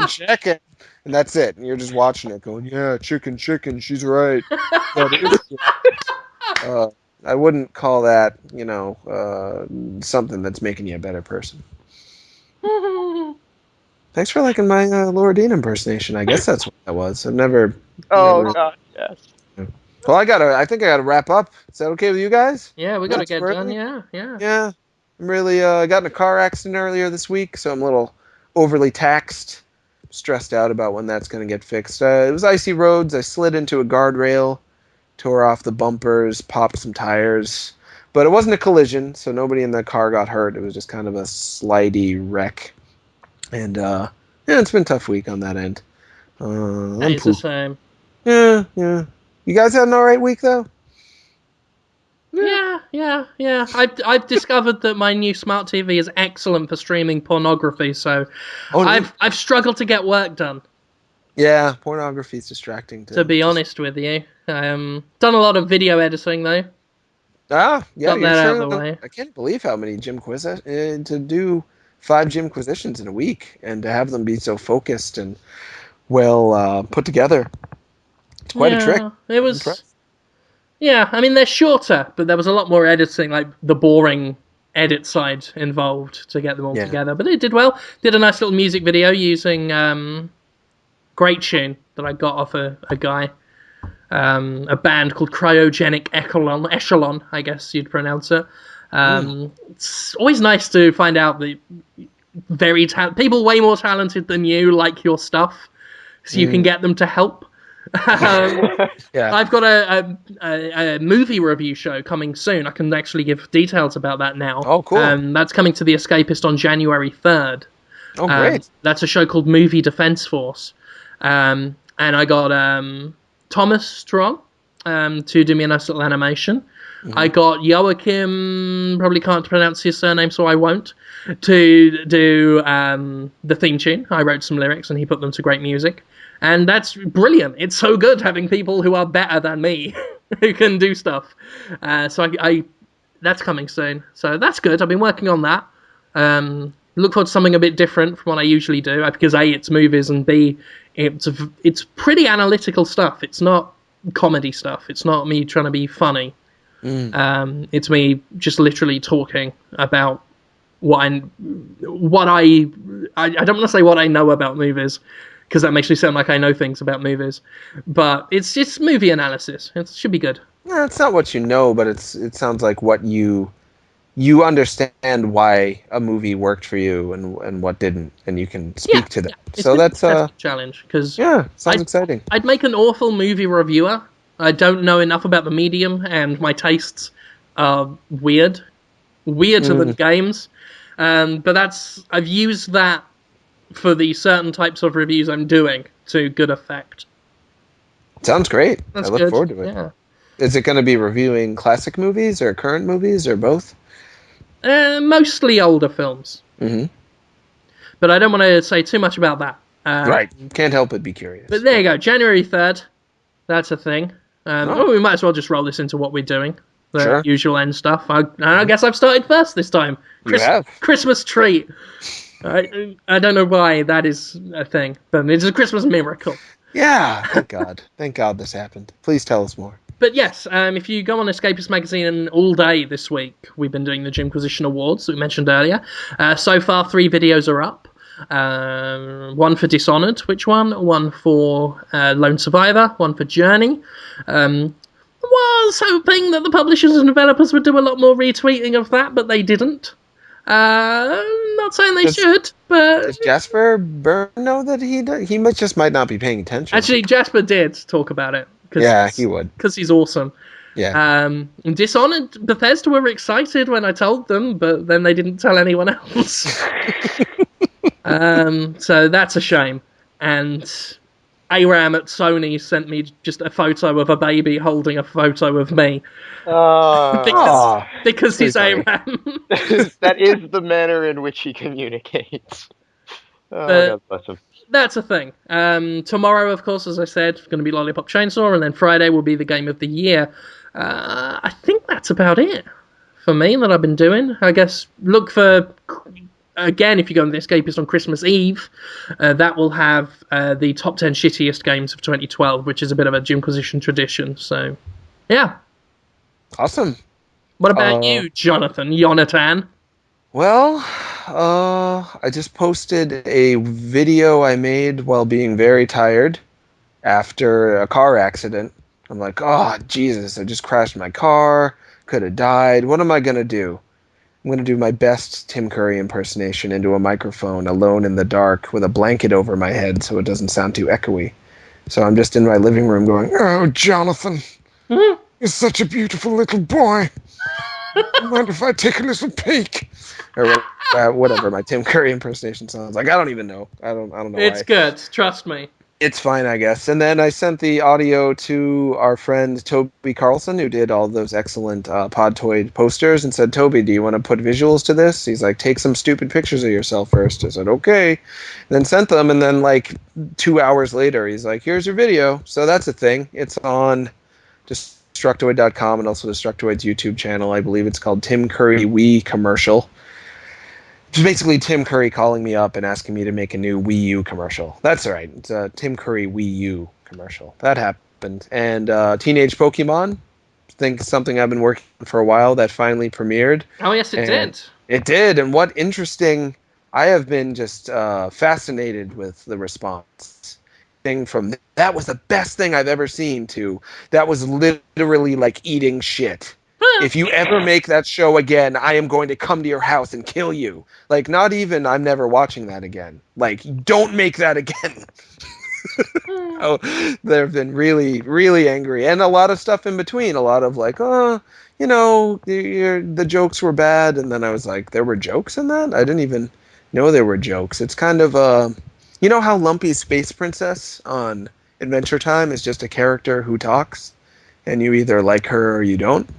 [SPEAKER 2] Chicken. And that's it. And you're just watching it going, yeah, chicken, she's right. That is good. Uh, I wouldn't call that, something that's making you a better person. Thanks for liking my Laura Dean impersonation. I guess that's what that was. I've never.
[SPEAKER 1] Oh
[SPEAKER 2] never
[SPEAKER 1] God, yes.
[SPEAKER 2] Well, I think I gotta wrap up. Is that okay with you guys?
[SPEAKER 3] Yeah, we
[SPEAKER 2] Not
[SPEAKER 3] gotta
[SPEAKER 2] too
[SPEAKER 3] get done.
[SPEAKER 2] early?
[SPEAKER 3] Yeah, yeah.
[SPEAKER 2] Yeah. I'm really I got in a car accident earlier this week, so I'm a little overly taxed. Stressed out about when that's gonna get fixed. It was icy roads. I slid into a guardrail, tore off the bumpers, popped some tires. But it wasn't a collision, so nobody in the car got hurt. It was just kind of a slidey wreck. And yeah, it's been a tough week on that end. I'm
[SPEAKER 3] It's the
[SPEAKER 2] poop.
[SPEAKER 3] same.
[SPEAKER 2] Yeah. You guys had an alright week though?
[SPEAKER 3] Yeah. I've discovered that my new smart TV is excellent for streaming pornography, so
[SPEAKER 2] Oh,
[SPEAKER 3] I've struggled to get work done.
[SPEAKER 2] yeah, pornography is distracting
[SPEAKER 3] To be honest with you, done a lot of video editing though.
[SPEAKER 2] Yeah,
[SPEAKER 3] Got
[SPEAKER 2] you're
[SPEAKER 3] that out of
[SPEAKER 2] sure.
[SPEAKER 3] the way.
[SPEAKER 2] I can't believe how many to do 5 gymquisitions in a week and to have them be so focused and well put together. It's quite a trick.
[SPEAKER 3] It was.
[SPEAKER 2] Impressed.
[SPEAKER 3] Yeah, I mean they're shorter, but there was a lot more editing, like the boring edit side involved to get them all
[SPEAKER 2] Yeah.
[SPEAKER 3] together. But they did well. Did a nice little music video using Great Tune that I got off a guy. A band called Cryogenic Echelon, I guess you'd pronounce it. It's always nice to find out that people way more talented than you like your stuff, so you can get them to help.
[SPEAKER 2] Yeah.
[SPEAKER 3] I've got a movie review show coming soon. I can actually give details about that now.
[SPEAKER 2] Oh, cool.
[SPEAKER 3] That's coming to The Escapist on January 3rd.
[SPEAKER 2] Oh, great.
[SPEAKER 3] That's a show called Movie Defense Force. And I got Thomas Strong to do me a nice little animation. I got Joachim, probably can't pronounce his surname, so I won't, to do the theme tune. I wrote some lyrics and he put them to great music. And that's brilliant. It's so good having people who are better than me who can do stuff. So that's coming soon. So that's good. I've been working on that. Look forward to something a bit different from what I usually do, because A, it's movies, and B, it's pretty analytical stuff. It's not comedy stuff. It's not me trying to be funny. It's me just literally talking about what I don't want to say what I know about movies, because that makes me sound like I know things about movies. But it's movie analysis. It should be good.
[SPEAKER 2] Yeah, it's not what you know, but it sounds like what you understand why a movie worked for you and what didn't, and you can speak to that. So that's
[SPEAKER 3] a challenge, because
[SPEAKER 2] sounds exciting.
[SPEAKER 3] I'd make an awful movie reviewer. I don't know enough about the medium, and my tastes are weirder than games. But I've used that for the certain types of reviews I'm doing to good effect.
[SPEAKER 2] Sounds great.
[SPEAKER 3] That's
[SPEAKER 2] I look
[SPEAKER 3] good.
[SPEAKER 2] forward to it.
[SPEAKER 3] Yeah.
[SPEAKER 2] Is it going to be reviewing classic movies or current movies or both?
[SPEAKER 3] Mostly older films.
[SPEAKER 2] Mm-hmm.
[SPEAKER 3] But I don't want to say too much about that.
[SPEAKER 2] Right. Can't help but be curious.
[SPEAKER 3] But there you go. January 3rd. That's a thing. We might as well just roll this into what we're doing. The usual end stuff. I guess I've started first this time.
[SPEAKER 2] You have.
[SPEAKER 3] Christmas treat. I don't know why that is a thing, but it's a Christmas miracle.
[SPEAKER 2] Yeah. Thank God. Thank God this happened. Please tell us more.
[SPEAKER 3] But yes, if you go on Escapist Magazine all day this week, we've been doing the Jimquisition Awards that we mentioned earlier. So far, 3 videos are up. One for Dishonored, which one for Lone Survivor, one for Journey. Was hoping that the publishers and developers would do a lot more retweeting of that, but they didn't. Not saying they should, but...
[SPEAKER 2] Does Jasper Byrne know that he might not be paying attention?
[SPEAKER 3] Actually, Jasper did talk about it.
[SPEAKER 2] Yeah, he would.
[SPEAKER 3] Because he's awesome.
[SPEAKER 2] Yeah.
[SPEAKER 3] Dishonored, Bethesda were excited when I told them, but then they didn't tell anyone else. So that's a shame. And Aram at Sony sent me just a photo of a baby holding a photo of me because
[SPEAKER 1] Uh,
[SPEAKER 2] Oh,
[SPEAKER 3] because
[SPEAKER 2] pretty
[SPEAKER 3] he's
[SPEAKER 2] funny.
[SPEAKER 3] Aram.
[SPEAKER 1] that is the manner in which he communicates. Oh,
[SPEAKER 3] But
[SPEAKER 1] God bless him.
[SPEAKER 3] that's a thing. Tomorrow, of course, as I said, going to be Lollipop Chainsaw, and then Friday will be the game of the year. I think that's about it for me that I've been doing. I guess look for, again, if you go on the Escapist on Christmas Eve, that will have the top 10 shittiest games of 2012, which is a bit of a Jimquisition tradition. So, yeah.
[SPEAKER 2] Awesome.
[SPEAKER 3] What about
[SPEAKER 2] Uh,
[SPEAKER 3] you, Jonathan?
[SPEAKER 2] Well, I just posted a video I made while being very tired after a car accident. I'm like, oh, Jesus, I just crashed my car, could have died. What am I going to do? I'm going to do my best Tim Curry impersonation into a microphone alone in the dark with a blanket over my head so it doesn't sound too echoey. So I'm just in my living room going, oh, Jonathan,
[SPEAKER 3] Mhm.
[SPEAKER 2] you're such a beautiful little boy. Mind if I take a little peek? Or whatever my Tim Curry impersonation sounds like. I don't even know. I don't know
[SPEAKER 3] It's
[SPEAKER 2] why.
[SPEAKER 3] good, trust me.
[SPEAKER 2] It's fine, I guess. And then I sent the audio to our friend Toby Carlson, who did all those excellent Podtoid posters, and said, Toby, do you want to put visuals to this? He's like, take some stupid pictures of yourself first. I said, okay. And then sent them, and then like 2 hours later, he's like, here's your video. So that's a thing. It's on Destructoid.com and also Destructoid's YouTube channel. I believe it's called Tim Curry Wii Commercial. It's basically Tim Curry calling me up and asking me to make a new Wii U commercial. That's right. It's a Tim Curry Wii U commercial. That happened. And Teenage Pokemon, I think something I've been working on for a while that finally premiered.
[SPEAKER 3] Oh, yes, it did.
[SPEAKER 2] It did. And what interesting, I have been just fascinated with the response. From that was the best thing I've ever seen to that was literally like eating shit. If you ever make that show again, I am going to come to your house and kill you. Like, not even I'm never watching that again. Like, don't make that again. Oh, they've been really, really angry. And a lot of stuff in between. A lot of like, oh, the jokes were bad. And then I was like, there were jokes in that? I didn't even know there were jokes. It's kind of, you know how Lumpy's Space Princess on Adventure Time is just a character who talks? And you either like her or you don't?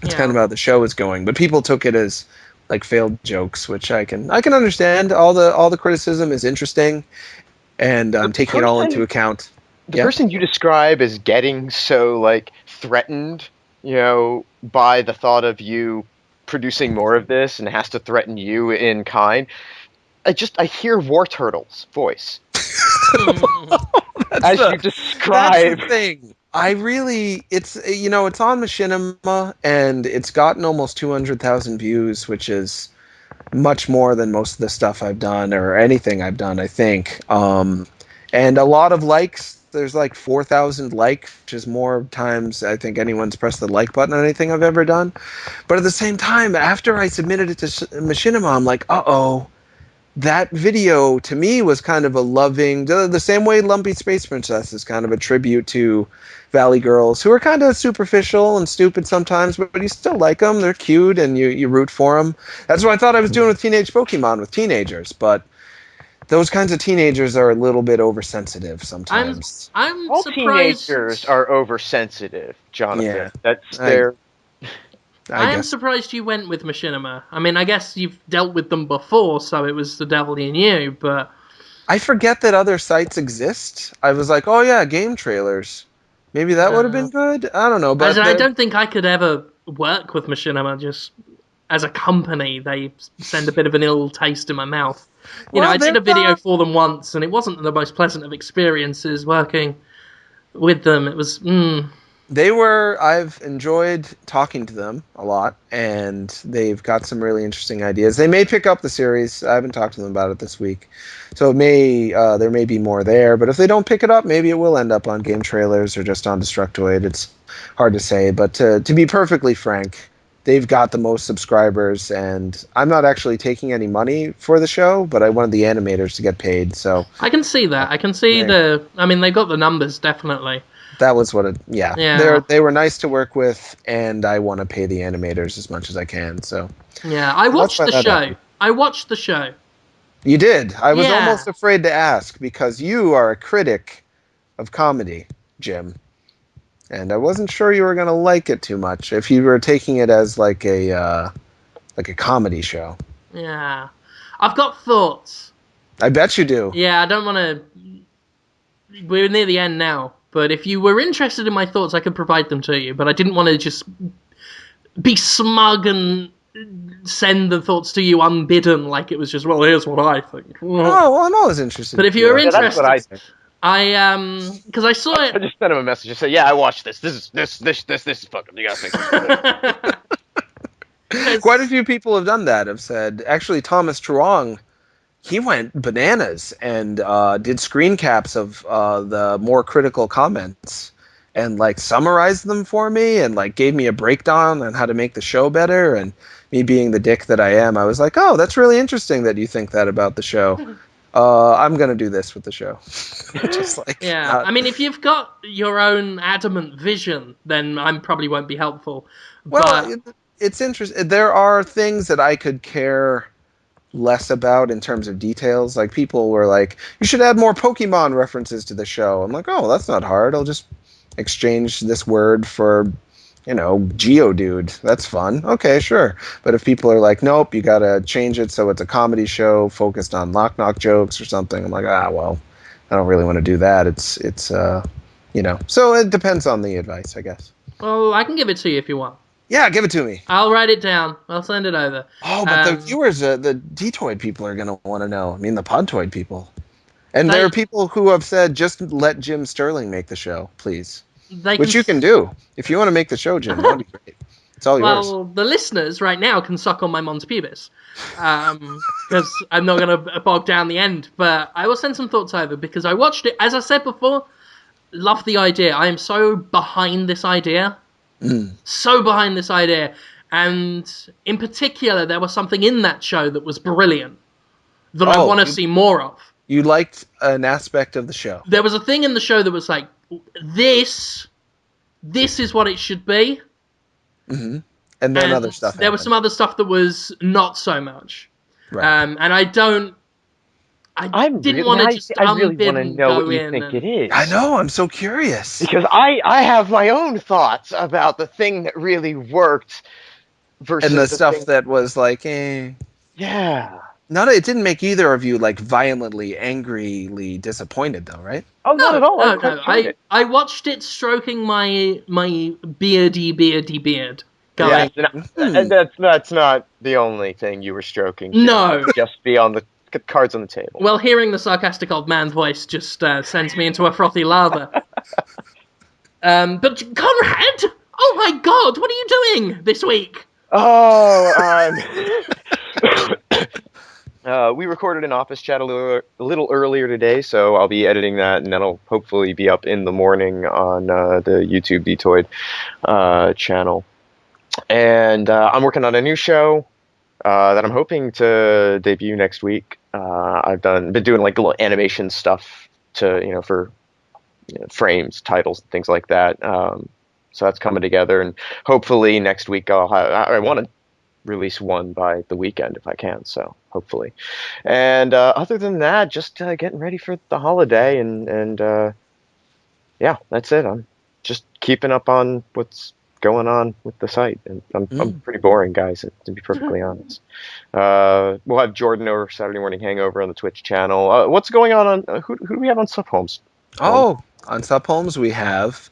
[SPEAKER 2] It's kind of how the show is going, but people took it as like failed jokes, which I can understand. All the criticism is interesting, and I'm taking it all into account.
[SPEAKER 1] The person you describe as getting so like threatened, by the thought of you producing more of this and has to threaten you in kind. I hear War Turtle's voice as you describe.
[SPEAKER 2] That's the thing. It's on Machinima, and it's gotten almost 200,000 views, which is much more than most of the stuff I've done or anything I've done, I think. And a lot of likes. There's like 4,000 likes, which is more times I think anyone's pressed the like button on anything I've ever done. But at the same time, after I submitted it to Machinima, I'm like, uh-oh. That video to me was kind of a loving, the same way Lumpy Space Princess is kind of a tribute to Valley Girls, who are kind of superficial and stupid sometimes, but you still like them. They're cute and you root for them. That's what I thought I was doing with Teenage Pokemon with teenagers, but those kinds of teenagers are a little bit oversensitive sometimes.
[SPEAKER 3] I'm
[SPEAKER 1] All
[SPEAKER 3] surprised.
[SPEAKER 1] teenagers are oversensitive, Jonathan.
[SPEAKER 2] Yeah.
[SPEAKER 1] That's their.
[SPEAKER 3] I am surprised you went with Machinima. I mean, I guess you've dealt with them before, so it was the devil in you, but...
[SPEAKER 2] I forget that other sites exist. I was like, oh yeah, game trailers. Maybe that would have been good? I don't know, but...
[SPEAKER 3] I don't think I could ever work with Machinima, just as a company. They send a bit of an ill taste in my mouth. I did a video for them once, and it wasn't the most pleasant of experiences working with them. It was...
[SPEAKER 2] I've enjoyed talking to them a lot, and they've got some really interesting ideas. They may pick up the series. I haven't talked to them about it this week. So there may be more there, but if they don't pick it up, maybe it will end up on game trailers or just on Destructoid. It's hard to say, but to be perfectly frank, they've got the most subscribers, and I'm not actually taking any money for the show, but I wanted the animators to get paid, so... I
[SPEAKER 3] can see that. I can see they've got the numbers, definitely.
[SPEAKER 2] That was what they were nice to work with, and I want to pay the animators as much as I can, so...
[SPEAKER 3] Yeah, I watched the show.
[SPEAKER 2] You did. I was
[SPEAKER 3] Yeah.
[SPEAKER 2] almost afraid to ask because you are a critic of comedy, Jim. And I wasn't sure you were going to like it too much if you were taking it as like a comedy show.
[SPEAKER 3] Yeah. I've got thoughts.
[SPEAKER 2] I bet you do.
[SPEAKER 3] Yeah, I don't want to... We're near the end now, but if you were interested in my thoughts, I could provide them to you, but I didn't want to just be smug and send the thoughts to you unbidden, like it was just, well, here's what I think.
[SPEAKER 2] Oh, well, I'm always interested.
[SPEAKER 3] But if you were
[SPEAKER 1] Yeah, that's what I
[SPEAKER 3] interested,
[SPEAKER 1] think.
[SPEAKER 3] because I saw
[SPEAKER 1] I
[SPEAKER 3] it.
[SPEAKER 1] just sent him a message. I said, "Yeah, I watched this. This is fucking. You gotta think."
[SPEAKER 2] Quite a few people have done that. Have said, actually, Thomas Truong, he went bananas and did screen caps of the more critical comments and like summarized them for me and like gave me a breakdown on how to make the show better. And me being the dick that I am, I was like, oh, that's really interesting that you think that about the show. I'm gonna do this with the show. Just like,
[SPEAKER 3] Yeah, I mean, if you've got your own adamant vision, then I probably won't be helpful.
[SPEAKER 2] well, it's interesting. There are things that I could care less about in terms of details. Like people were like, you should add more Pokemon references to the show. I'm like, oh, that's not hard. I'll just exchange this word for, Geodude. That's fun. Okay, sure. But if people are like, nope, you gotta change it so it's a comedy show focused on knock jokes or something, I'm like, well, I don't really want to do that. It's So it depends on the advice, I guess.
[SPEAKER 3] Well, I can give it to you if you want.
[SPEAKER 2] Yeah, give it to me.
[SPEAKER 3] I'll write it down. I'll send it over.
[SPEAKER 2] Oh, but the viewers, the Detoid people are going to want to know. I mean, the Podtoid people. And there are people who have said, just let Jim Sterling make the show, please. Which you can do. If you want to make the show, Jim, that would be great. It's all yours.
[SPEAKER 3] Well, the listeners right now can suck on my Mons Pubis. Because I'm not going to bog down the end. But I will send some thoughts over because I watched it. As I said before, love the idea. I am so behind this idea. So behind this idea. And in particular, there was something in that show that was brilliant that I want to see more of.
[SPEAKER 2] You liked an aspect of the show.
[SPEAKER 3] There was a thing in the show that was like, this is what it should be.
[SPEAKER 2] Mm-hmm. And then other stuff
[SPEAKER 3] there was some other stuff that was not so much.
[SPEAKER 2] Right.
[SPEAKER 3] And I didn't want to just
[SPEAKER 1] I really want to know
[SPEAKER 3] go
[SPEAKER 1] what you
[SPEAKER 3] in
[SPEAKER 1] think it is.
[SPEAKER 2] I know, I'm so curious.
[SPEAKER 1] Because I have my own thoughts about the thing that really worked versus
[SPEAKER 2] and the stuff
[SPEAKER 1] thing
[SPEAKER 2] that was like, eh.
[SPEAKER 1] Yeah.
[SPEAKER 2] It didn't make either of you like violently, angrily disappointed, though, right?
[SPEAKER 1] Oh, not at all.
[SPEAKER 3] No. I watched it stroking my beardy beard. Going,
[SPEAKER 1] and that's not the only thing you were stroking.
[SPEAKER 3] No.
[SPEAKER 1] Just be on the cards on the table.
[SPEAKER 3] Well, hearing the sarcastic old man's voice just sends me into a frothy lather. But Conrad, oh my God, what are you doing this week?
[SPEAKER 1] Oh, we recorded an office chat a little earlier today, so I'll be editing that, and that'll hopefully be up in the morning on the YouTube Detoid channel. And I'm working on a new show that I'm hoping to debut next week. I've been doing like little animation stuff to for frames, titles, and things like that. So that's coming together, and hopefully next week I want to release one by the weekend if I can. So hopefully, and other than that, just getting ready for the holiday, and yeah, that's it. I'm just keeping up on what's going on with the site, and I'm pretty boring, guys, to be perfectly honest. We'll have Jordan over Saturday Morning Hangover on the Twitch channel. What's going on who do we have on Sub Homes?
[SPEAKER 2] On Sub Homes we have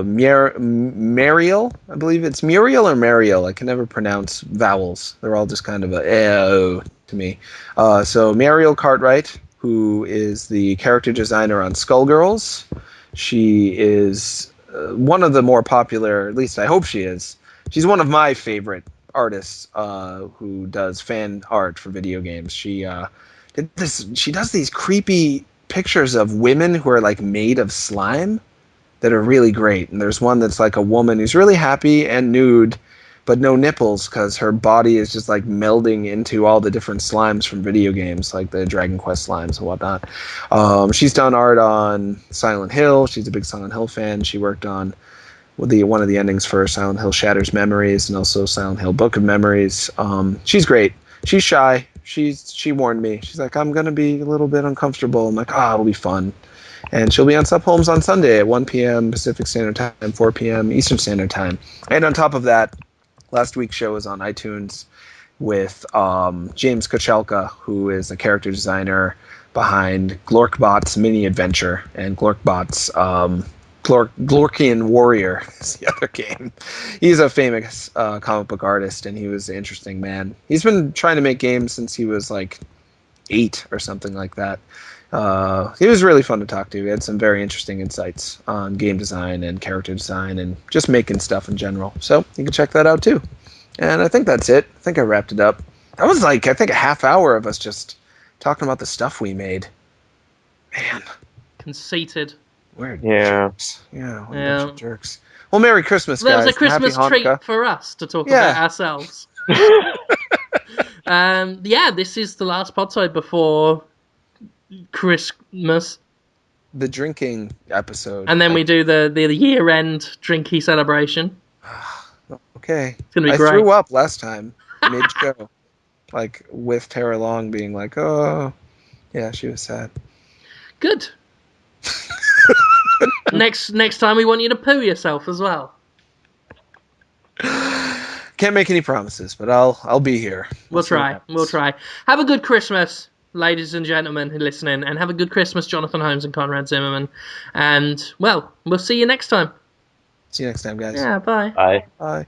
[SPEAKER 2] Muriel. I believe it's Muriel or Mariel. I can never pronounce vowels. They're all just kind of to me. So Muriel Cartwright, who is the character designer on Skullgirls. She is one of the more popular, at least I hope she is. She's one of my favorite artists who does fan art for video games. She does these creepy pictures of women who are like made of slime that are really great. And there's one that's like a woman who's really happy and nude, but no nipples because her body is just like melding into all the different slimes from video games, like the Dragon Quest slimes and whatnot. She's done art on Silent Hill. She's a big Silent Hill fan. She worked on one of the endings for Silent Hill Shatter's Memories and also Silent Hill Book of Memories. She's great. She's shy. She warned me. She's like, I'm gonna be a little bit uncomfortable. I'm like, it'll be fun. And she'll be on Sub Holmes on Sunday at 1 p.m. Pacific Standard Time, 4 p.m. Eastern Standard Time. And on top of that, last week's show was on iTunes with James Kochelka, who is a character designer behind Glorkbot's Mini Adventure and Glorkbot's Glorkian Warrior is the other game. He's a famous comic book artist, and he was an interesting man. He's been trying to make games since he was like 8 or something like that. He was really fun to talk to. He had some very interesting insights on game design and character design and just making stuff in general. So you can check that out too. And I think that's it. I think I wrapped it up. That was like, I think, a half hour of us just talking about the stuff we made. Man.
[SPEAKER 3] Conceited.
[SPEAKER 2] We're
[SPEAKER 1] Yeah.
[SPEAKER 2] jerks. Yeah, we're a bunch of jerks. Well, Merry Christmas, guys.
[SPEAKER 3] That was a Christmas
[SPEAKER 2] Happy
[SPEAKER 3] treat
[SPEAKER 2] Hanukkah.
[SPEAKER 3] for us to talk about ourselves. This is the last Podtoid before Christmas.
[SPEAKER 2] The drinking episode.
[SPEAKER 3] And then we do the year-end drinky celebration.
[SPEAKER 2] Okay.
[SPEAKER 3] It's going to be
[SPEAKER 2] I
[SPEAKER 3] great.
[SPEAKER 2] threw up last time, mid-show. Like, with Tara Long being like, oh. Yeah, she was sad.
[SPEAKER 3] Good. Next time we want you to poo yourself as well.
[SPEAKER 2] Can't make any promises, but I'll be here.
[SPEAKER 3] We'll try. Have a good Christmas, ladies and gentlemen who are listening, and have a good Christmas, Jonathan Holmes and Conrad Zimmerman. And, well, we'll see you next time.
[SPEAKER 2] See you next time, guys.
[SPEAKER 3] Yeah, bye.
[SPEAKER 1] Bye.
[SPEAKER 2] Bye.